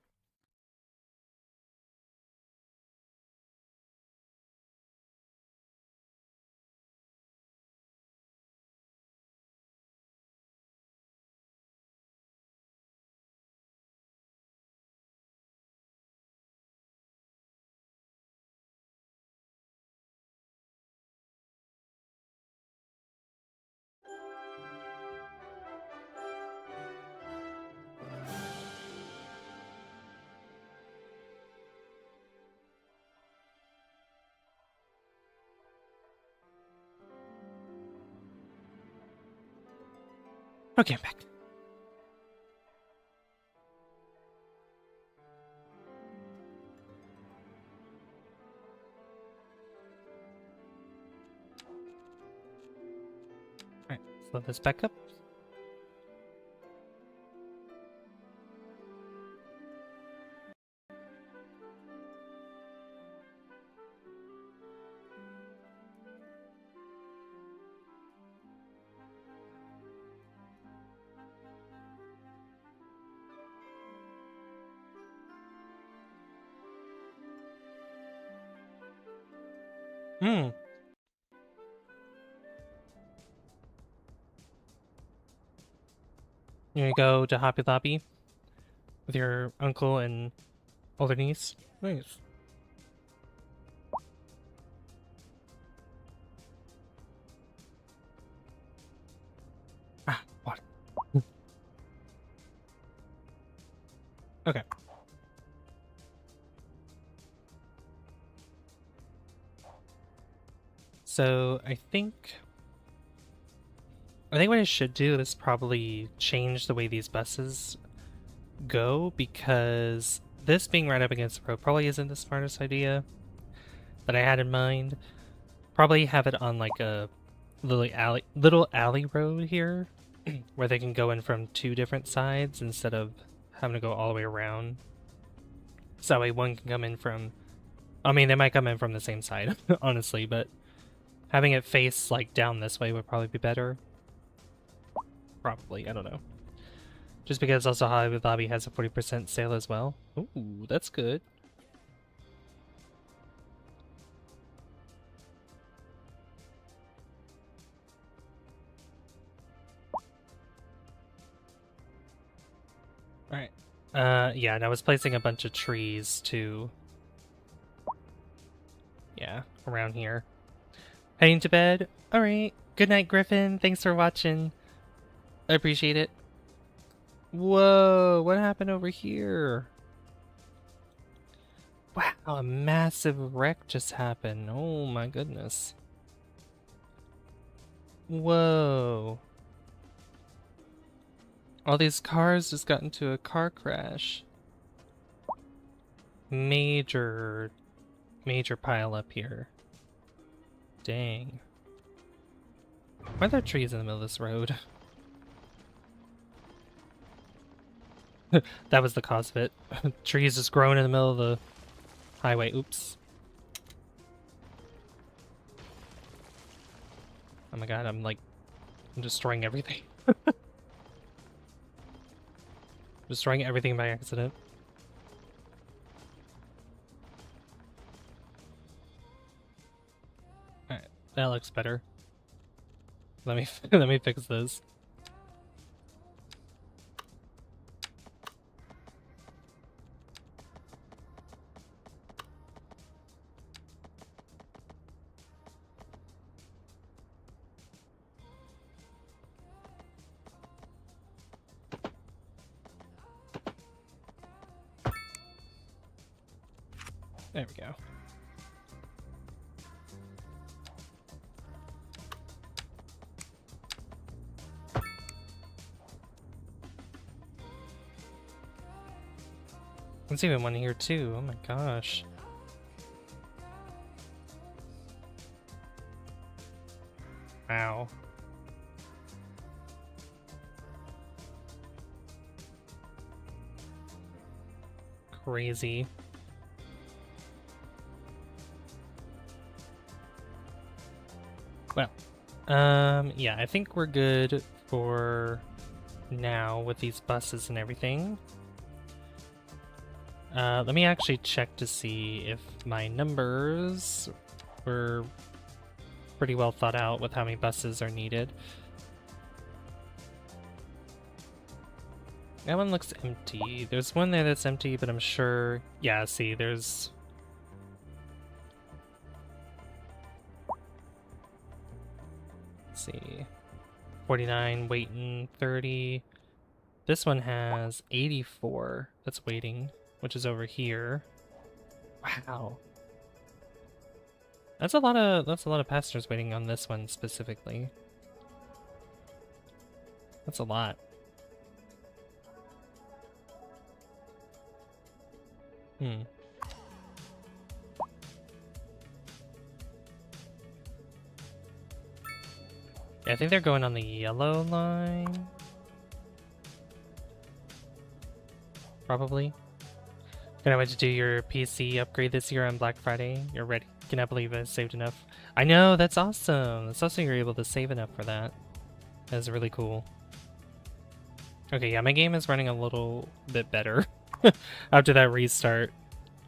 Okay, I'm back. Alright, let's load this back up. Hmm. You gonna go to Hobby Lobby with your uncle and older niece? Nice. Ah, water. Okay. So I think what I should do is probably change the way these buses go, because this being right up against the road probably isn't the smartest idea that I had in mind. Probably have it on like a little alley road here where they can go in from two different sides instead of having to go all the way around. So that way one can come in from, I mean, they might come in from the same side, honestly, but having it face like down this way would probably be better. Probably, I don't know. Just because also Hollywood Lobby has a 40% sale as well. Ooh, that's good. Alright. Yeah, and I was placing a bunch of trees too. Yeah, around here. Heading to bed? Alright. Good night, Griffin. Thanks for watching. I appreciate it. Whoa, what happened over here? Wow, a massive wreck just happened. Oh my goodness. Whoa. All these cars just got into a car crash. Major pile up here. Dang. Why are there trees in the middle of this road? That was the cause of it. Trees just growing in the middle of the highway. Oops. Oh my god, I'm destroying everything. Destroying everything by accident. Alright, that looks better. Let me let me fix this. There we go. There's even one here too. Oh my gosh. Wow. Crazy. Well, yeah, I think we're good for now with these buses and everything. Let me actually check to see if my numbers were pretty well thought out with how many buses are needed. That one looks empty. There's one there that's empty, but I'm sure... Yeah, see, there's... Let's see. 49 waiting, 30. This one has 84 that's waiting, which is over here. Wow. That's a lot of passengers waiting on this one specifically. That's a lot. Hmm. Yeah, I think they're going on the yellow line. Probably. Gonna wait to do your PC upgrade this year on Black Friday. You're ready. Cannot believe I saved enough. I know, that's awesome. That's awesome you're able to save enough for that. That's really cool. Okay, yeah, my game is running a little bit better after that restart.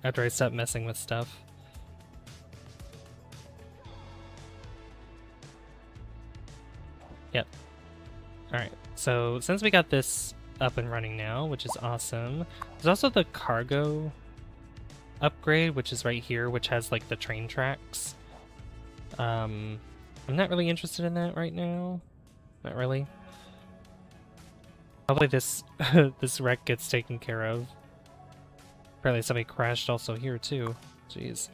After I stopped messing with stuff. Yep. Alright, so since we got this up and running now, which is awesome. There's also the cargo upgrade, which is right here, which has like the train tracks. I'm not really interested in that right now. Not really. Hopefully this this wreck gets taken care of. Apparently somebody crashed also here too. Jeez.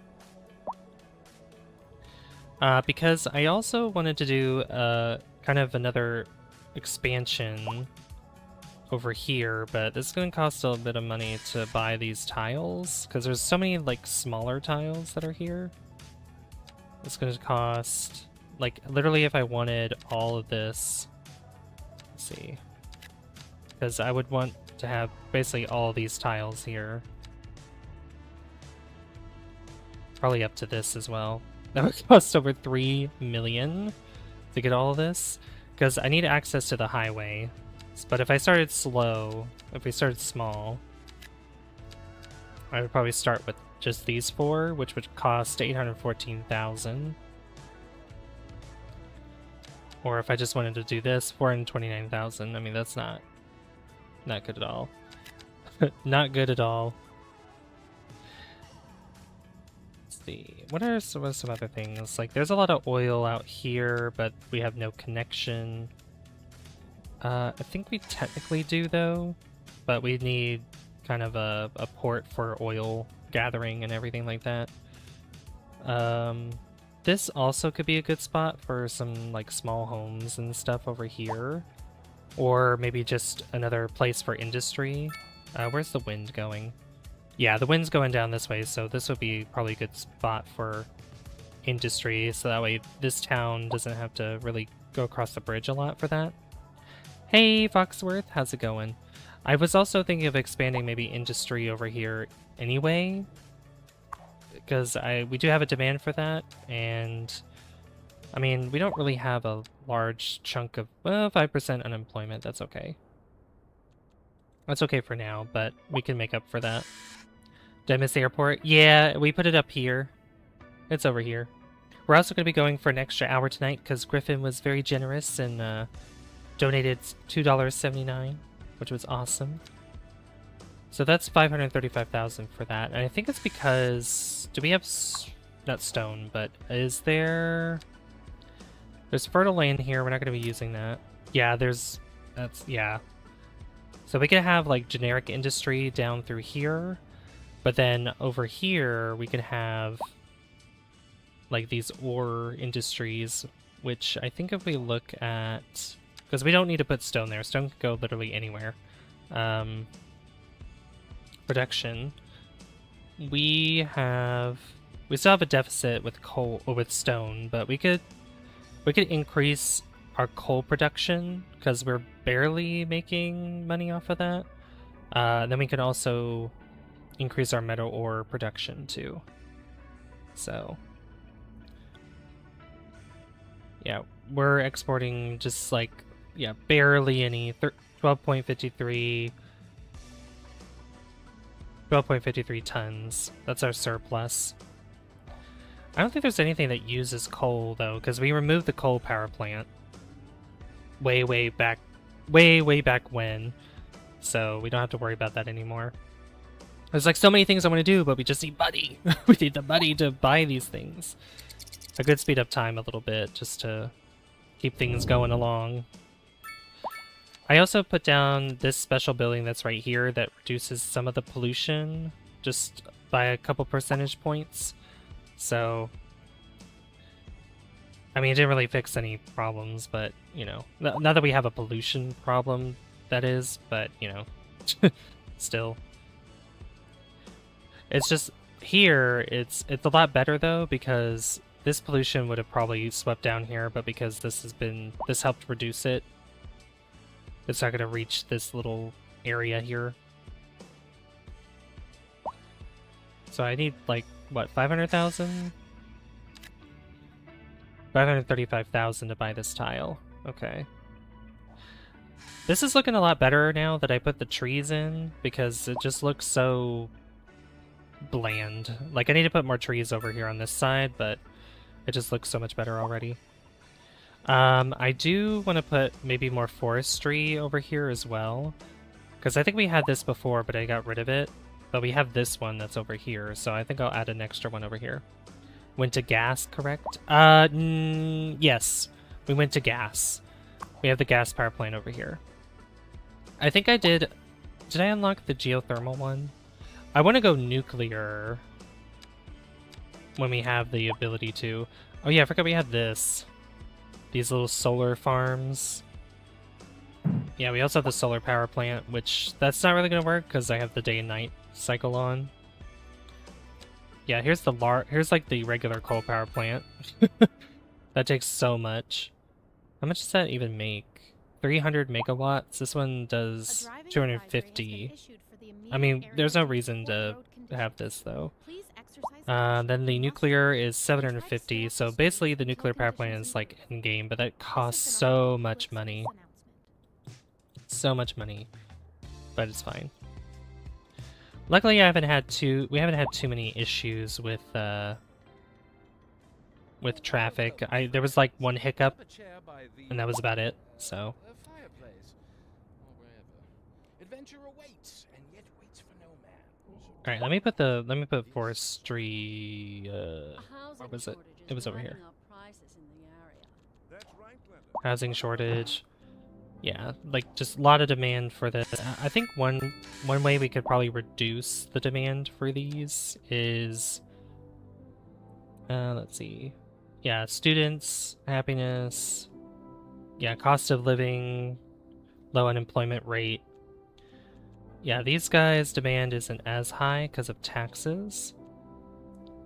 Because I also wanted to do kind of another expansion over here, but this is going to cost a bit of money to buy these tiles, because there's so many like smaller tiles that are here. It's going to cost, like, literally if I wanted all of this, let's see, because I would want to have basically all these tiles here. Probably up to this as well. That would cost over 3 million to get all of this, because I need access to the highway. But if I started slow, if we started small, I would probably start with just these 4, which would cost 814,000. Or if I just wanted to do this, 429,000. I mean, that's not good at all. Not good at all. Let's see. What are some other things? Like, there's a lot of oil out here, but we have no connection. I think we technically do, though, but we need kind of a port for oil gathering and everything like that. This also could be a good spot for some, like, small homes and stuff over here. Or maybe just another place for industry. Where's the wind going? Yeah, the wind's going down this way, so this would be probably a good spot for industry, so that way this town doesn't have to really go across the bridge a lot for that. Hey, Foxworth, how's it going? I was also thinking of expanding maybe industry over here anyway, because we do have a demand for that, and I mean, we don't really have a large chunk of, well, 5% unemployment. That's okay. That's okay for now, but we can make up for that. Did I miss the airport? Yeah, we put it up here. It's over here. We're also going to be going for an extra hour tonight because Griffin was very generous and donated $2.79, which was awesome. So that's 535,000 for that. And I think it's because, do we have, not stone, but is there's fertile land here. We're not going to be using that. Yeah, yeah. So we can have like generic industry down through here. But then over here, we can have like these ore industries, which I think if we look at, because we don't need to put stone there. Stone can go literally anywhere. Production. We still have a deficit with coal or with stone, but we could increase our coal production because we're barely making money off of that. Then we can also increase our metal ore production too. So yeah, we're exporting just like, yeah, barely any. 12.53 tons. That's our surplus. I don't think there's anything that uses coal though, because we removed the coal power plant way back when, so we don't have to worry about that anymore. There's like so many things I want to do, but we just need money. We need the money to buy these things. I could speed up time a little bit just to keep things going along. I also put down this special building that's right here that reduces some of the pollution just by a couple percentage points. So, I mean, it didn't really fix any problems, but, you know, not that we have a pollution problem, that is, but, you know, still. It's just, here, it's a lot better, though, because this pollution would have probably swept down here, but because this helped reduce it, it's not going to reach this little area here. So I need, like, what, 500,000? 535,000 to buy this tile. Okay. This is looking a lot better now that I put the trees in, because it just looks so bland. Like, I need to put more trees over here on this side, but it just looks so much better already. I do want to put maybe more forestry over here as well, because I think we had this before, but I got rid of it. But we have this one that's over here, so I think I'll add an extra one over here. Went to gas, correct? Yes, we went to gas. We have the gas power plant over here. I think I did I unlock the geothermal one? I want to go nuclear when we have the ability to. Oh yeah, I forgot we had this. These little solar farms. Yeah, we also have the solar power plant, which that's not really going to work because I have the day and night cycle on. Yeah, here's like the regular coal power plant. That takes so much. How much does that even make? 300 megawatts. This one does 250. I mean, there's no reason to have this though. Then the nuclear is 750, so basically the nuclear power plant is like in-game, but that costs so much money. So much money. But it's fine. Luckily we haven't had too many issues with traffic. There was like one hiccup and that was about it, so. Alright, let me put forestry, where was it? It was over here. Housing shortage. Yeah, like just a lot of demand for this. I think one way we could probably reduce the demand for these is, let's see. Yeah, students, happiness. Yeah, cost of living, low unemployment rate. Yeah, these guys' demand isn't as high because of taxes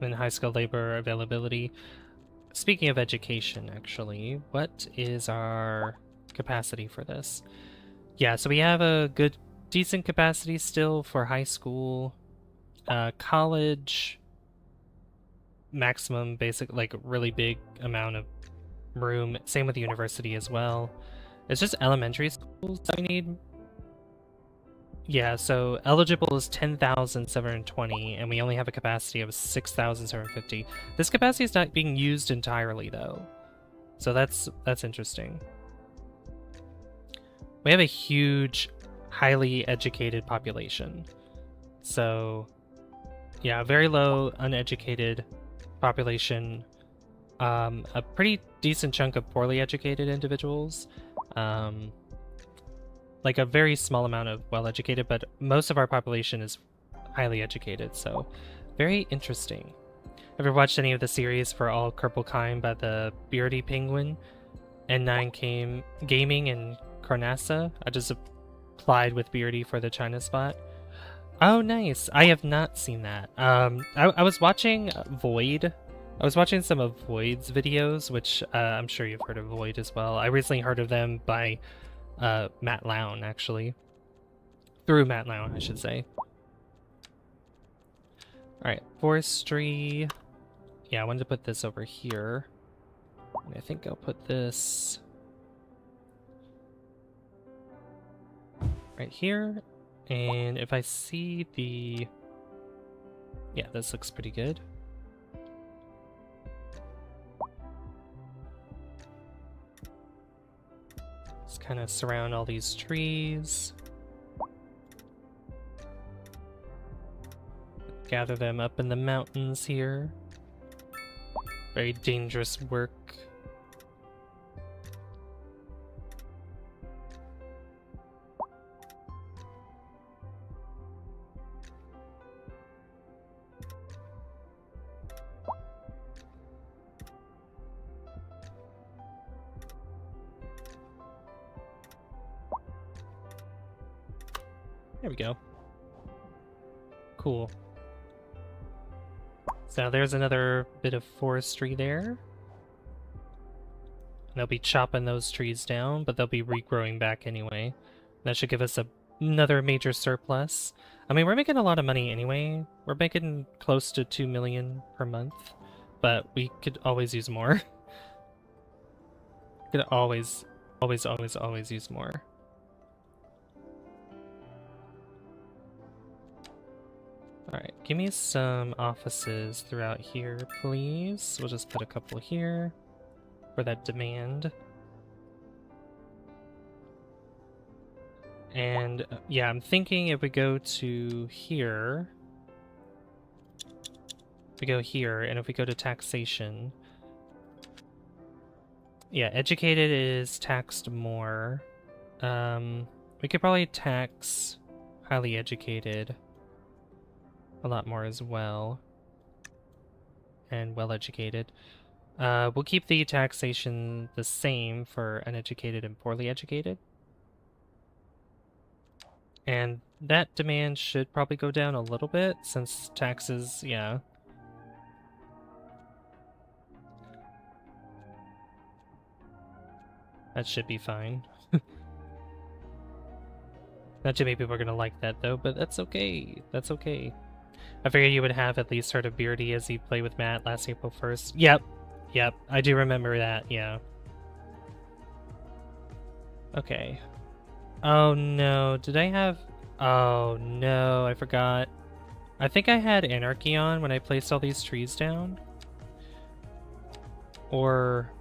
and high-skilled labor availability. Speaking of education, actually, what is our capacity for this? Yeah, so we have a decent capacity still for high school, college, maximum basic, like really big amount of room. Same with the university as well. It's just elementary schools that we need. Yeah, so eligible is 10,720, and we only have a capacity of 6,750. This capacity is not being used entirely, though. So that's interesting. We have a huge, highly educated population. So, yeah, very low uneducated population. A pretty decent chunk of poorly educated individuals. Like a very small amount of well-educated, but most of our population is highly educated, so very interesting. Ever watched any of the series for All Kerpelkind by the Beardy Penguin, N9 Gaming, and Carnassa? I just applied with Beardy for the China spot. Oh, nice. I have not seen that. I was watching Void. I was watching some of Void's videos, which I'm sure you've heard of Void as well. I recently heard of them by Matt Lown, actually. Through Matt Lown, I should say. Alright, forestry. Yeah, I wanted to put this over here. And I think I'll put this right here. And if I see the... Yeah, this looks pretty good. Just kind of surround all these trees. Gather them up in the mountains here. Very dangerous work. There we go. Cool. So there's another bit of forestry there. And they'll be chopping those trees down, but they'll be regrowing back anyway. That should give us another major surplus. I mean, we're making a lot of money anyway. We're making close to 2 million per month, but we could always use more. Could always use more. Alright, give me some offices throughout here, please. We'll just put a couple here for that demand. And yeah, I'm thinking if we go to here, we go here, and if we go to taxation, yeah, educated is taxed more. We could probably tax highly educated a lot more as well, and well-educated. We'll keep the taxation the same for uneducated and poorly educated. And that demand should probably go down a little bit, since taxes, yeah. That should be fine. Not too many people are gonna like that though, but that's okay. That's okay. I figured you would have at least heard of Beardy as he played with Matt last April 1st. Yep, I do remember that, yeah. Okay. Oh no, did I have... Oh no, I forgot. I think I had Anarchy on when I placed all these trees down. Or...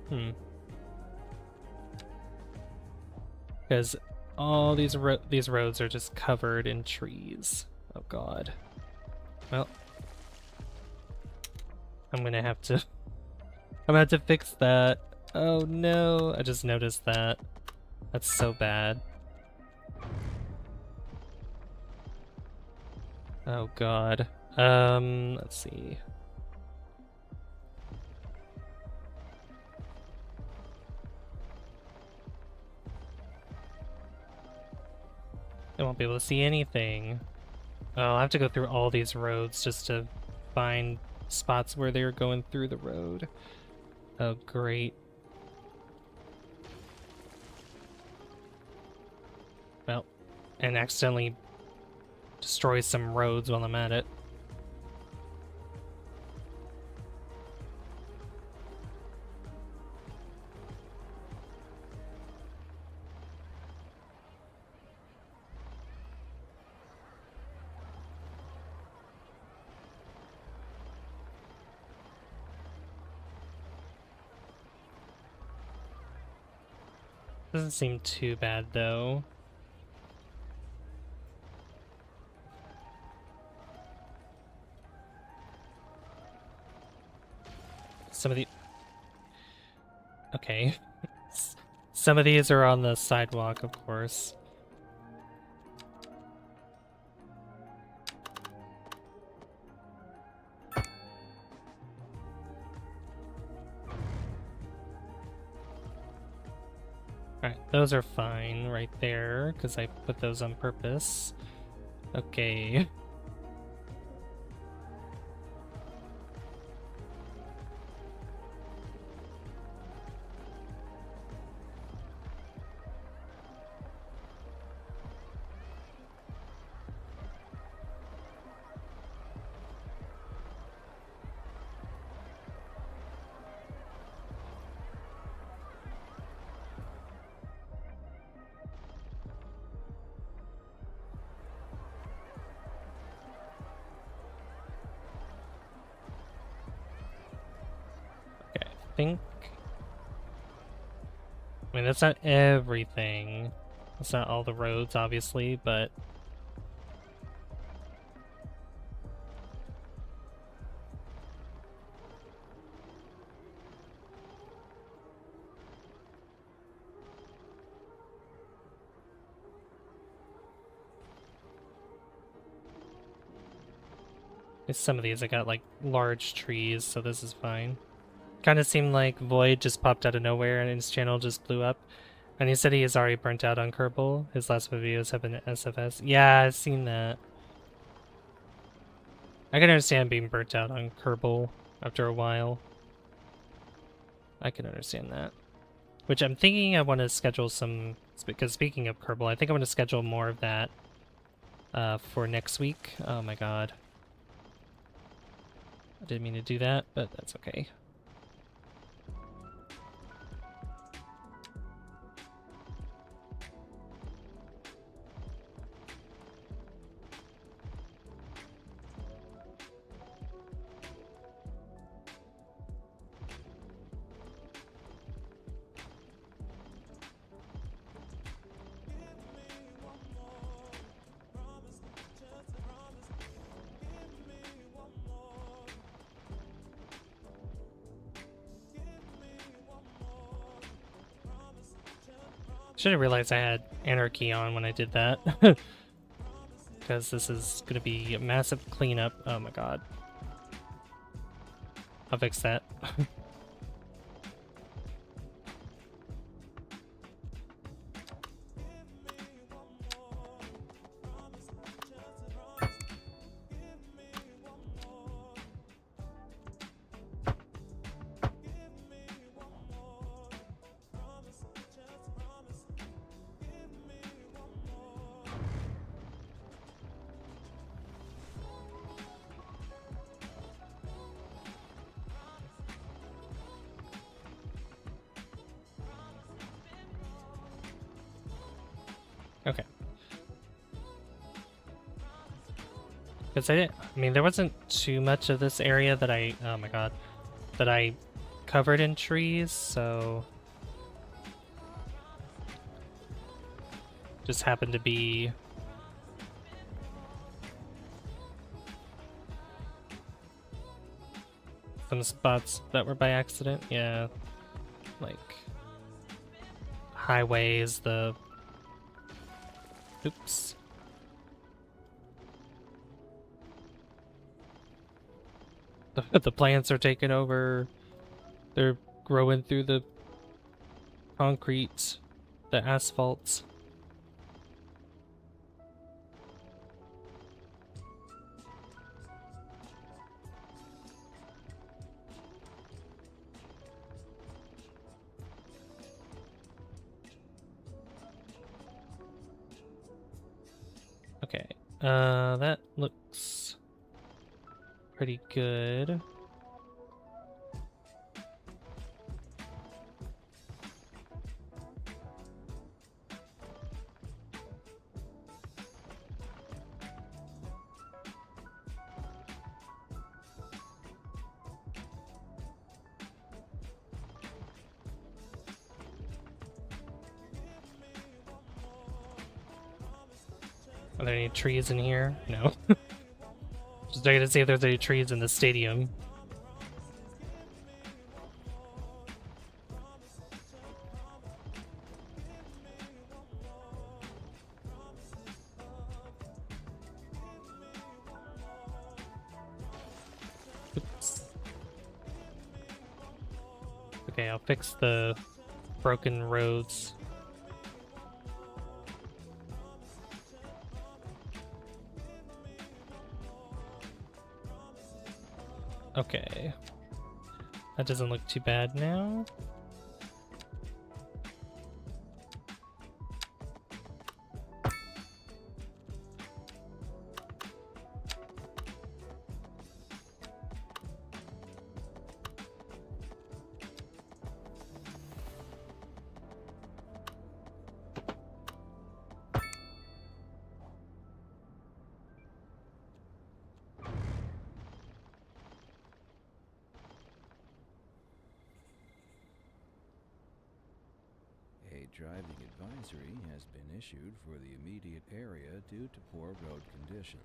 Because all these roads are just covered in trees. Oh god. Well, I'm gonna have to fix that. Oh no, I just noticed that. That's so bad. Oh god. Let's see. I won't be able to see anything. Oh, I'll have to go through all these roads just to find spots where they're going through the road. Oh, great. Well, and accidentally destroy some roads while I'm at it. Doesn't seem too bad, though. Some of the... Okay. Some of these are on the sidewalk, of course. Alright, those are fine right there, because I put those on purpose. Okay. I mean, that's not everything. That's not all the roads, obviously, but... some of these I got, like, large trees, so this is fine. Kind of seemed like Void just popped out of nowhere and his channel just blew up. And he said he is already burnt out on Kerbal. His last videos have been SFS. Yeah, I've seen that. I can understand being burnt out on Kerbal after a while. I can understand that. Which I'm thinking I want to schedule some... Because speaking of Kerbal, I think I want to schedule more of that for next week. Oh my god. I didn't mean to do that, but that's okay. Should have realized I had Anarchy on when I did that. Because this is going to be a massive cleanup. Oh my god. I'll fix that. Okay. Because I mean, there wasn't too much of this area that oh my god, that I covered in trees, so... Just happened to be... some spots that were by accident, yeah. Like... highways, the... Oops. The plants are taking over. They're growing through the concrete, the asphalt. Okay, that looks pretty good. Are there any trees in here? No. Just checking to see if there's any trees in the stadium. Oops. Okay, I'll fix the broken roads Okay. That doesn't look too bad now. A driving advisory has been issued for the immediate area due to poor road conditions.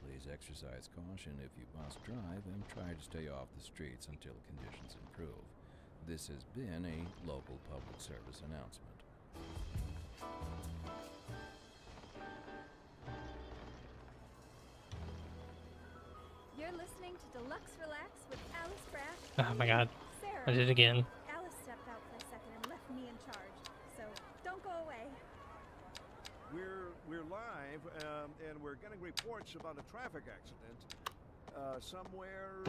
Please exercise caution if you must drive and try to stay off the streets until conditions improve. This has been a local public service announcement. You're listening to Deluxe Relax with Alice Brash. Oh my god. Sarah. I did it again. Alice stepped out for a second and left me in charge, so don't go away. We're live, and we're getting reports about a traffic accident somewhere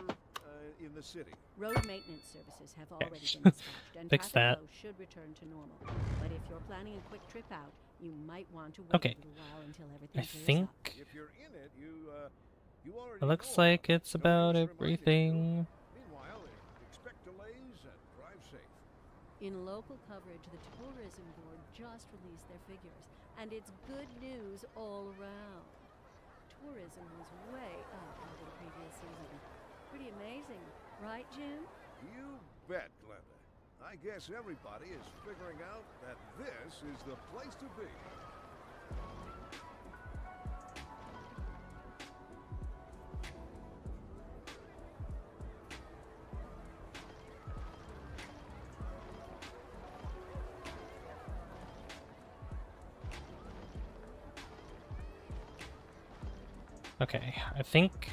in the city. Road maintenance services have already Okay. been dispatched, and Fix traffic that. flow should return to normal. But if you're planning a quick trip out, you might want to wait Okay. a little while until everything I clears think up. If you're in it, you already it looks know like about it. it's No about use reminding you. everything. Meanwhile, expect delays and drive safe. In local coverage, the Tourism Board just released their figures, and it's good news all around. Tourism was way up over the previous season. Pretty amazing, right, Jim? You bet, Glenda. I guess everybody is figuring out that this is the place to be. Okay, I think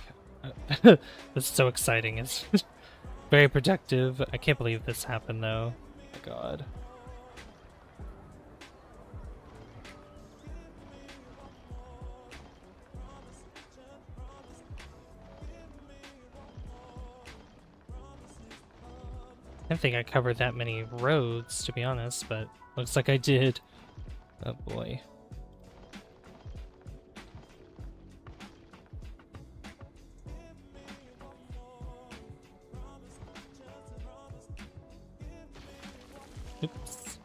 this is so exciting. It's very productive. I can't believe this happened though. Oh my god. I didn't think I covered that many roads, to be honest, but looks like I did. Oh boy. Oops.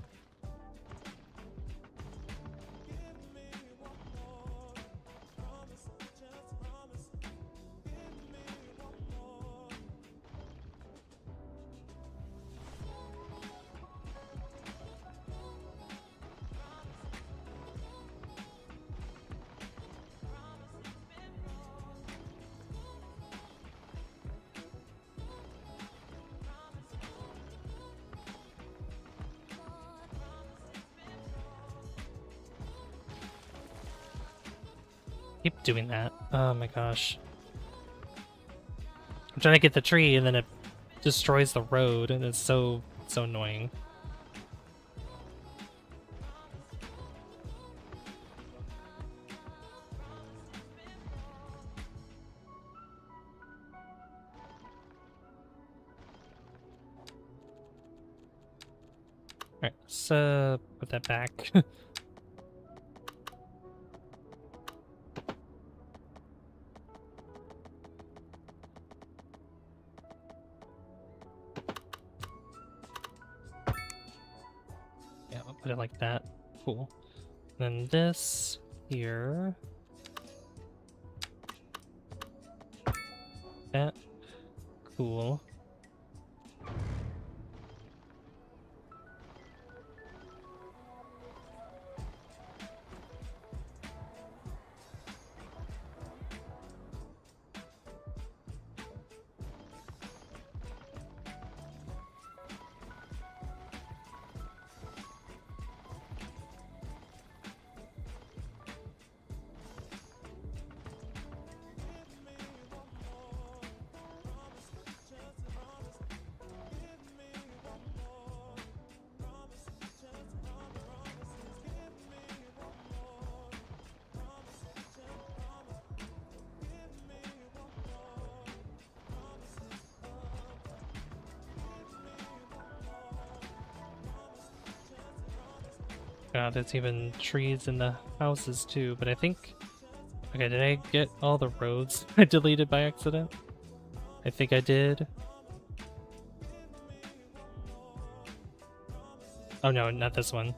Keep doing that. Oh my gosh. I'm trying to get the tree and then it destroys the road and it's so annoying. Alright, let's put that back. Yeah, I'll put it like that. Cool. Then this here. That. Cool. There's even trees in the houses too, but I think... Okay, did I get all the roads I deleted by accident? I think I did. Oh no, not this one.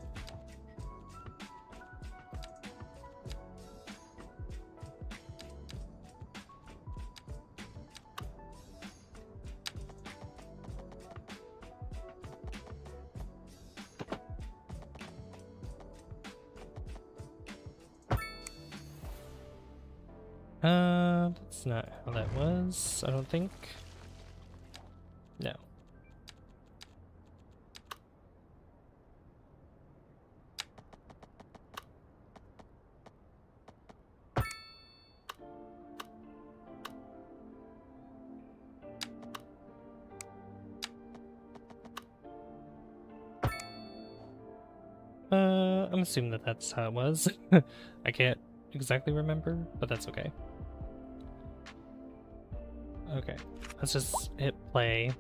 That's not how that was, I don't think. No. I'm assuming that that's how it was. I can't exactly remember, but that's okay. Okay, let's just hit play.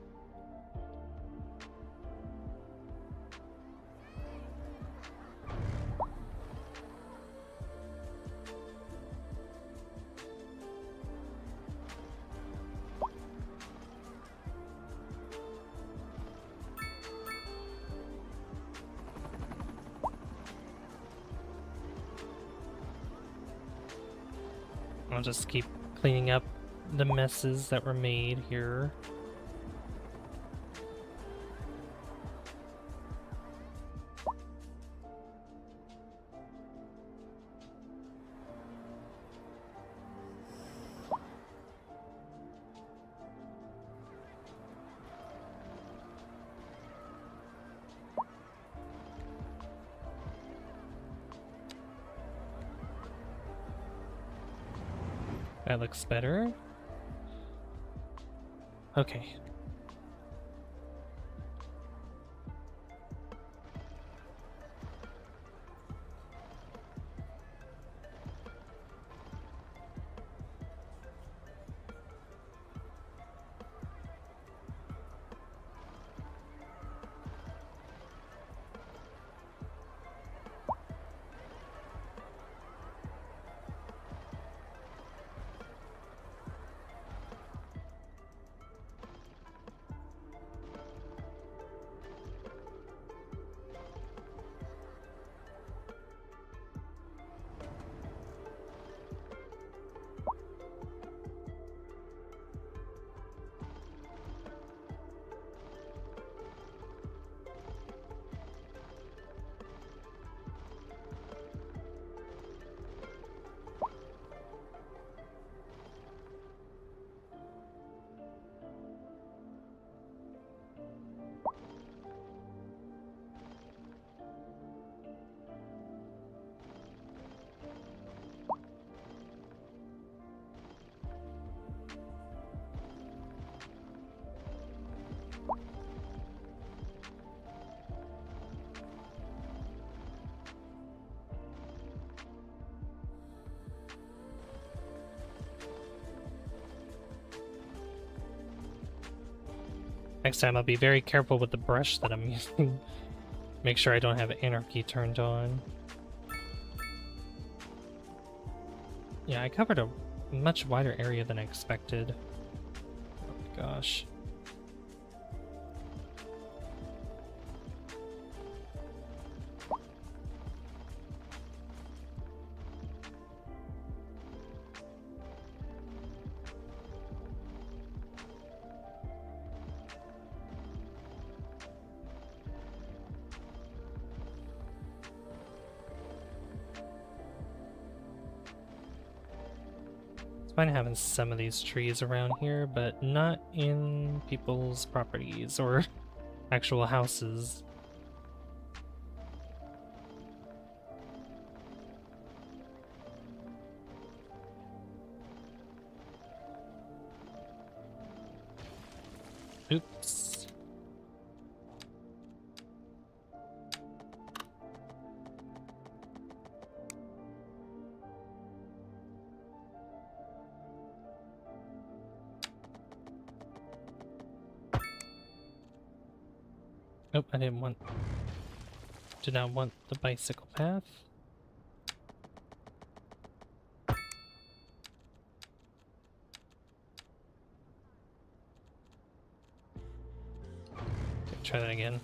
I'll just keep cleaning up the messes that were made here. That looks better. Okay. Next time I'll be very careful with the brush that I'm using. Make sure I don't have anarchy turned on. Yeah, I covered a much wider area than I expected. Oh my gosh. Fine having some of these trees around here, but not in people's properties or actual houses. Oops. Nope, I did not want the bicycle path. Try that again.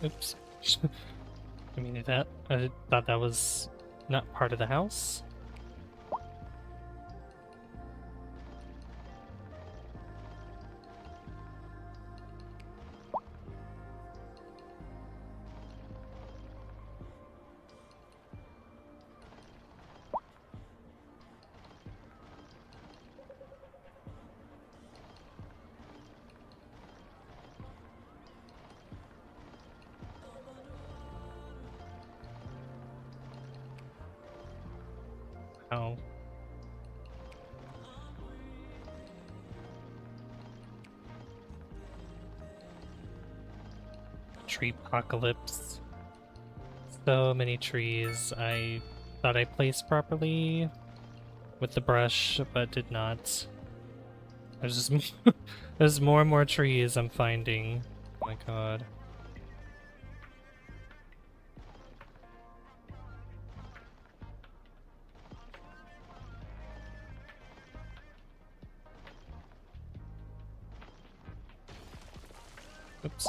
Oops. I mean that. I thought that was not part of the house. Oh. Tree apocalypse. So many trees. I thought I placed properly with the brush, but did not. There's just there's more and more trees I'm finding. Oh my god. Oops.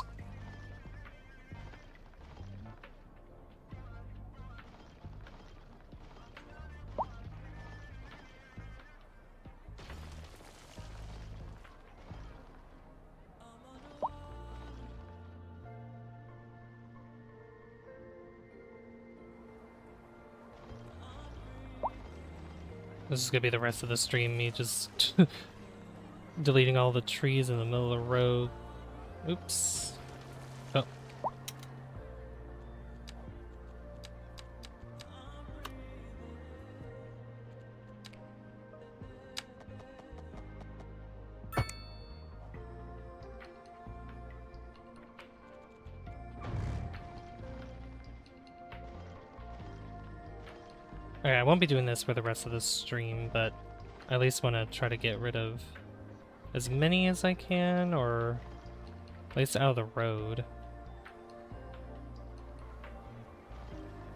This is gonna be the rest of the stream, me just deleting all the trees in the middle of the road. Oops. Oh. Alright, I won't be doing this for the rest of the stream, but I at least want to try to get rid of as many as I can, or at least out of the road.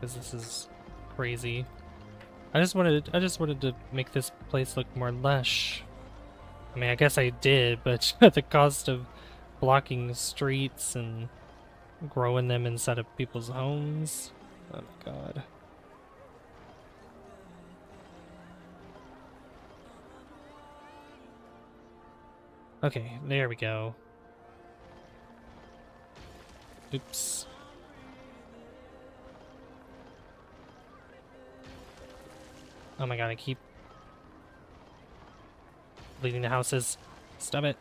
Because this is crazy. I just wanted to make this place look more lush. I mean, I guess I did, but at the cost of blocking streets and growing them inside of people's homes. Oh my god. Okay, there we go. Oops. Oh my god, I keep leaving the houses. Stop it.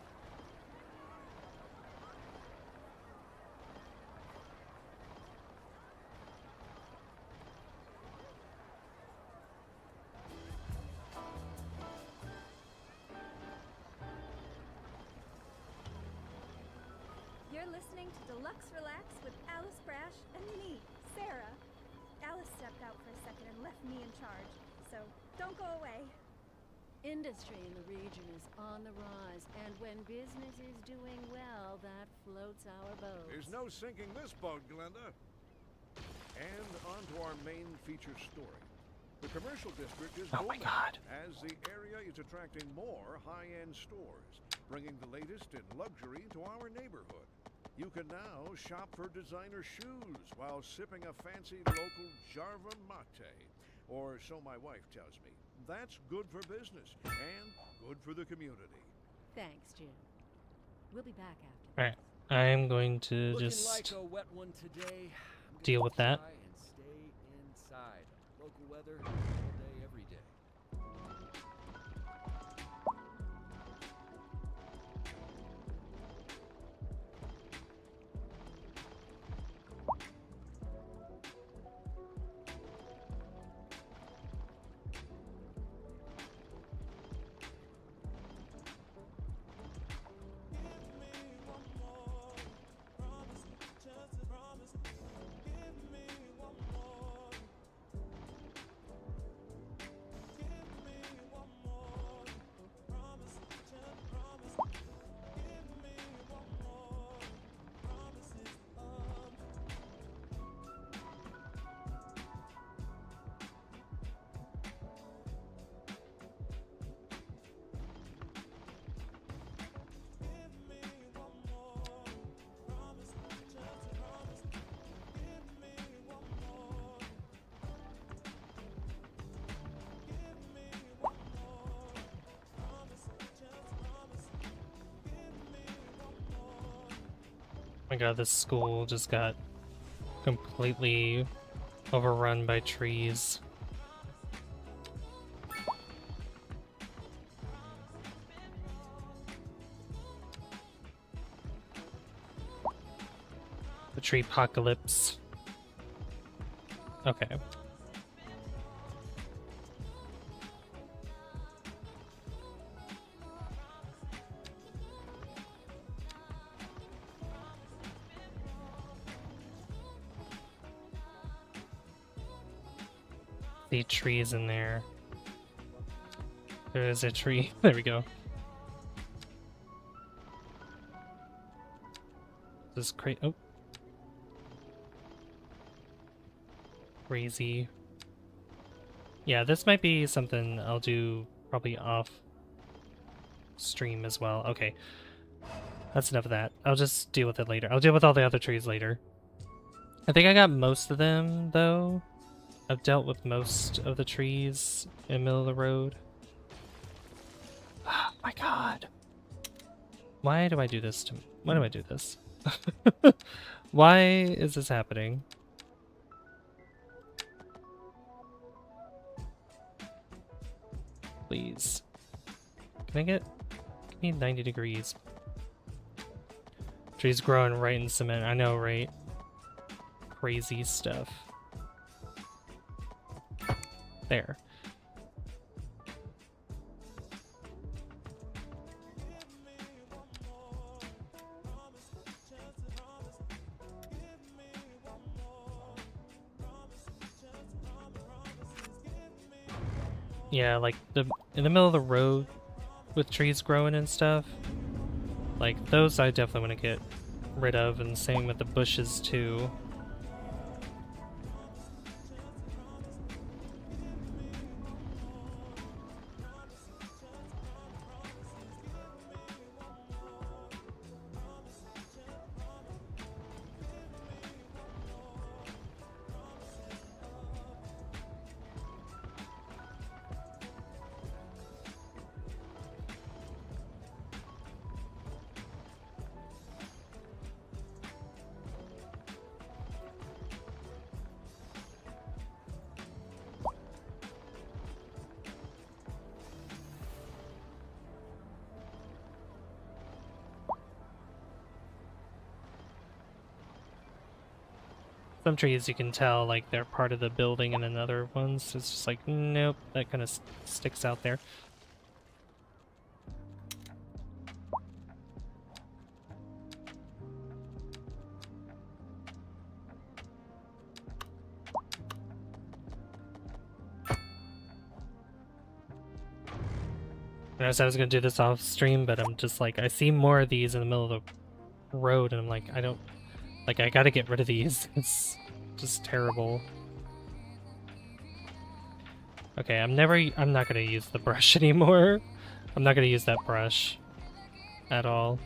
You're listening to Deluxe Relax with Alice Brash and me, Sarah. Alice stepped out for a second and left me in charge, so don't go away. Industry in the region is on the rise, and when business is doing well, that floats our boat. There's no sinking this boat, Glenda. And on to our main feature story. The commercial district is Oh my booming god. as the area is attracting more high-end stores, bringing the latest in luxury to our neighborhood. You can now shop for designer shoes while sipping a fancy local Jarva mate. Or so my wife tells me. That's good for business and good for the community. Thanks, Jim. We'll be back after this. Alright, I'm going to Looking just like a wet one today. I'm gonna deal with that. try and stay inside. Local weather all day, every day. Oh my god, this school just got completely overrun by trees. The tree apocalypse. Okay. The trees in there. There is a tree. There we go. This is crazy. Oh. Crazy. Yeah, this might be something I'll do probably off stream as well. Okay. That's enough of that. I'll just deal with it later. I'll deal with all the other trees later. I think I got most of them, though. I've dealt with most of the trees in the middle of the road. Oh my god. Why do I do this to me? Why do I do this? Why is this happening? Please. Can I get... Give me 90 degrees. Trees growing right in cement. I know, right? Crazy stuff. There. Yeah, like in the middle of the road with trees growing and stuff. Like those I definitely want to get rid of, and same with the bushes too. Some trees you can tell like they're part of the building, and then other ones it's just like, nope, that kind of sticks out there. I said I was gonna do this off stream, but I'm just like, I see more of these in the middle of the road, and I'm like, I don't, like, I gotta get rid of these. It's just terrible. Okay, I'm not gonna use the brush anymore. I'm not gonna use that brush at all.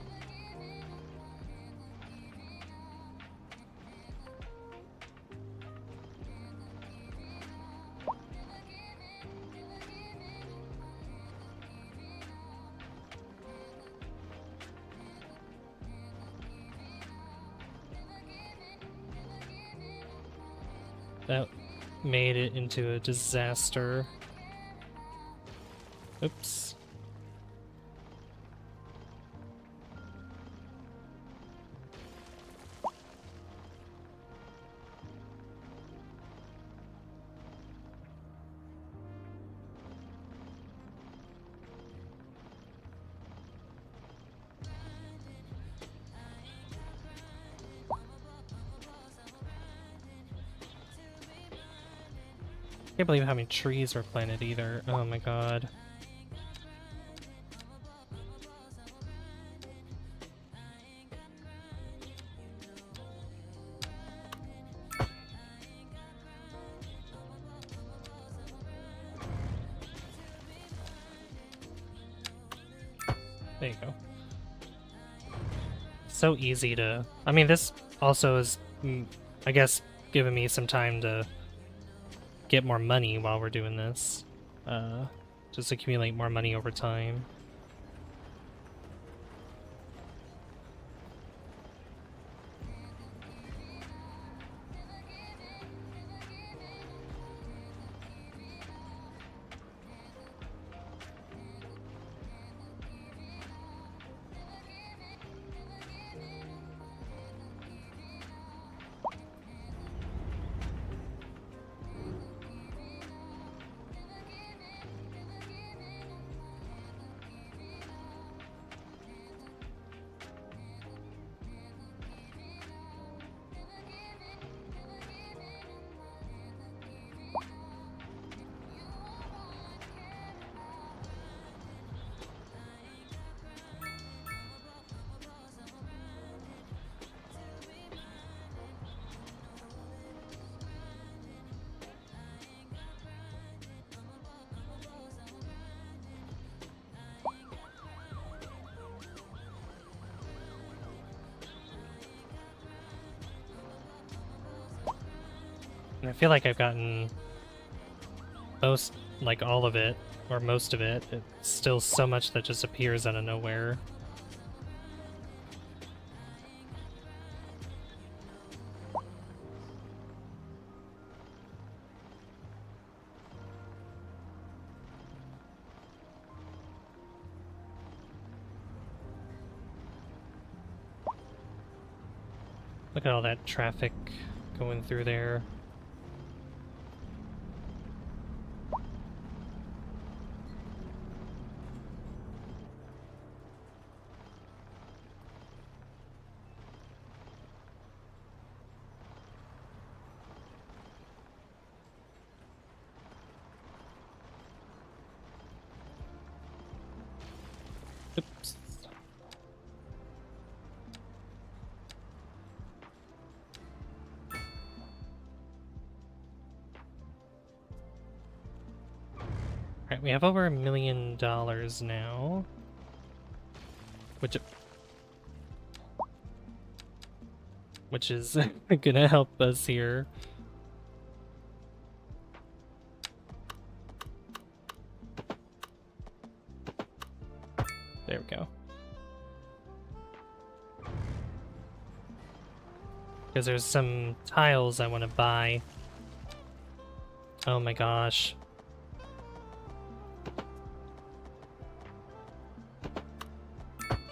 That made it into a disaster. Oops. Can't believe how many trees were planted either. Oh my god. There you go. So easy to... I mean, this also is, I guess, giving me some time to get more money while we're doing this. Just accumulate more money over time. And I feel like I've gotten most, like all of it, or most of it. It's still so much that just appears out of nowhere. Look at all that traffic going through there. Oops. Alright, we have over $1 million now. Which is gonna help us here. There we go. Because there's some tiles I want to buy. Oh my gosh.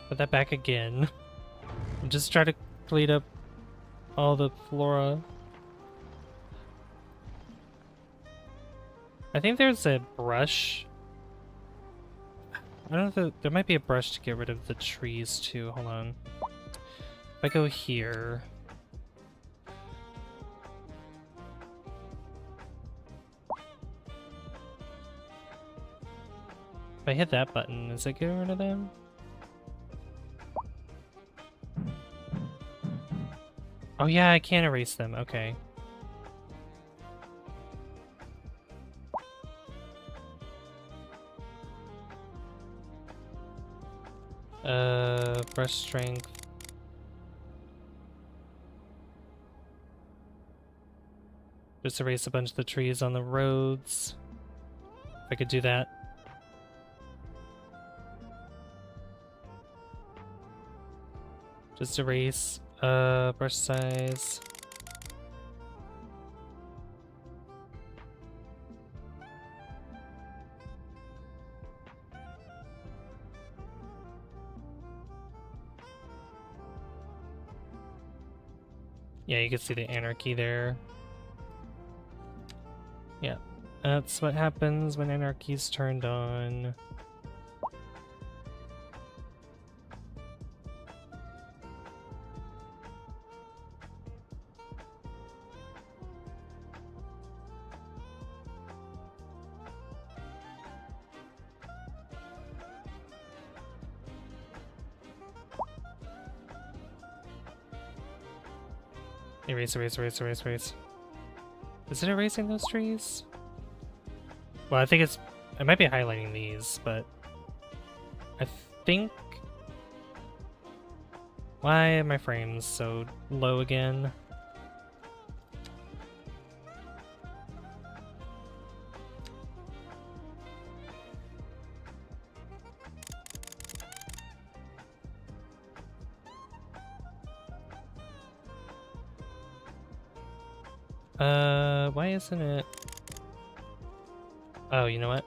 Put that back again. Just try to clean up all the flora. I think there's a brush. I don't know if there might be a brush to get rid of the trees too. Hold on. If I go here. If I hit that button, does it get rid of them? Oh yeah, I can erase them. Okay. Brush strength. Just erase a bunch of the trees on the roads. If I could do that. Just erase, brush size. Yeah, you can see the anarchy there. Yeah, that's what happens when anarchy's turned on. Erase, erase, erase, erase, erase. Is it erasing those trees? Well, I think it might be highlighting these, but I think... Why are my frames so low again? Why isn't it? Oh, you know what?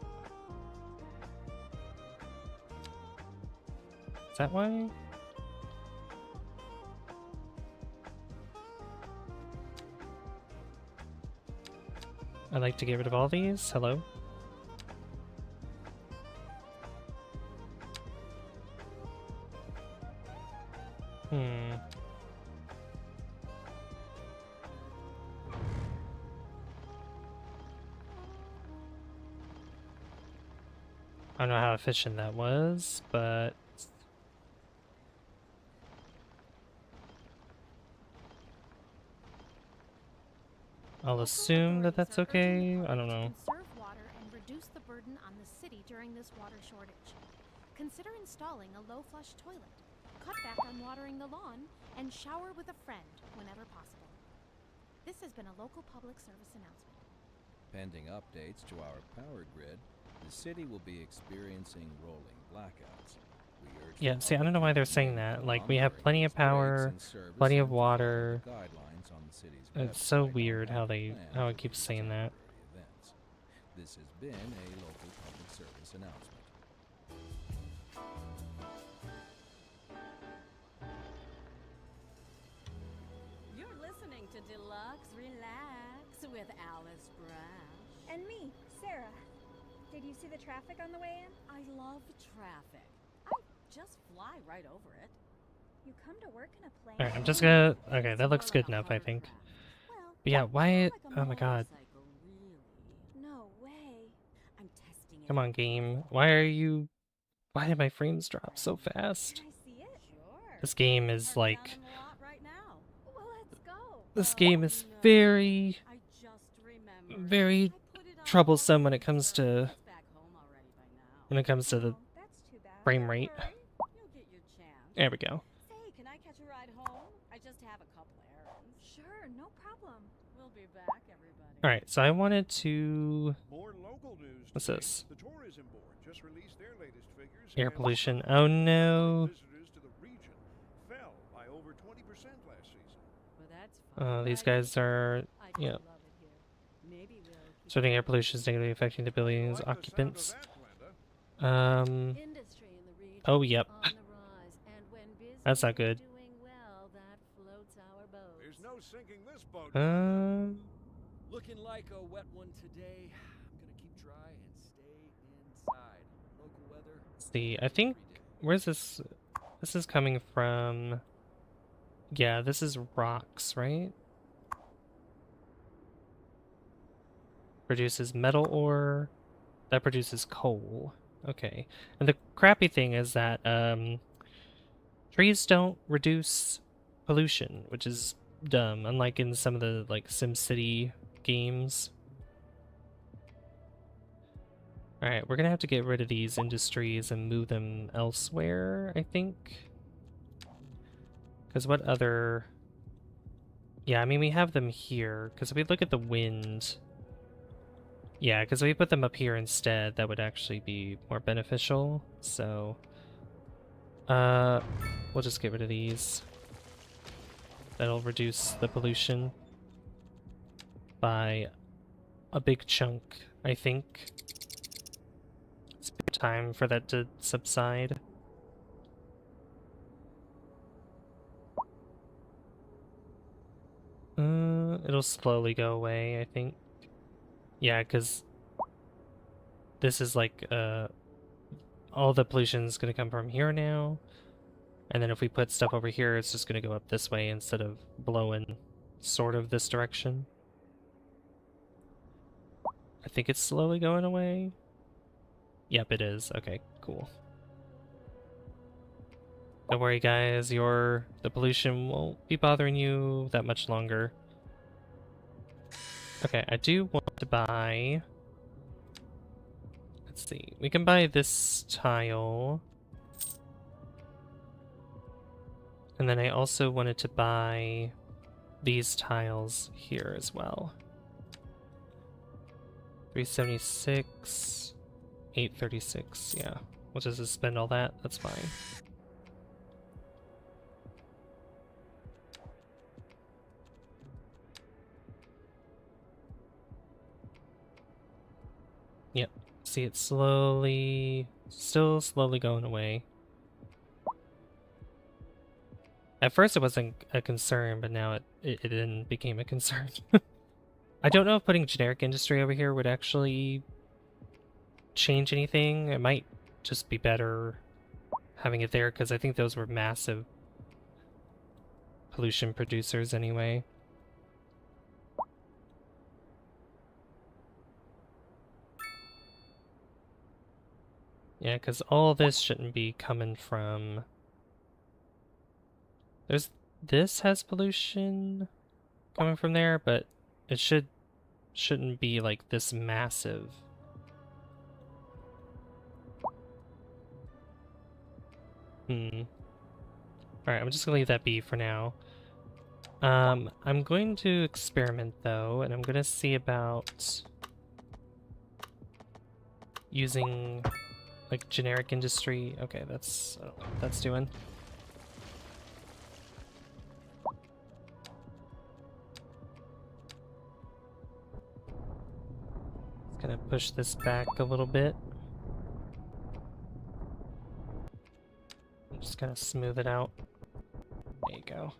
Is that why? I'd like to get rid of all these. Hello? I don't know how efficient that was, but... I'll assume that that's okay. I don't know. Conserve water and reduce the burden on the city during this water shortage. Consider installing a low flush toilet. Cut back on watering the lawn and shower with a friend whenever possible. This has been a local public service announcement. Pending updates to our power grid, the city will be experiencing rolling blackouts. We urge Yeah, the see, I don't know why they're saying that. Like, we have plenty of power, plenty of water. guidelines on the city's It's so website weird how and it plan keeps for saying that. temporary events. This has been a local public service announcement. You're listening to Deluxe Relax with Alice Brash. And me, Sarah. Did you see the traffic on the way in? I love traffic. I just fly right over it. You come to work in a plane? Alright, I'm just gonna... Okay, that looks good enough, I think. But yeah, why... Oh my god. No way. I'm testing it. Come on, game. Why are you... Why did my frames drop so fast? Can I see it? Sure. This game is like... Right now. Well, let's go. This game is very... I just remembered. very troublesome when it comes to... When it comes to the Oh, that's too bad. frame rate. You'll get your chance. There we go. Say, can I catch a ride home? I just have a couple errands. Sure, no problem. We'll be back, everybody. Alright, so I wanted to... More local news. What's today. this? The tourism board just released their latest figures. Air and pollution. Oh no. visitors to the region fell by over 20% last season. Well, that's These guys are... I Yeah. love it here. Maybe we'll keep Starting air pollution is negatively affecting the building's Like the sound of occupants. that, Glenda? Industry in the region Oh, yep. on the rise, and when business That's not is good. doing well, that floats our boat. There's no sinking this boat. Looking like a wet one today. I'm gonna keep dry and stay inside. Local weather. See, I think... Where's this... This is coming from... Yeah, this is rocks, right? Produces metal ore. That produces coal. Okay. And the crappy thing is that, trees don't reduce pollution, which is dumb, unlike in some of the, like, SimCity games. Alright, we're gonna have to get rid of these industries and move them elsewhere, I think. Because what other... Yeah, I mean, we have them here, because if we look at the wind... Yeah, because if we put them up here instead, that would actually be more beneficial, so... we'll just get rid of these. That'll reduce the pollution by a big chunk, I think. It's time for that to subside. it'll slowly go away, I think. Yeah, because this is like, all the pollution's gonna come from here now. And then if we put stuff over here, it's just gonna go up this way instead of blowing sort of this direction. I think it's slowly going away. Yep, it is. Okay, cool. Don't worry, guys. The pollution won't be bothering you that much longer. Okay, I do want to buy... Let's see. We can buy this tile. And then I also wanted to buy these tiles here as well. 376, 836, yeah. We'll just spend all that, that's fine. Yep, see it slowly, still slowly going away. At first it wasn't a concern, but now it then became a concern. I don't know if putting generic industry over here would actually change anything. It might just be better having it there, because I think those were massive pollution producers anyway. Yeah, because all this shouldn't be coming from... This has pollution coming from there, but it shouldn't be like this massive. Alright, I'm just gonna leave that be for now. I'm going to experiment though, and I'm gonna see about using like generic industry. Okay, I don't know what that's doing. It's gonna push this back a little bit. Just kind of smooth it out. There you go.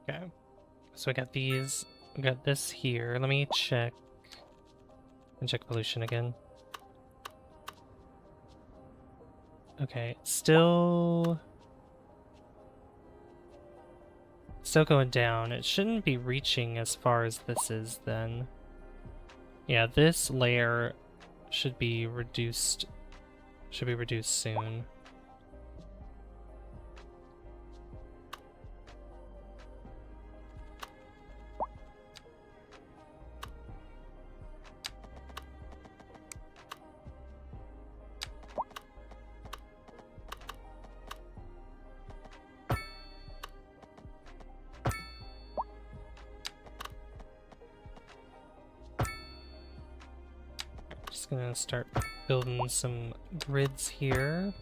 Okay, so we got these, we got this here. Let me check, and check pollution again. Okay, still going down. It shouldn't be reaching as far as this is then. Yeah, this layer should be reduced soon. Just gonna start building some grids here.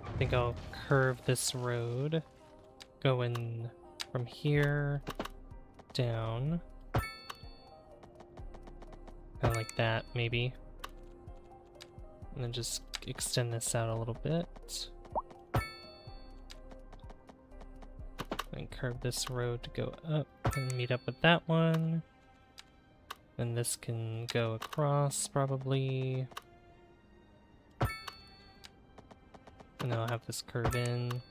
I think I'll curve this road, going from here down. Kind of like that, maybe. And then just extend this out a little bit. And curve this road to go up and meet up with that one. Then this can go across, probably. And then I'll have this curve in.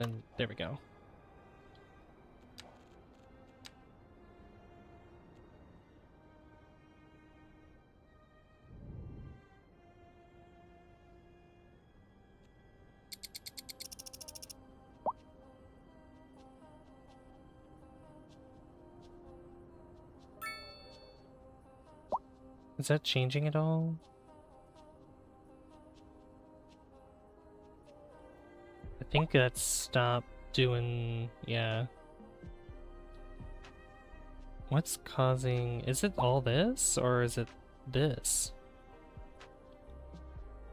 And there we go. Is that changing at all? I think that's stopped doing, yeah. What's causing, is it all this, or is it this?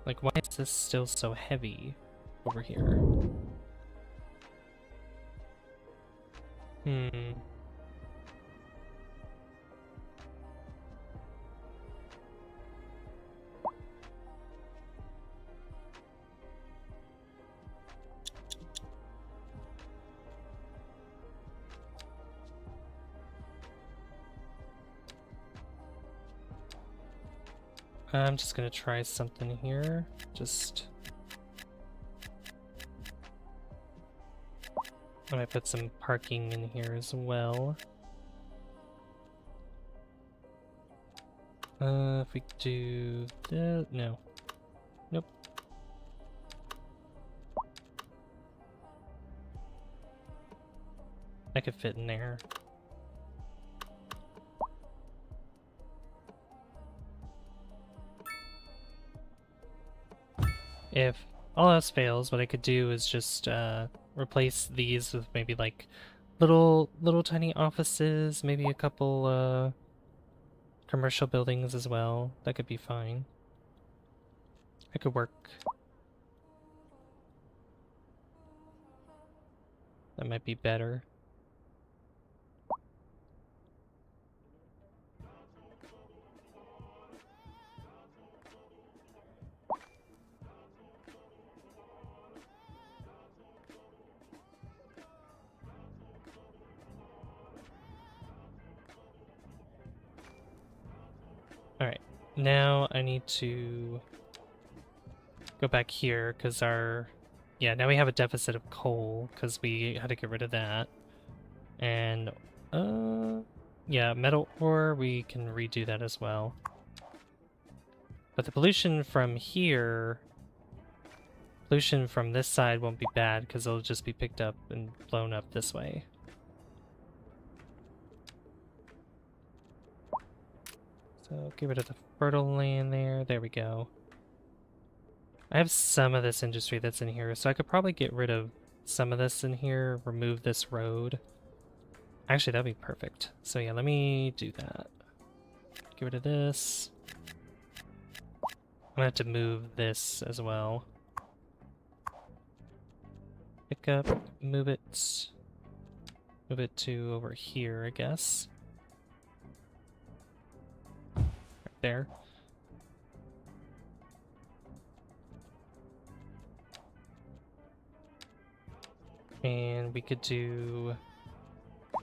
Like, why is this still so heavy over here? I'm just gonna try something here. I might put some parking in here as well. If we do that, no. Nope. I could fit in there. If all else fails, what I could do is just replace these with maybe like little tiny offices, maybe a couple commercial buildings as well. That could be fine. That could work. That might be better. Alright, now I need to go back here because yeah, now we have a deficit of coal because we had to get rid of that. And, yeah, metal ore, we can redo that as well. But the pollution from here, pollution from this side won't be bad because it'll just be picked up and blown up this way. So get rid of the fertile land there. There we go. I have some of this industry that's in here, so I could probably get rid of some of this in here, remove this road. Actually, that'd be perfect. So yeah, let me do that. Get rid of this. I'm gonna have to move this as well. Pick up, move it to over here, I guess. Right there. And we could do, I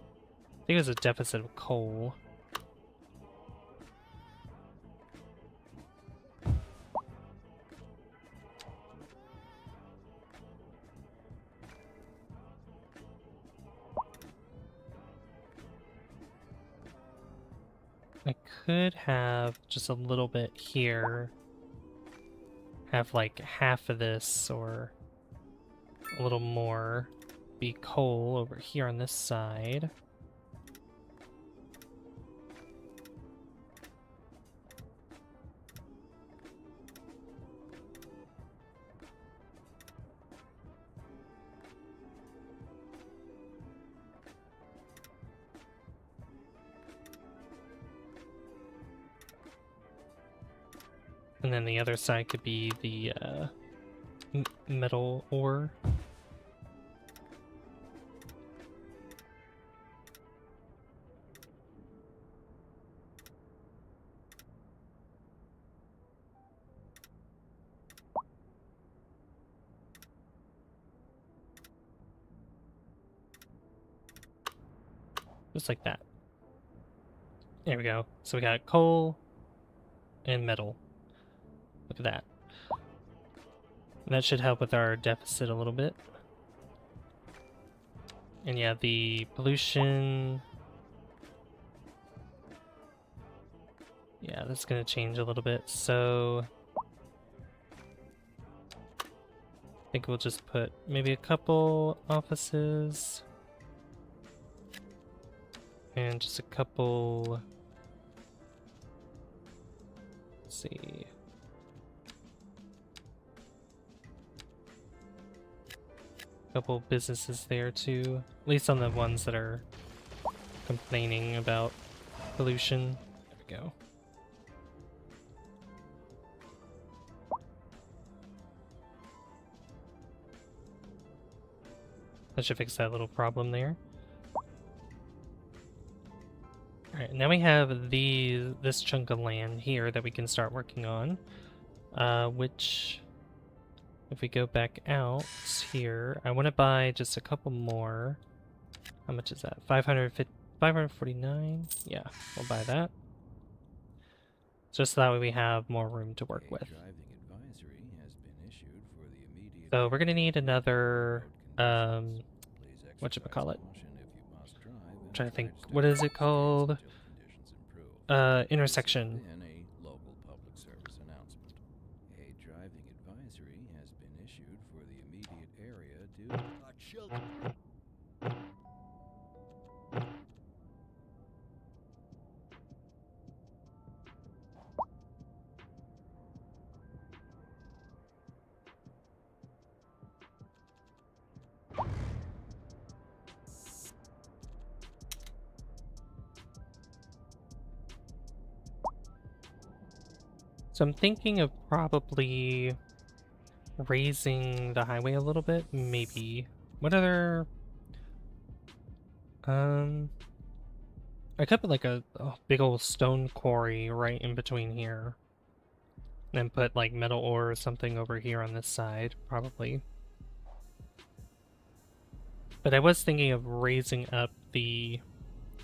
think it was a deficit of coal. I could have just a little bit here, have like half of this or a little more be coal over here on this side. And then the other side could be the metal ore. Just like that. There we go. So we got coal and metal. Look at that. And that should help with our deficit a little bit. And yeah, the pollution... Yeah, that's gonna change a little bit, so... I think we'll just put maybe a couple offices. And just a couple... Let's see... Couple businesses there too, at least on the ones that are complaining about pollution. There we go. That should fix that little problem there. Alright, now we have this chunk of land here that we can start working on, which... If we go back out here, I want to buy just a couple more. How much is that? 549? Yeah, we'll buy that. Just so that way we have more room to work with. So we're going to need another, whatchamacallit? I'm trying to think, what is it called? Intersection. So I'm thinking of probably raising the highway a little bit, maybe. What other... I could put like a big old stone quarry right in between here. And put like metal ore or something over here on this side, probably. But I was thinking of raising up the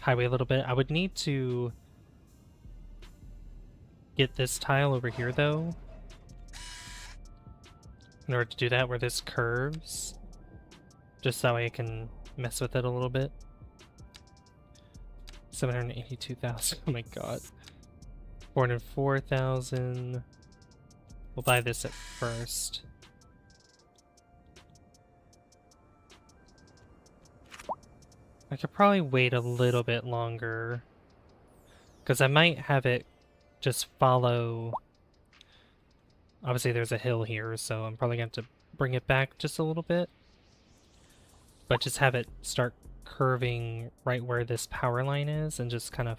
highway a little bit. I would need to get this tile over here though, in order to do that, where this curves. Just that way I can mess with it a little bit. 782,000, oh my god. 404,000. We'll buy this at first. I could probably wait a little bit longer, because I might have it just follow... Obviously there's a hill here, so I'm probably going to have to bring it back just a little bit. But just have it start curving right where this power line is, and just kind of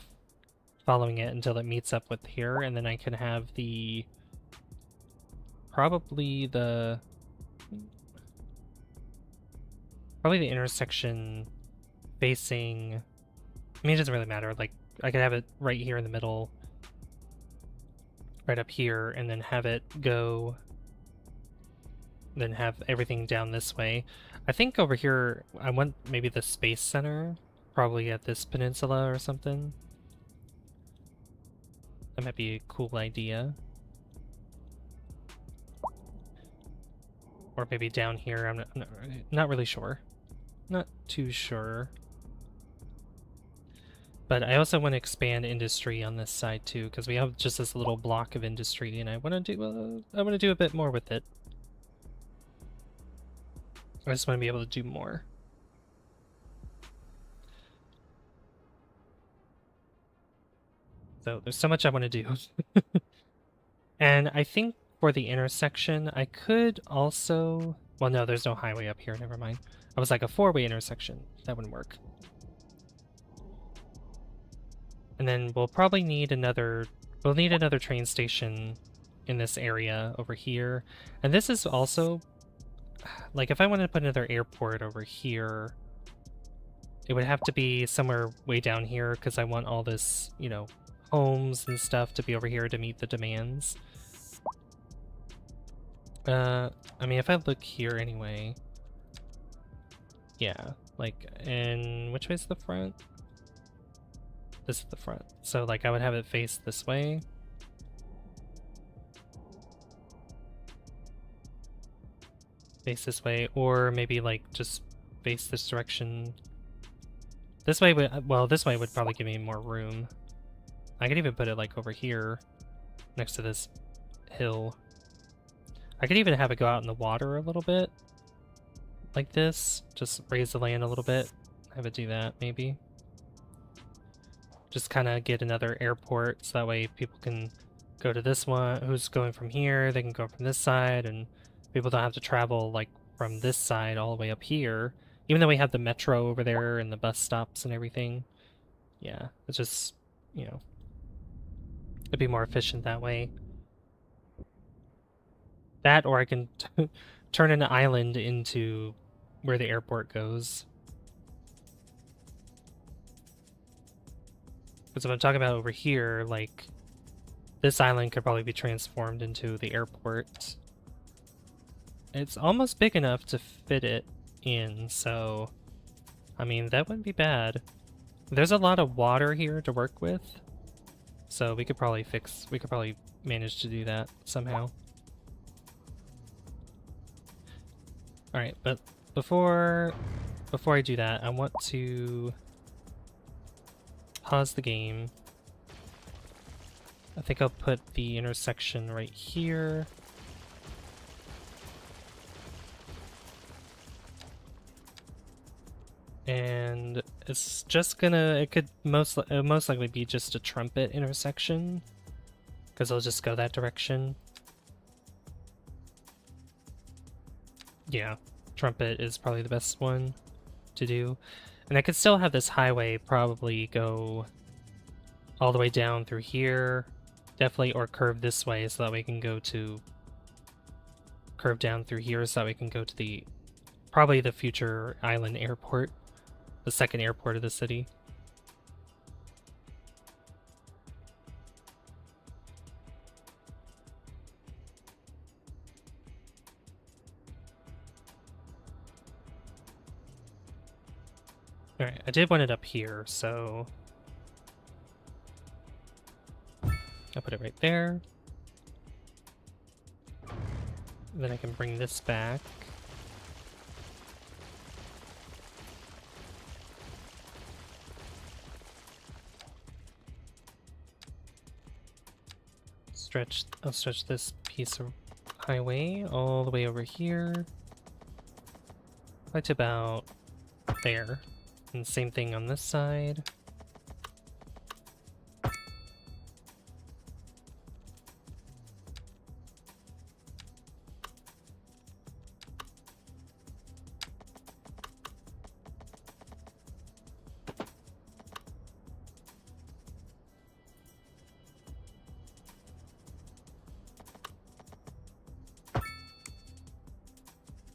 following it until it meets up with here, and then I can have the... Probably the intersection facing... I mean, it doesn't really matter. Like, I could have it right here in the middle, right up here, and then have it go... Then have everything down this way. I think over here, I want maybe the Space Center, probably at this peninsula or something. That might be a cool idea. Or maybe down here, I'm not really sure. Not too sure. But I also want to expand industry on this side too, because we have just this little block of industry, and I want to do a bit more with it. I just want to be able to do more. So there's so much I want to do. And I think for the intersection, I could also... Well, no, there's no highway up here, never mind. I was like, a four-way intersection. That wouldn't work. And then we'll probably need another... We'll need another train station in this area over here. And this is also... Like, if I wanted to put another airport over here, it would have to be somewhere way down here, because I want all this, you know, homes and stuff to be over here to meet the demands. I mean, if I look here anyway... Yeah, like, and which way's the front? This is the front. So, like, I would have it face this way. Face this way, or maybe, like, just face this direction This way would, well, this way would probably give me more room. I could even put it like over here, next to this hill. I could even have it go out in the water a little bit, like this. Just raise the land a little bit. Have it do that, maybe. Just kind of get another airport, so that way people can go to this one. Who's going from here, they can go from this side, and people don't have to travel like from this side all the way up here. Even though we have the metro over there and the bus stops and everything. Yeah, it's just, you know, it'd be more efficient that way. That, or I can turn an island into where the airport goes. Because if I'm talking about over here, like, this island could probably be transformed into the airport. It's almost big enough to fit it in, so, I mean, that wouldn't be bad. There's a lot of water here to work with, so we could probably manage to do that somehow. Alright, but before I do that, I want to pause the game. I think I'll put the intersection right here. And it's just gonna, it could most likely be just a trumpet intersection, because I'll just go that direction. Yeah, trumpet is probably the best one to do. And I could still have this highway probably go all the way down through here, definitely, or curve this way so that we can go to, curve down through here so that we can go to the, probably the future island airport, the second airport of the city. Alright, I did want it up here, so I'll put it right there. Then I can bring this back. I'll stretch this piece of highway all the way over here. Right to about there. And same thing on this side.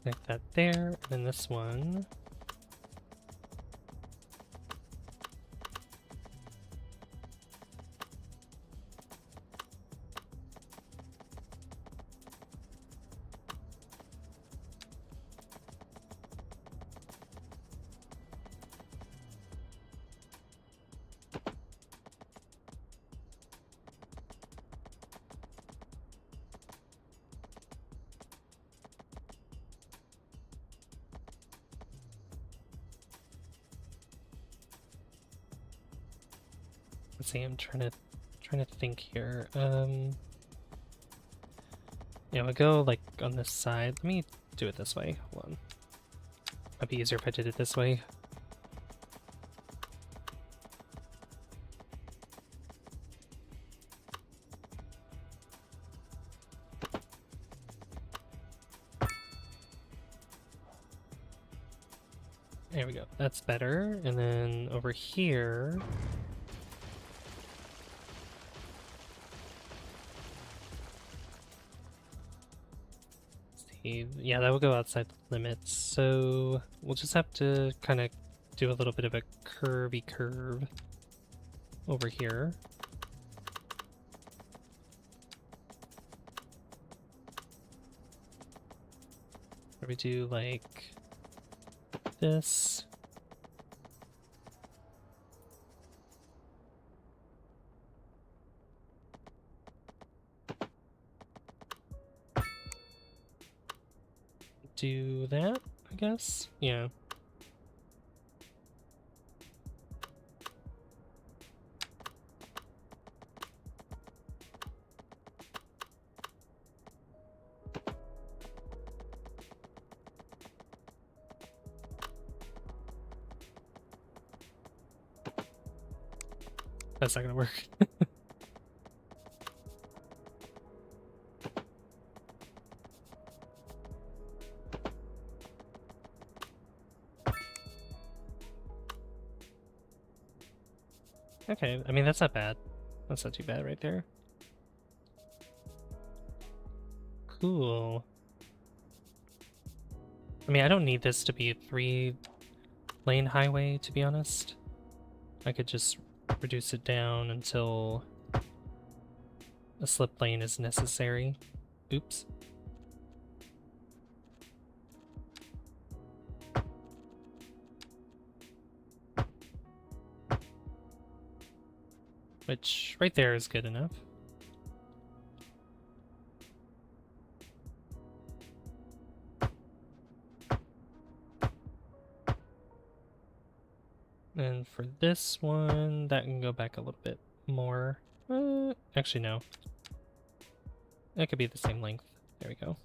Connect that there, and then this one. Let's see, I'm trying to think here. Yeah, we'll go like on this side. Let me do it this way. Hold on. Might be easier if I did it this way. There we go. That's better. And then over here. Yeah, that will go outside the limits, so we'll just have to kind of do a little bit of a curvy curve over here. Where we do like this. Do that, I guess? Yeah. That's not gonna work. Okay, I mean, that's not bad. That's not too bad right there. Cool. I mean, I don't need this to be a 3-lane highway, to be honest. I could just reduce it down until a slip lane is necessary. Oops. Which, right there is good enough. And for this one, that can go back a little bit more. Actually, no. That could be the same length. There we go.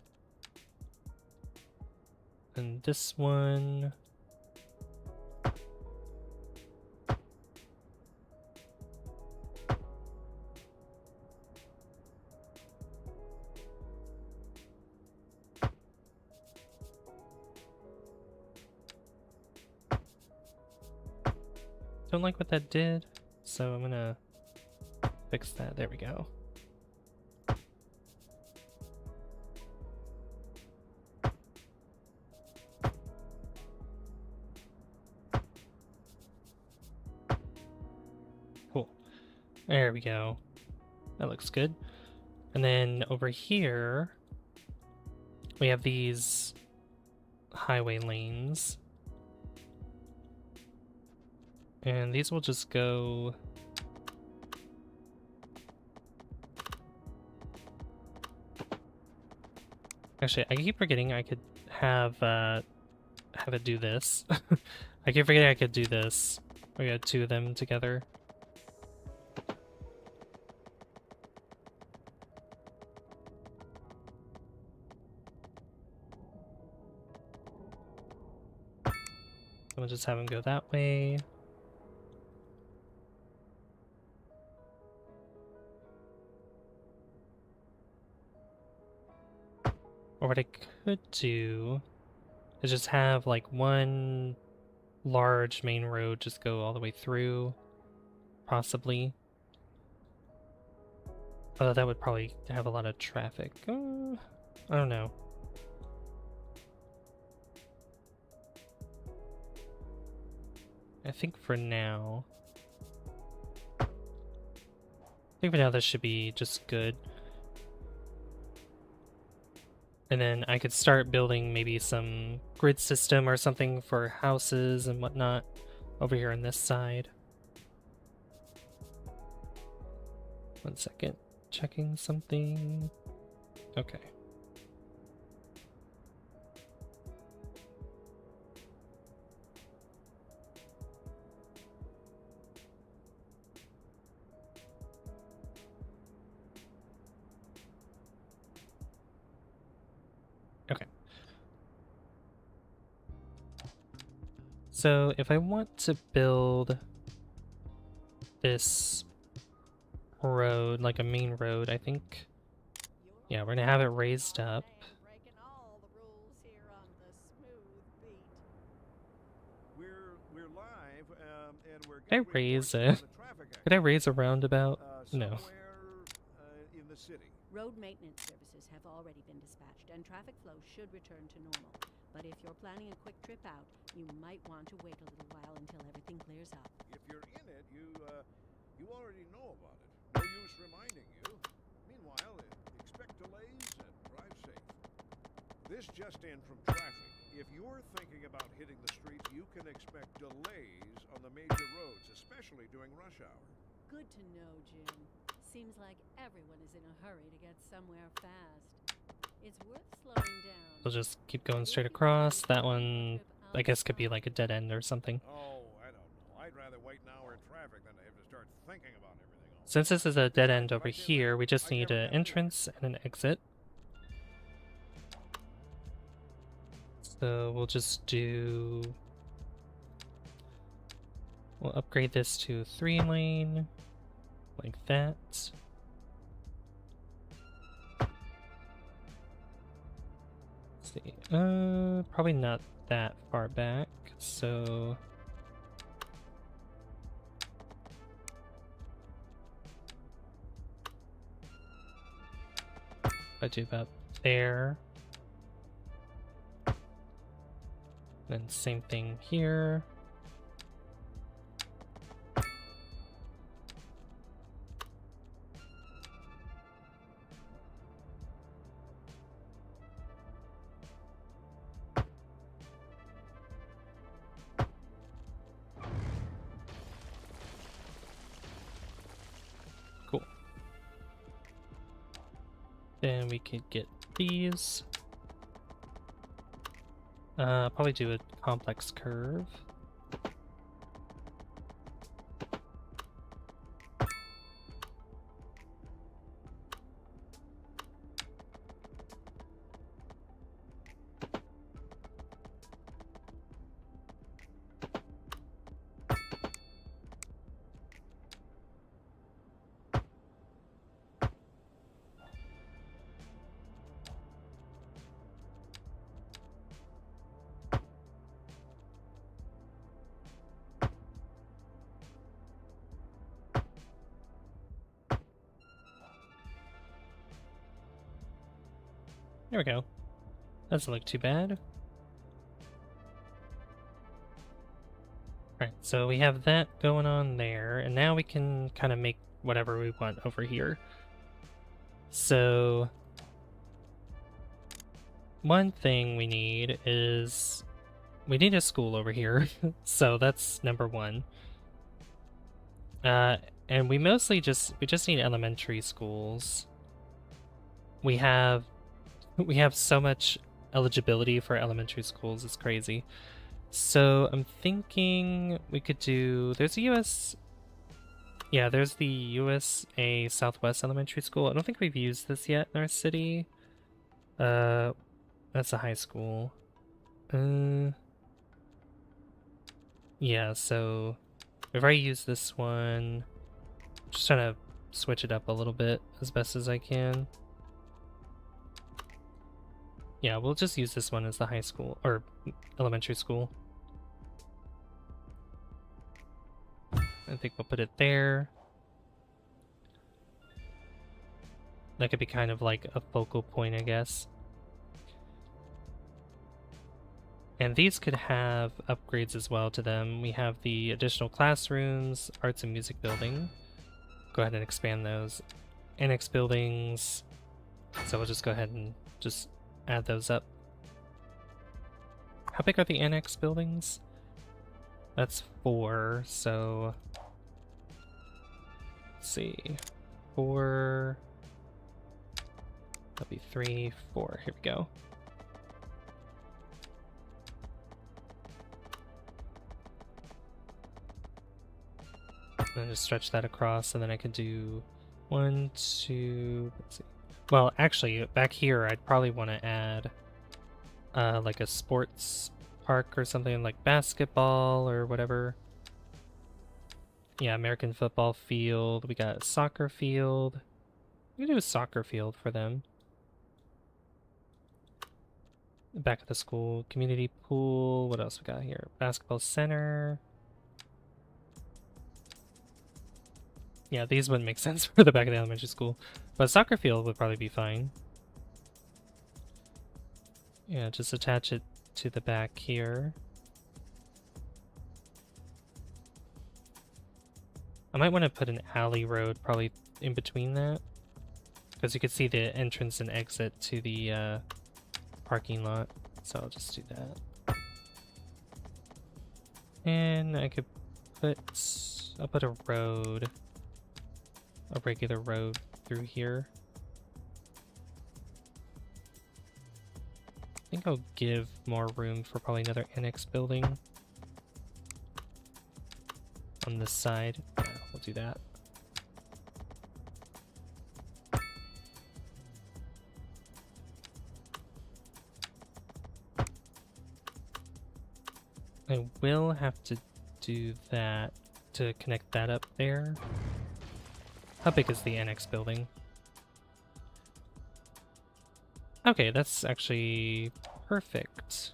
And this one... Don't like what that did, so I'm gonna fix that. There we go. Cool. There we go. That looks good. And then over here, we have these highway lanes. And these will just go... Actually, I keep forgetting I could have it do this. I keep forgetting I could do this. We got 2 of them together. We'll just have them go that way. Or what I could do is just have like one large main road just go all the way through, possibly. Although that would probably have a lot of traffic. I don't know. I think for now this should be just good. And then I could start building maybe some grid system or something for houses and whatnot over here on this side. 1 second, checking something. Okay. Okay. So if I want to build this road, like a main road, I think, yeah, we're gonna have it raised up. We're live, and we're Could I raise a could I raise a roundabout? No. In the city. Road maintenance services have already been dispatched, and traffic flow should return to normal. But if you're planning a quick trip out, you might want to wait a little while until everything clears up. If you're in it, you already know about it. No use reminding you. Meanwhile, expect delays and drive safe. This just in from traffic. If you're thinking about hitting the streets, you can expect delays on the major roads, especially during rush hour. Good to know, Jim. Seems like everyone is in a hurry to get somewhere fast. It's worth slowing down. We'll just keep going straight across. That one, I guess, could be like a dead end or something. Oh, I don't know. I'd rather wait an hour in traffic than to have to start thinking about everything else. Since this is a dead end over here, we just need an entrance and an exit. So we'll just we'll upgrade this to 3-lane. like that. Let's see. Probably not that far back, so I do about there. Then same thing here. Cool. Then we could get these. Probably do a complex curve. There we go. Doesn't look too bad. Alright, so we have that going on there, and now we can kind of make whatever we want over here. So, one thing we need is, we need a school over here, so that's number one. And we just need elementary schools. We have so much eligibility for elementary schools, it's crazy. So I'm thinking we could do, there's the USA Southwest Elementary School. I don't think we've used this yet in our city. That's a high school. Yeah, so we've already used this one. Just trying to switch it up a little bit as best as I can. Yeah, we'll just use this one as the high school, or elementary school. I think we'll put it there. That could be kind of like a focal point, I guess. And these could have upgrades as well to them. We have the additional classrooms, arts and music building. Go ahead and expand those. Annex buildings. So we'll just go ahead and just add those up. How big are the annex buildings? That's 4, so let's see. 4. That'll be 3, 4. Here we go. And then just stretch that across, and then I can do 1, 2. Let's see. Well, actually, back here, I'd probably want to add like a sports park or something, like basketball or whatever. Yeah, American football field. We got a soccer field. We can do a soccer field for them. Back of the school, community pool. What else we got here? Basketball center. Yeah, these wouldn't make sense for the back of the elementary school, but soccer field would probably be fine. Yeah, just attach it to the back here. I might want to put an alley road probably in between that, because you could see the entrance and exit to the parking lot. So I'll just do that. And I could I'll put a road, a regular road through here. I think I'll give more room for probably another annex building on this side. Yeah, we'll do that. I will have to do that to connect that up there. How big is the annex building? Okay, that's actually perfect.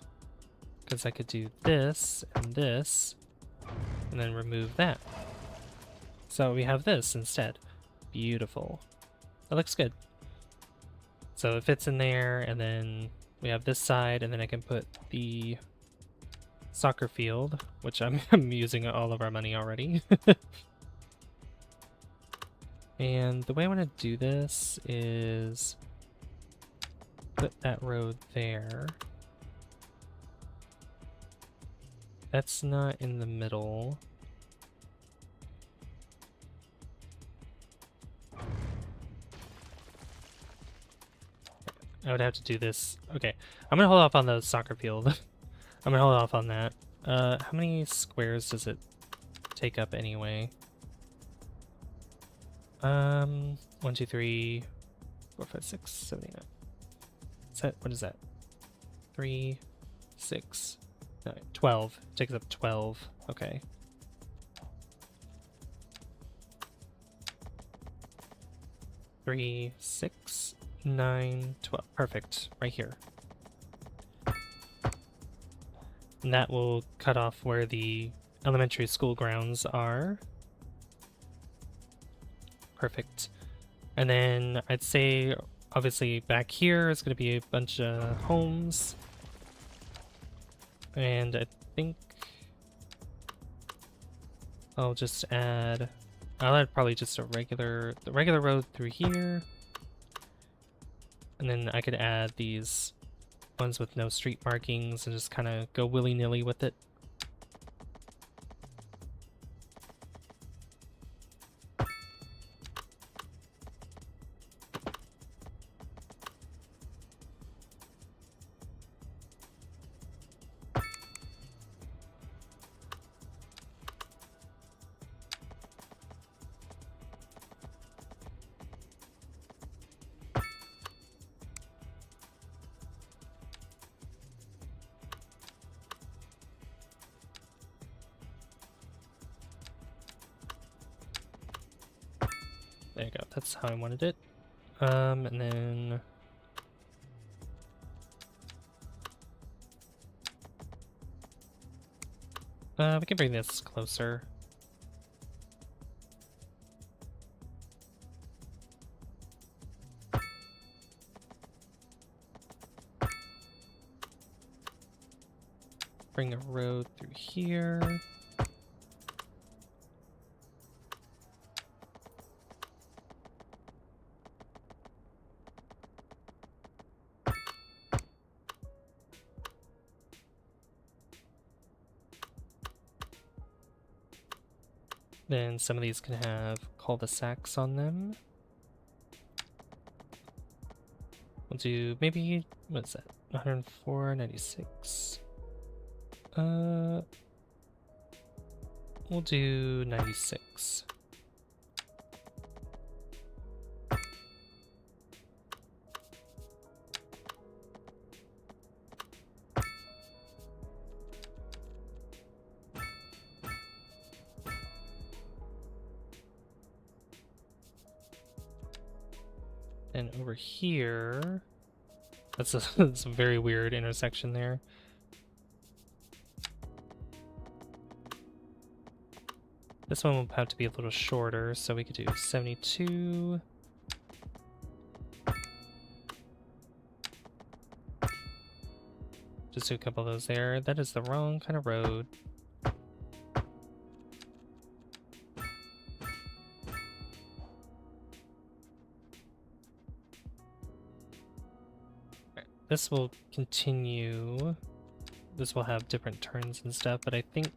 Because I could do this, and then remove that. So we have this instead. Beautiful. That looks good. So it fits in there, and then we have this side, and then I can put the soccer field, which I'm using all of our money already. And the way I want to do this is put that road there. That's not in the middle. I would have to do this. Okay, I'm gonna hold off on the soccer field. I'm gonna hold off on that. How many squares does it take up anyway? 1, 2, 3, 4, 5, 6, 7, 8, 9. Is that, what is that? 3, 6, 9, 12. Takes up 12. Okay. Three, 6, 9, 12. Perfect. Right here. And that will cut off where the elementary school grounds are. Perfect. And then I'd say, obviously, back here is going to be a bunch of homes. And I think I'll add probably just the regular road through here. And then I could add these ones with no street markings and just kind of go willy-nilly with it. There you go, that's how I wanted it. And then we can bring this closer. Bring a road through here. Then some of these can have cul-de-sacs on them. We'll do maybe, what's that? 104, 96. We'll do 96. And over here, that's that's a very weird intersection there. This one will have to be a little shorter, so we could do 72. Just do a couple of those there. That is the wrong kind of road. This will continue. This will have different turns and stuff, but I think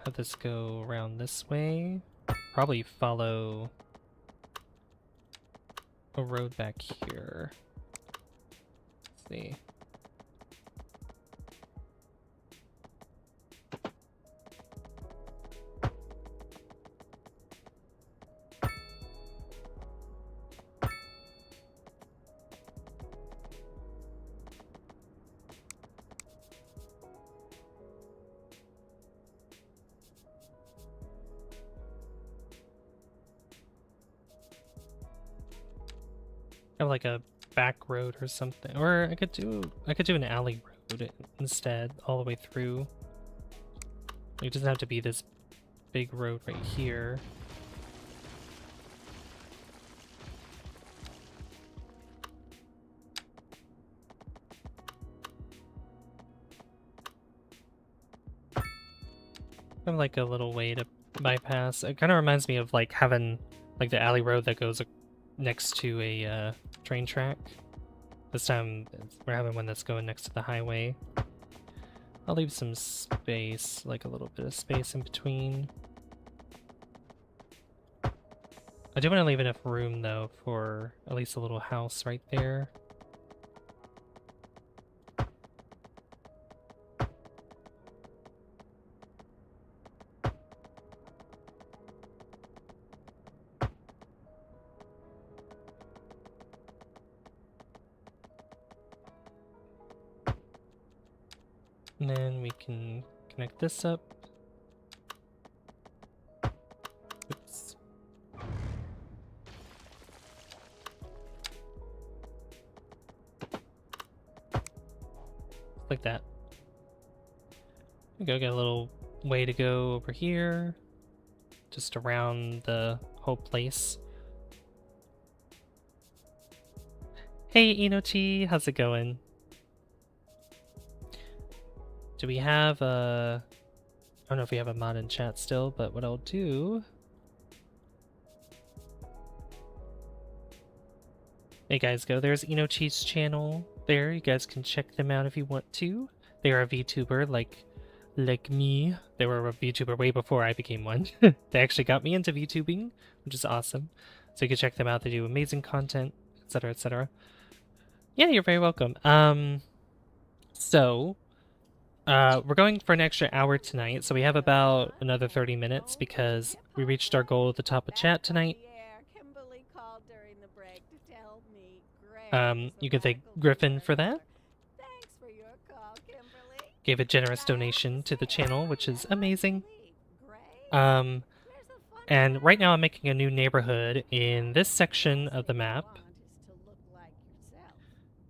have this go around this way. Probably follow a road back here. Let's see. Have like a back road or something, or I could do an alley road instead, all the way through. It doesn't have to be this big road right here. Kind of like a little way to bypass. It kind of reminds me of like having like the alley road that goes next to a train track. This time we're having one that's going next to the highway. I'll leave some space, like a little bit of space in between. I do want to leave enough room though for at least a little house right there. And then we can connect this up. Oops. Like that. We go get a little way to go over here. Just around the whole place. Hey Inochi, how's it going? Do we have a... I don't know if we have a mod in chat still, but what I'll do... Hey guys, there's Inochi's channel there. You guys can check them out if you want to. They are a VTuber like me. They were a VTuber way before I became one. They actually got me into VTubing, which is awesome. So you can check them out. They do amazing content, etc., etc. Yeah, you're very welcome. We're going for an extra hour tonight, so we have about another 30 minutes because we reached our goal at the top of chat tonight. You can thank Griffin for that. Gave a generous donation to the channel, which is amazing. And right now I'm making a new neighborhood in this section of the map.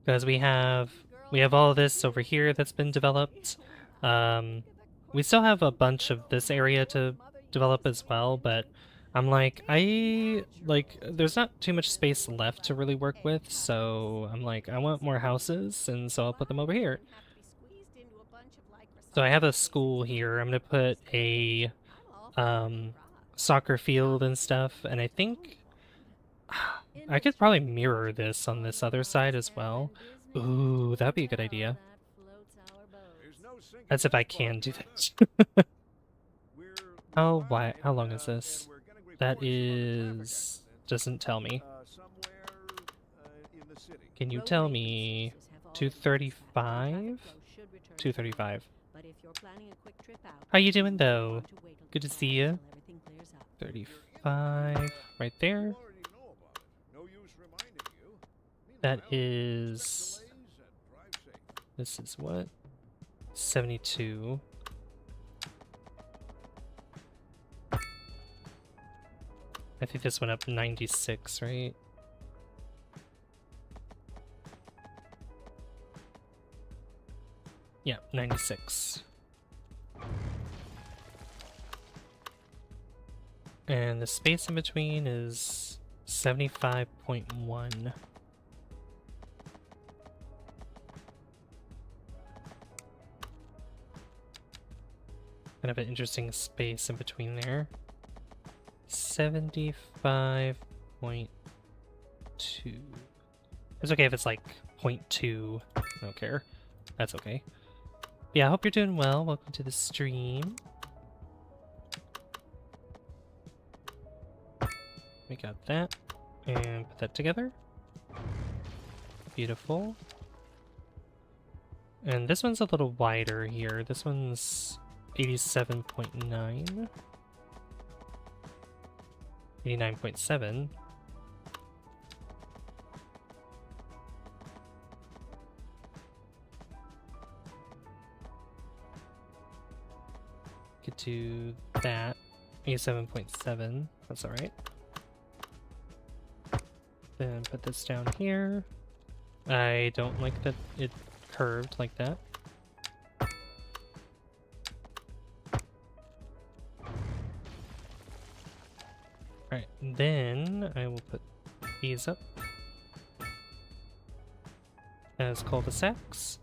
Because we have all of this over here that's been developed. We still have a bunch of this area to develop as well, but I'm like, there's not too much space left to really work with, so I'm like, I want more houses, and so I'll put them over here. So I have a school here. I'm gonna put a soccer field and stuff, and I think I could probably mirror this on this other side as well. Ooh, that'd be a good idea. That's if I can do that. How long is this? That is... doesn't tell me. Can you tell me 235? 235. How you doing though? Good to see you. 35 right there. That is... this is what? 72. I think this went up 96, right? Yeah, 96. And the space in between is 75.1. Kind of an interesting space in between there. 75.2. It's okay if it's like 0.2. I don't care. That's okay. Yeah, I hope you're doing well. Welcome to the stream. We got that. And put that together. Beautiful. And this one's a little wider here. This one's 87.9. 89.7. Get to that. 87.7. That's alright. Then put this down here. I don't like that it curved like that. Alright, then I will put these up as cul-de-sacs.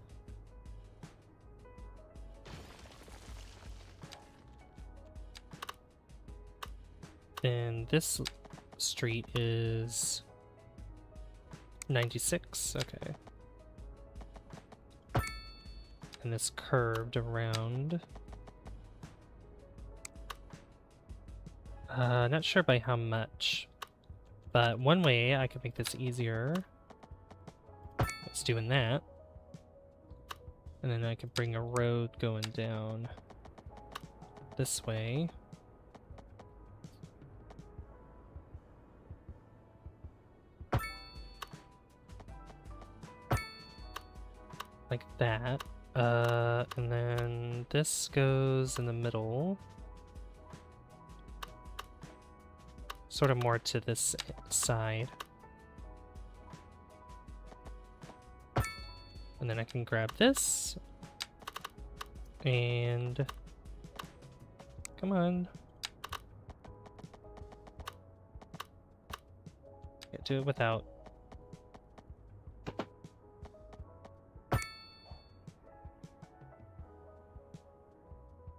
Then this street is 96, okay. And this curved around. Not sure by how much, but one way I could make this easier is doing that. And then I could bring a road going down this way. Like that. And then this goes in the middle. Sort of more to this side. And then I can grab this. And... come on. Can't do it without.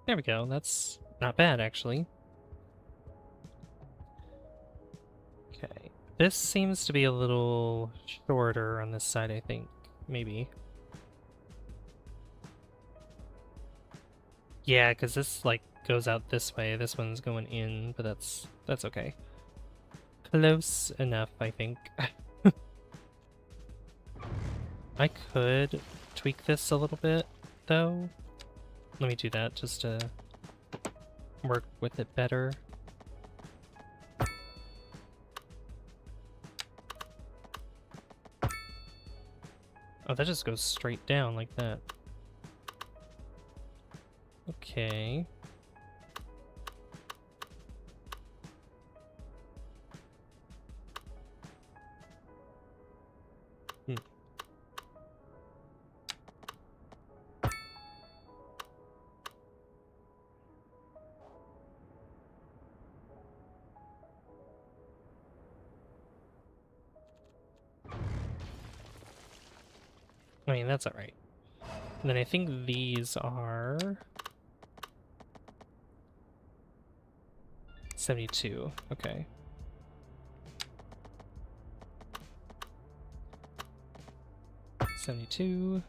There we go, that's not bad actually. Okay, this seems to be a little shorter on this side, I think. Maybe. Yeah, because this like goes out this way. This one's going in, but that's okay. Close enough, I think. I could tweak this a little bit, though. Let me do that just to work with it better. Oh, that just goes straight down like that. Okay. I mean, that's alright. And then I think these are 72. Okay. $72.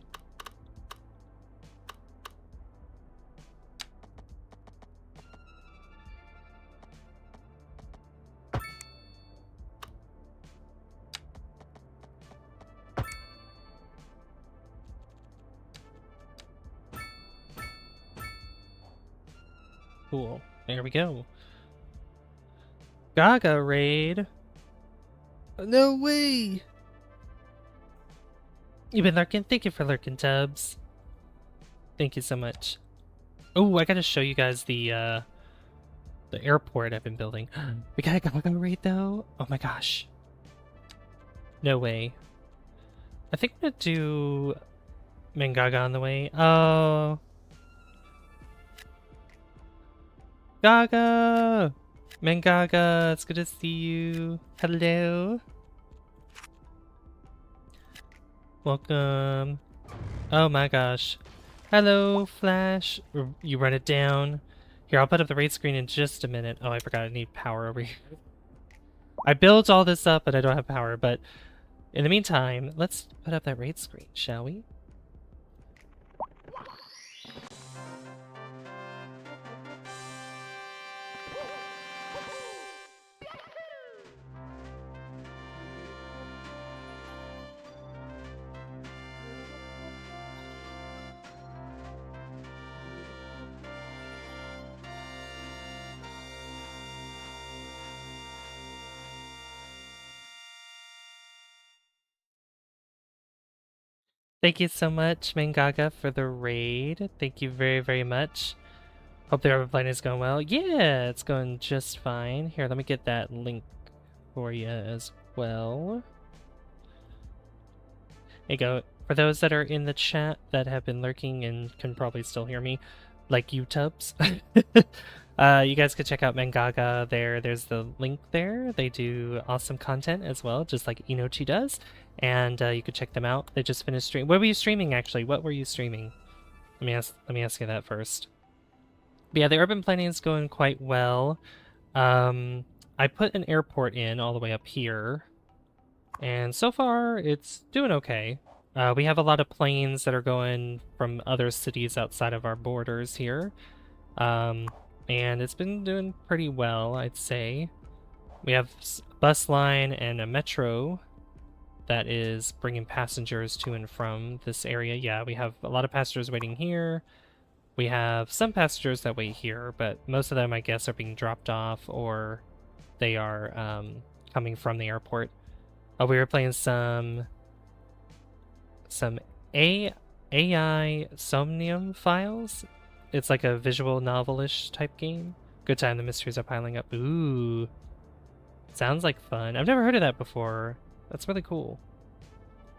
Cool. There we go. Gaga raid. No way. You've been lurking. Thank you for lurking, Tubbs. Thank you so much. Oh, I gotta show you guys the airport I've been building. We got a Gaga raid though. Oh my gosh. No way. I think I'm gonna do Mangaga on the way. Oh. Gaga! Mangaga, it's good to see you. Hello. Welcome. Oh my gosh. Hello, Flash. You run it down. Here, I'll put up the raid screen in just a minute. Oh, I forgot I need power over here. I built all this up, but I don't have power. But in the meantime, let's put up that raid screen, shall we? Thank you so much, Mangaga, for the raid. Thank you very, very much. Hope the airplane is going well. Yeah, it's going just fine. Here, let me get that link for you as well. There you go. For those that are in the chat that have been lurking and can probably still hear me, like YouTubes, you guys could check out Mangaga there. There's the link there. They do awesome content as well, just like Inochi does. And you could check them out. They just finished streaming. What were you streaming, actually? What were you streaming? Let me ask you that first. But yeah, the urban planning is going quite well. I put an airport in all the way up here, and so far it's doing okay. We have a lot of planes that are going from other cities outside of our borders here, and it's been doing pretty well, I'd say. We have a bus line and a metro that is bringing passengers to and from this area. Yeah, we have a lot of passengers waiting here. We have some passengers that wait here, but most of them, I guess, are being dropped off or they are coming from the airport. We were playing some AI Somnium Files. It's like a visual novel-ish type game. Good time, the mysteries are piling up. Ooh. Sounds like fun. I've never heard of that before. That's really cool.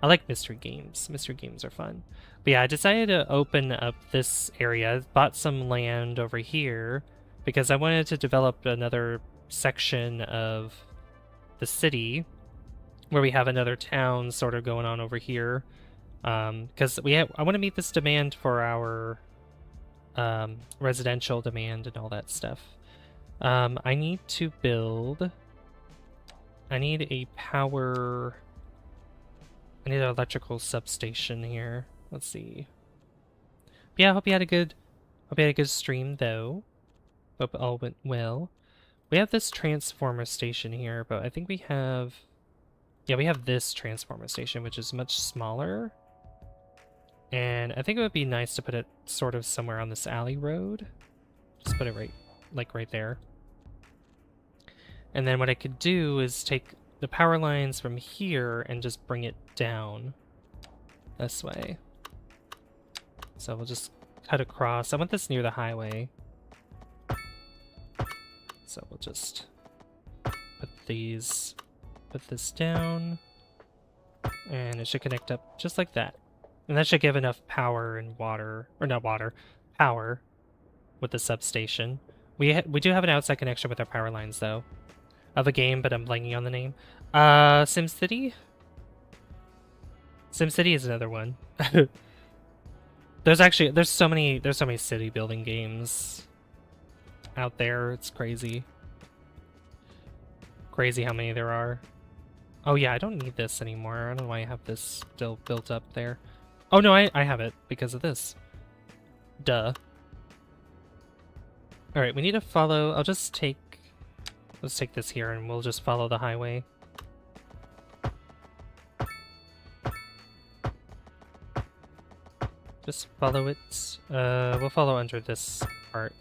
I like mystery games. Mystery games are fun. But yeah, I decided to open up this area. I bought some land over here because I wanted to develop another section of the city where we have another town sort of going on over here. Because I want to meet this demand for our residential demand and all that stuff. I need to build... I need a power... I need an electrical substation here. Let's see. But yeah, I hope you had a good stream though. Hope it all went well. We have this transformer station here, but I think we have this transformer station, which is much smaller. And I think it would be nice to put it sort of somewhere on this alley road. Just put it right there. And then what I could do is take the power lines from here and just bring it down this way. So we'll just cut across. I want this near the highway. So we'll just put this down, and it should connect up just like that. And that should give enough power and water, or not water, power with the substation. We do have an outside connection with our power lines though, of a game, but I'm blanking on the name. SimCity? SimCity is another one. There's so many city building games out there. It's crazy. Crazy how many there are. Oh yeah, I don't need this anymore. I don't know why I have this still built up there. Oh no, I have it because of this. Duh. Alright, we need to follow... let's take this here and we'll just follow the highway. Just follow it. We'll follow under this part.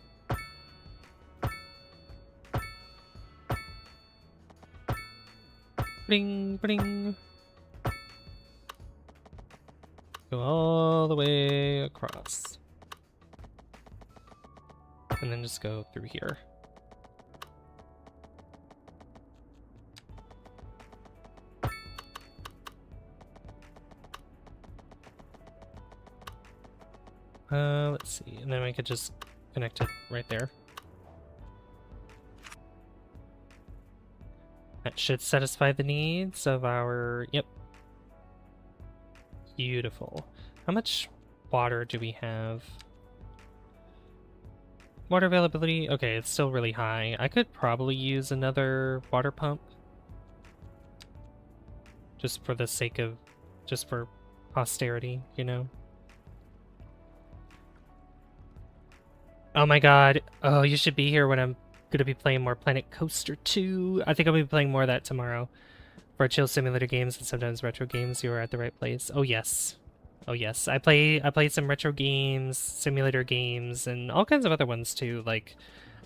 Bling, bling. Go all the way across. And then just go through here. Let's see, and then we could just connect it right there. That should satisfy the needs of our... Yep. Beautiful. How much water do we have? Water availability? Okay, it's still really high. I could probably use another water pump. Just for the sake of... just for posterity, you know? Oh my god. Oh, you should be here when I'm gonna be playing more Planet Coaster 2. I think I'll be playing more of that tomorrow. For chill simulator games and sometimes retro games, you are at the right place. Oh yes. Oh yes. I play some retro games, simulator games, and all kinds of other ones too. Like,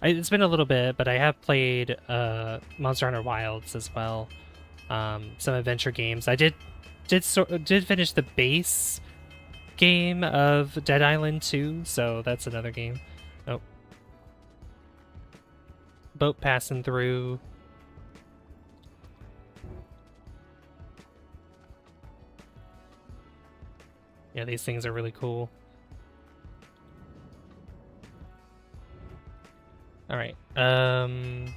it's been a little bit, but I have played Monster Hunter Wilds as well. Some adventure games. I did finish the base game of Dead Island 2, so that's another game. Oh. Boat passing through. Yeah, these things are really cool. Alright, it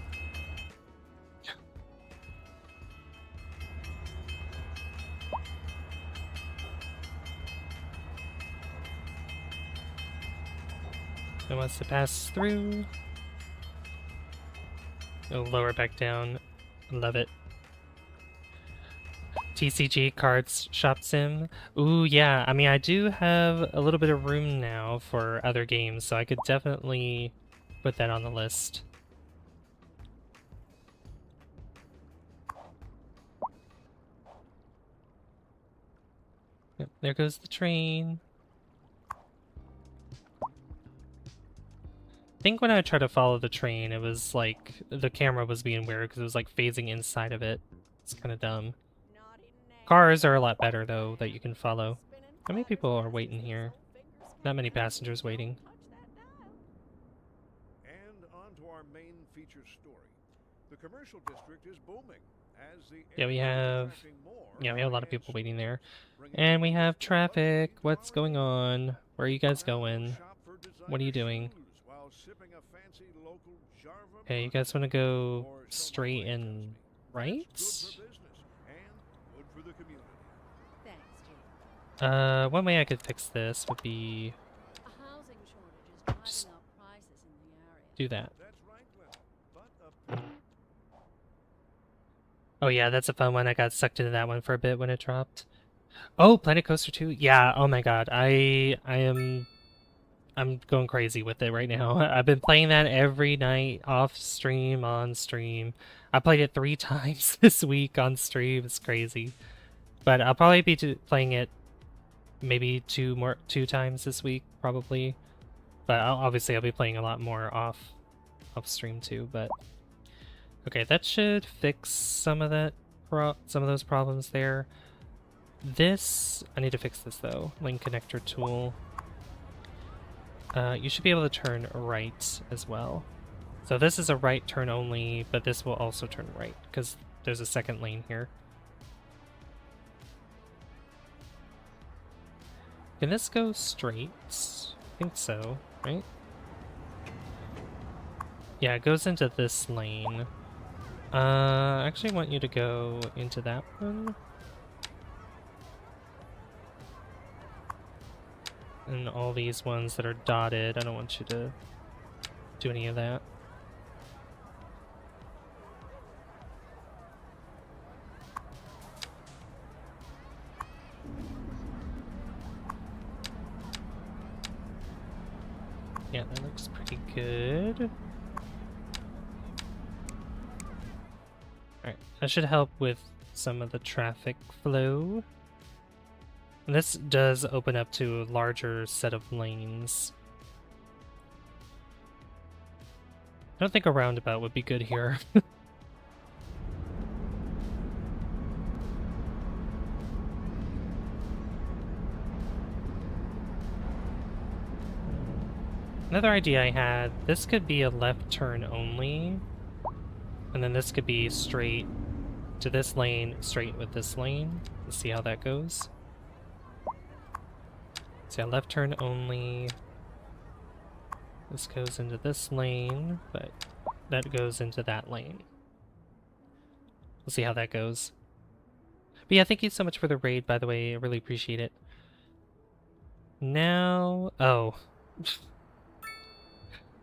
wants to pass through. It'll lower back down. Love it. TCG Cards Shop Sim. Ooh, yeah. I mean, I do have a little bit of room now for other games, so I could definitely put that on the list. Yep, there goes the train. I think when I tried to follow the train, it was like the camera was being weird because it was like phasing inside of it. It's kind of dumb. Cars are a lot better though that you can follow. How many people are waiting here? Not many passengers waiting. And on to our main feature story. The commercial district is booming as the Yeah, we area is have attracting more a lot of high-end people waiting there. stores, bringing And we the have latest in luxury traffic. to What's our going neighborhood. on? Where are you guys Now going? shop for What are you designer doing? shoes while sipping a fancy local Jarva Okay, you Brut. guys want to go Or so my straight wife tells and me. right? That's good for business and good for the community. Thanks, Jake. One way I could fix this would be A housing shortage is Just driving up prices in the area. do that. That's right, Glenn. But Oh yeah, that's a fun one. I got sucked into that one for a bit when it dropped. Oh, Planet Coaster 2? Yeah, oh my god. I'm going crazy with it right now. I've been playing that every night, off stream, on stream. I played it 3 times this week on stream. It's crazy. But I'll probably be playing it maybe 2 times this week, probably. But obviously I'll be playing a lot more off stream too, but okay, that should fix some of those problems there. I need to fix this though. Link connector tool. You should be able to turn right as well. So this is a right turn only, but this will also turn right because there's a second lane here. Can this go straight? I think so, right? Yeah, it goes into this lane. I actually want you to go into that one. And all these ones that are dotted, I don't want you to do any of that. Yeah, that looks pretty good. Alright, that should help with some of the traffic flow. And this does open up to a larger set of lanes. I don't think a roundabout would be good here. Another idea I had, this could be a left turn only. And then this could be straight to this lane, straight with this lane. Let's see how that goes. So yeah, left turn only. This goes into this lane, but that goes into that lane. We'll see how that goes. But yeah, thank you so much for the raid, by the way. I really appreciate it. Now... Oh.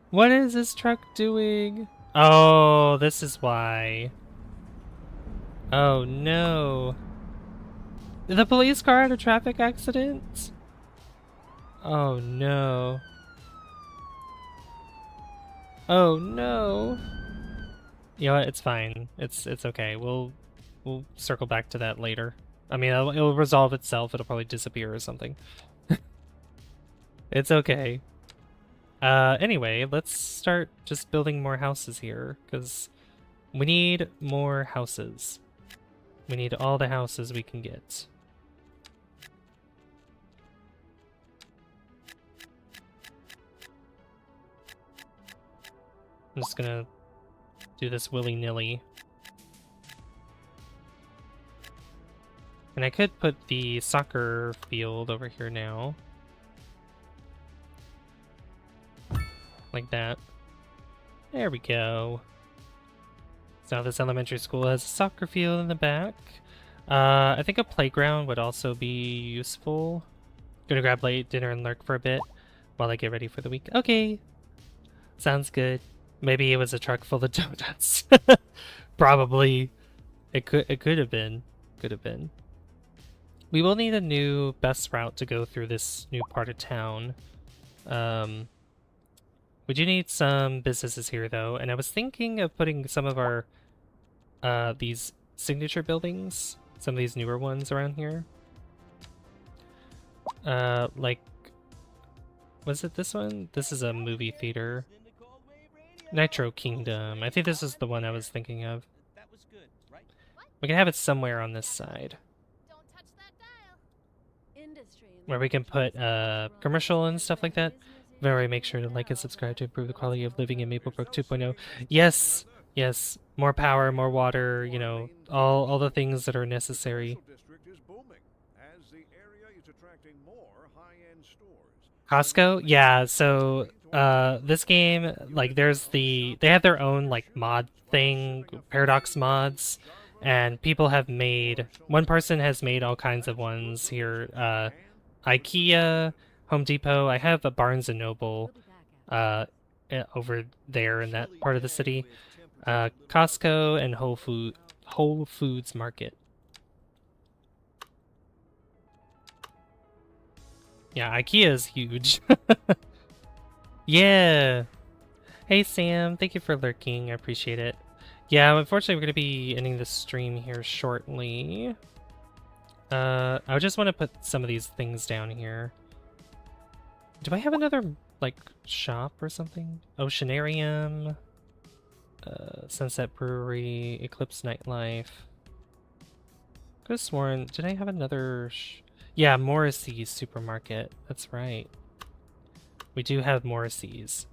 What is this truck doing? Oh, this is why. Oh no. Did the police car had a traffic accident? Oh no. Oh no. You know what? It's fine. It's okay. We'll circle back to that later. I mean, it'll resolve itself. It'll probably disappear or something. It's okay. Anyway, let's start just building more houses here, because we need more houses. We need all the houses we can get. I'm just gonna do this willy-nilly. And I could put the soccer field over here now. Like that. There we go. So now this elementary school has a soccer field in the back. I think a playground would also be useful. Gonna grab late dinner and lurk for a bit while I get ready for the week. Okay. Sounds good. Maybe it was a truck full of donuts. Probably. It could have been. Could have been. We will need a new bus route to go through this new part of town. We do need some businesses here though, and I was thinking of putting some of our these signature buildings, some of these newer ones around here. Like, was it this one? This is a movie theater. Nitro Kingdom. I think this is the one I was thinking of. We can have it somewhere on this side. Where we can put commercial and stuff like that. Very make sure to like and subscribe to improve the quality of living in Maplebrook 2.0. Yes, yes, more power, more water, you know, all the things that are necessary. Costco? Yeah, so this game, like they have their own like mod thing, Paradox mods, and people have made, one person has made all kinds of ones here. IKEA, Home Depot, I have a Barnes & Noble over there in that part of the city. Costco and Whole Foods Market. Yeah, IKEA is huge. Yeah. Hey Sam, thank you for lurking. I appreciate it. Yeah, unfortunately we're going to be ending the stream here shortly. I just want to put some of these things down here. Do I have another, like, shop or something? Oceanarium, Sunset Brewery, Eclipse Nightlife. Could have sworn, did I have another? Yeah, Morrissey's Supermarket. That's right. We do have Morrissey's.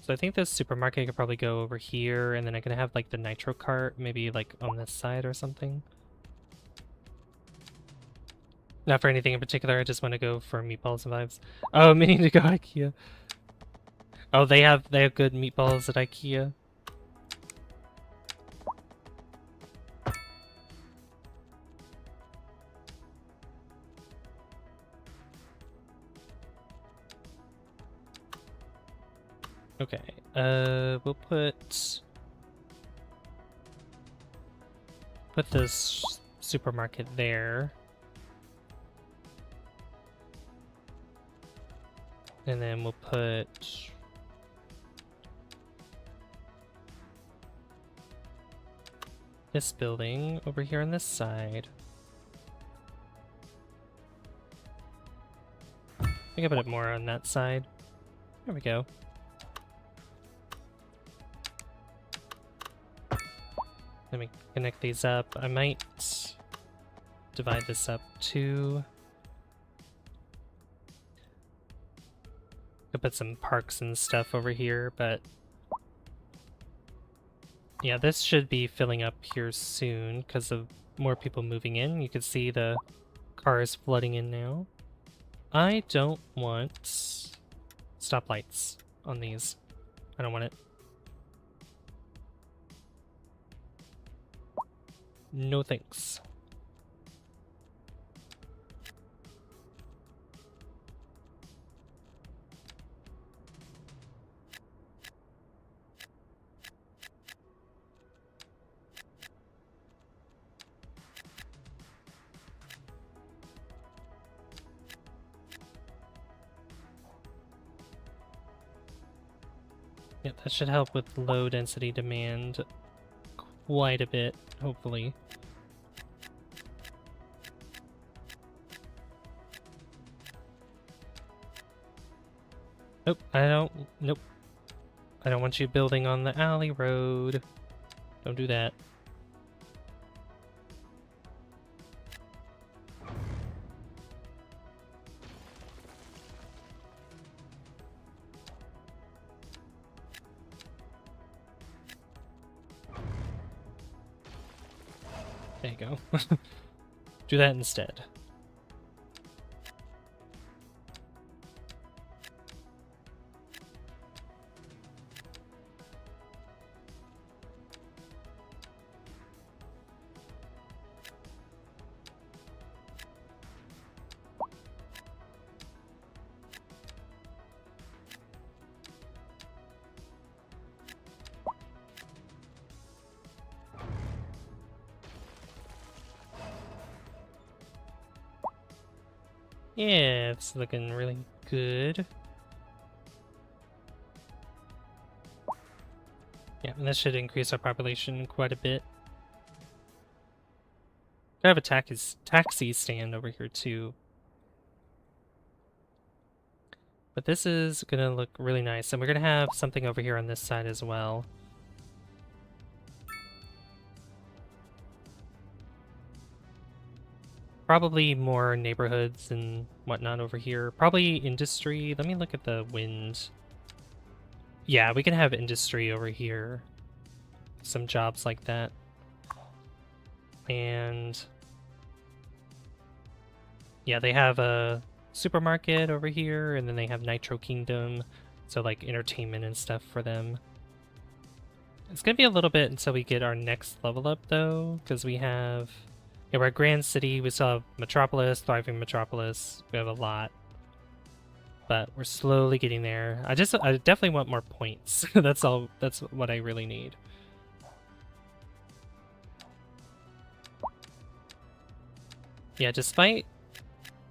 So I think this supermarket could probably go over here, and then I can have like the nitro cart, maybe like on this side or something. Not for anything in particular, I just want to go for meatballs and vibes. Oh, meaning to go IKEA. Oh, they have good meatballs at IKEA. Okay, we'll put this supermarket there. And then we'll put this building over here on this side. I think I put it more on that side. There we go. Let me connect these up. I might divide this up too. Could put some parks and stuff over here, but yeah, this should be filling up here soon because of more people moving in. You can see the cars flooding in now. I don't want stoplights on these. I don't want it. No thanks. Yep, that should help with low density demand quite a bit, hopefully. Nope, nope. I don't want you building on the alley road. Don't do that. There you go. Do that instead. Yeah, it's looking really good. Yeah, and this should increase our population quite a bit. I have a taxi stand over here too. But this is gonna look really nice, and we're gonna have something over here on this side as well. Probably more neighborhoods and whatnot over here. Probably industry. Let me look at the wind. Yeah, we can have industry over here. Some jobs like that. And yeah, they have a supermarket over here, and then they have Nitro Kingdom, so like entertainment and stuff for them. It's gonna be a little bit until we get our next level up though, because we have, yeah, we're at Grand City, we still have Metropolis, Thriving Metropolis, we have a lot. But we're slowly getting there. I definitely want more points. That's what I really need. Yeah, despite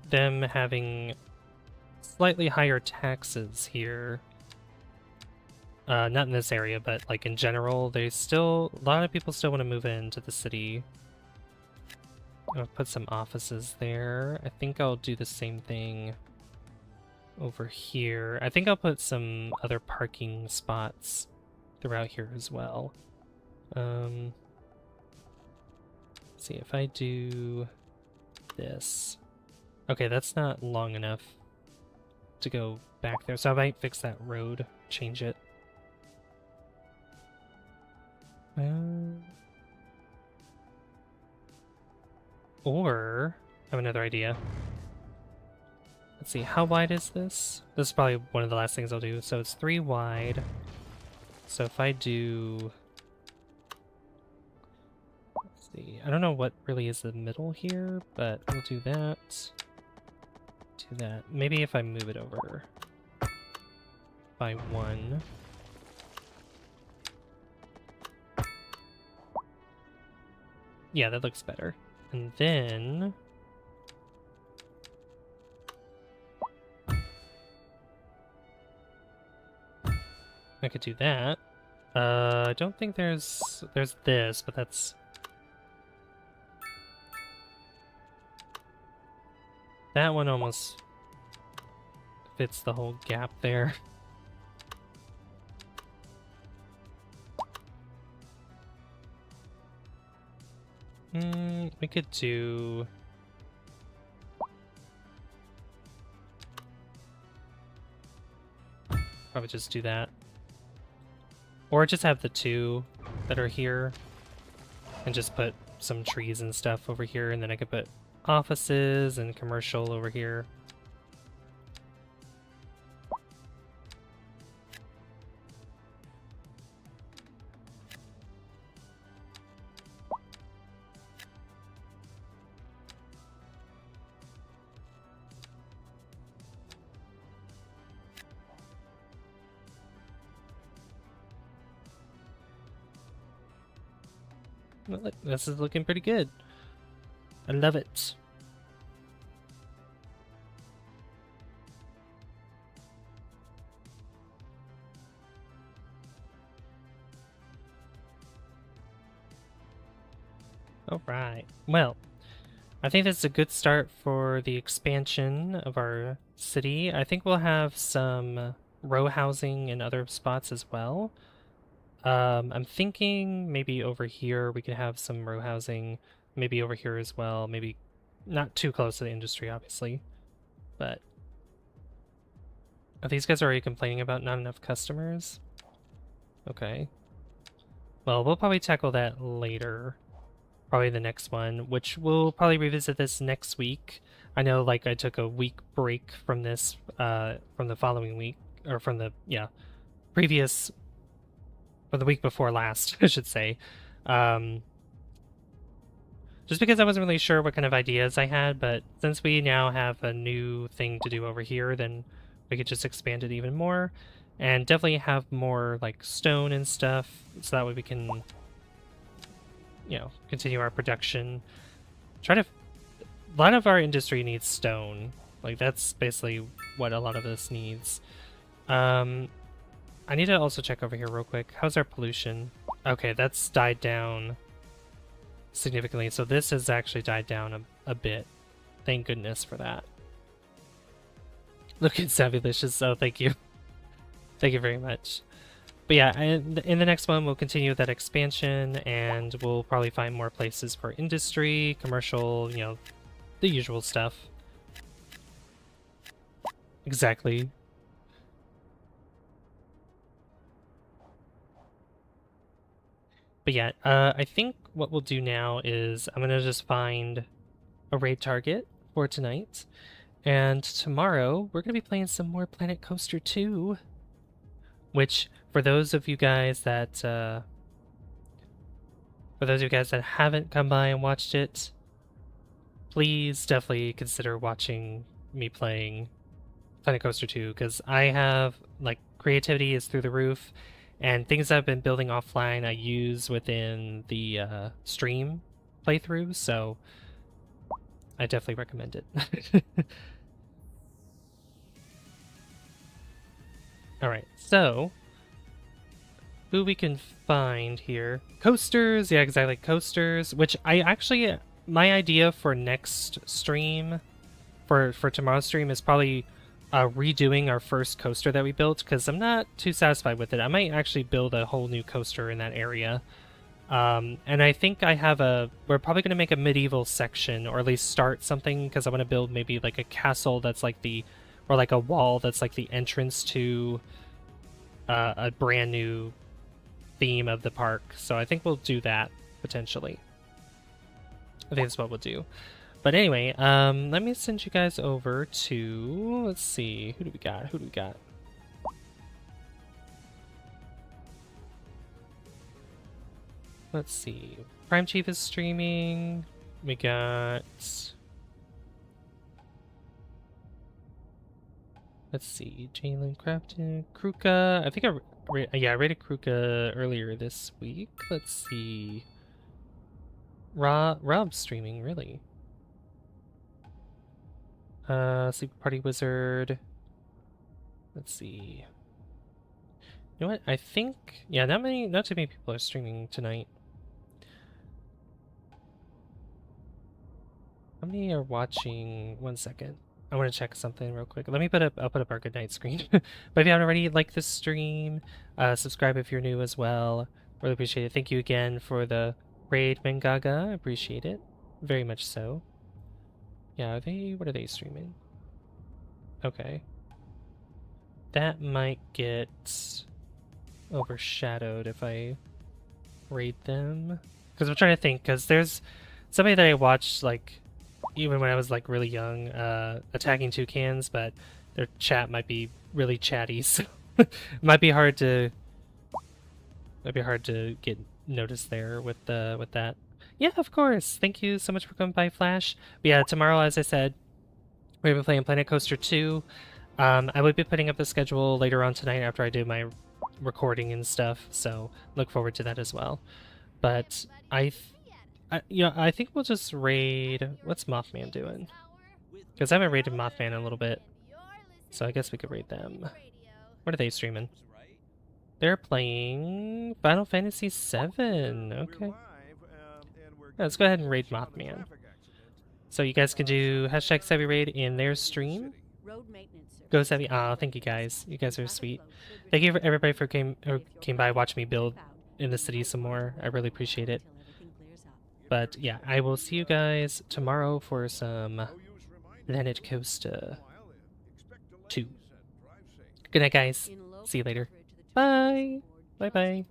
them having slightly higher taxes here, not in this area, but like in general, a lot of people still want to move into the city. I'll put some offices there. I think I'll do the same thing over here. I think I'll put some other parking spots throughout here as well. Let's see if I do this. Okay, that's not long enough to go back there, so I might fix that road, change it. Or I have another idea. Let's see, how wide is this? This is probably one of the last things I'll do. So it's 3 wide. So if I do... Let's see, I don't know what really is the middle here, but we'll do that. Do that. Maybe if I move it over by 1. Yeah, that looks better. And then... I could do that. I don't think there's this, but that's... That one almost fits the whole gap there. We could do... Probably just do that. Or just have the 2 that are here and just put some trees and stuff over here, and then I could put offices and commercial over here. Look, this is looking pretty good. I love it. Alright, well, I think that's a good start for the expansion of our city. I think we'll have some row housing in other spots as well. I'm thinking maybe over here we could have some row housing, maybe over here as well, maybe not too close to the industry, obviously, but... Are these guys already complaining about not enough customers? Okay. Well, we'll probably tackle that later. probably the next one, which we'll probably revisit this next week. I know, like, I took a week break from this, from the following week, or from the, previous, or the week before last, I should say. Just because I wasn't really sure what kind of ideas I had, but since we now have a new thing to do over here, then we could just expand it even more. And definitely have more, like, stone and stuff, so that way we can, continue our production. A lot of our industry needs stone. Like, that's basically what a lot of this needs. I need to also check over here real quick. How's our pollution? Okay, that's died down significantly, so this has actually died down a bit. Thank goodness for that. Look at Savulicious, so thank you. Thank you very much. But yeah, in the next one, we'll continue with that expansion, and we'll probably find more places for industry, commercial, the usual stuff. Exactly. But yeah, I think what we'll do now is I'm going to just find a raid target for tonight. And tomorrow, we're going to be playing some more Planet Coaster 2. Which, for those of you guys that haven't come by and watched it, please definitely consider watching me playing Planet Coaster 2, because I have, like, creativity is through the roof, and things I've been building offline I use within the stream playthrough, so I definitely recommend it. Alright, so who we can find here. Coasters, yeah, exactly, coasters, which I actually, my idea for next stream, for tomorrow's stream, is probably redoing our first coaster that we built, because I'm not too satisfied with it. I might actually build a whole new coaster in that area. And I think we're probably going to make a medieval section, or at least start something, because I want to build maybe like a castle that's like or like a wall that's like the entrance to a brand new theme of the park. So I think we'll do that, potentially. I think that's what we'll do. But anyway, let me send you guys over to, let's see, who do we got? Let's see, Prime Chief is streaming, we got, let's see, Jalen Crafton, Kruka, I think I rated Kruka earlier this week, let's see, Rob's streaming, really? Sleep Party Wizard. Let's see. You know what? I think, yeah, not too many people are streaming tonight. How many are watching? 1 second. I want to check something real quick. I'll put up our good night screen. But if you haven't already, like this stream, subscribe if you're new as well. Really appreciate it. Thank you again for the raid, Mengaga. I appreciate it. Very much so. Yeah, what are they streaming? Okay. That might get overshadowed if I raid them. Because I'm trying to think, because there's somebody that I watched, like, even when I was, like, really young, Attacking Toucans, but their chat might be really chatty, so it might be hard to get noticed there with that. Yeah, of course. Thank you so much for coming by, Flash. But yeah, tomorrow, as I said, we're going to be playing Planet Coaster 2. I would be putting up the schedule later on tonight after I do my recording and stuff, so look forward to that as well. But I think we'll just raid... What's Mothman doing? Because I haven't raided Mothman in a little bit, so I guess we could raid them. What are they streaming? They're playing Final Fantasy VII. Okay. Let's go ahead and raid Mothman. So you guys can do #SavvyRaid in their stream. Go Savvy. Oh, thank you guys. You guys are sweet. Thank you for everybody for came by watching me build in the city some more. I really appreciate it. But yeah, I will see you guys tomorrow for some Planet Coaster 2. Good night, guys. See you later. Bye. Bye-bye.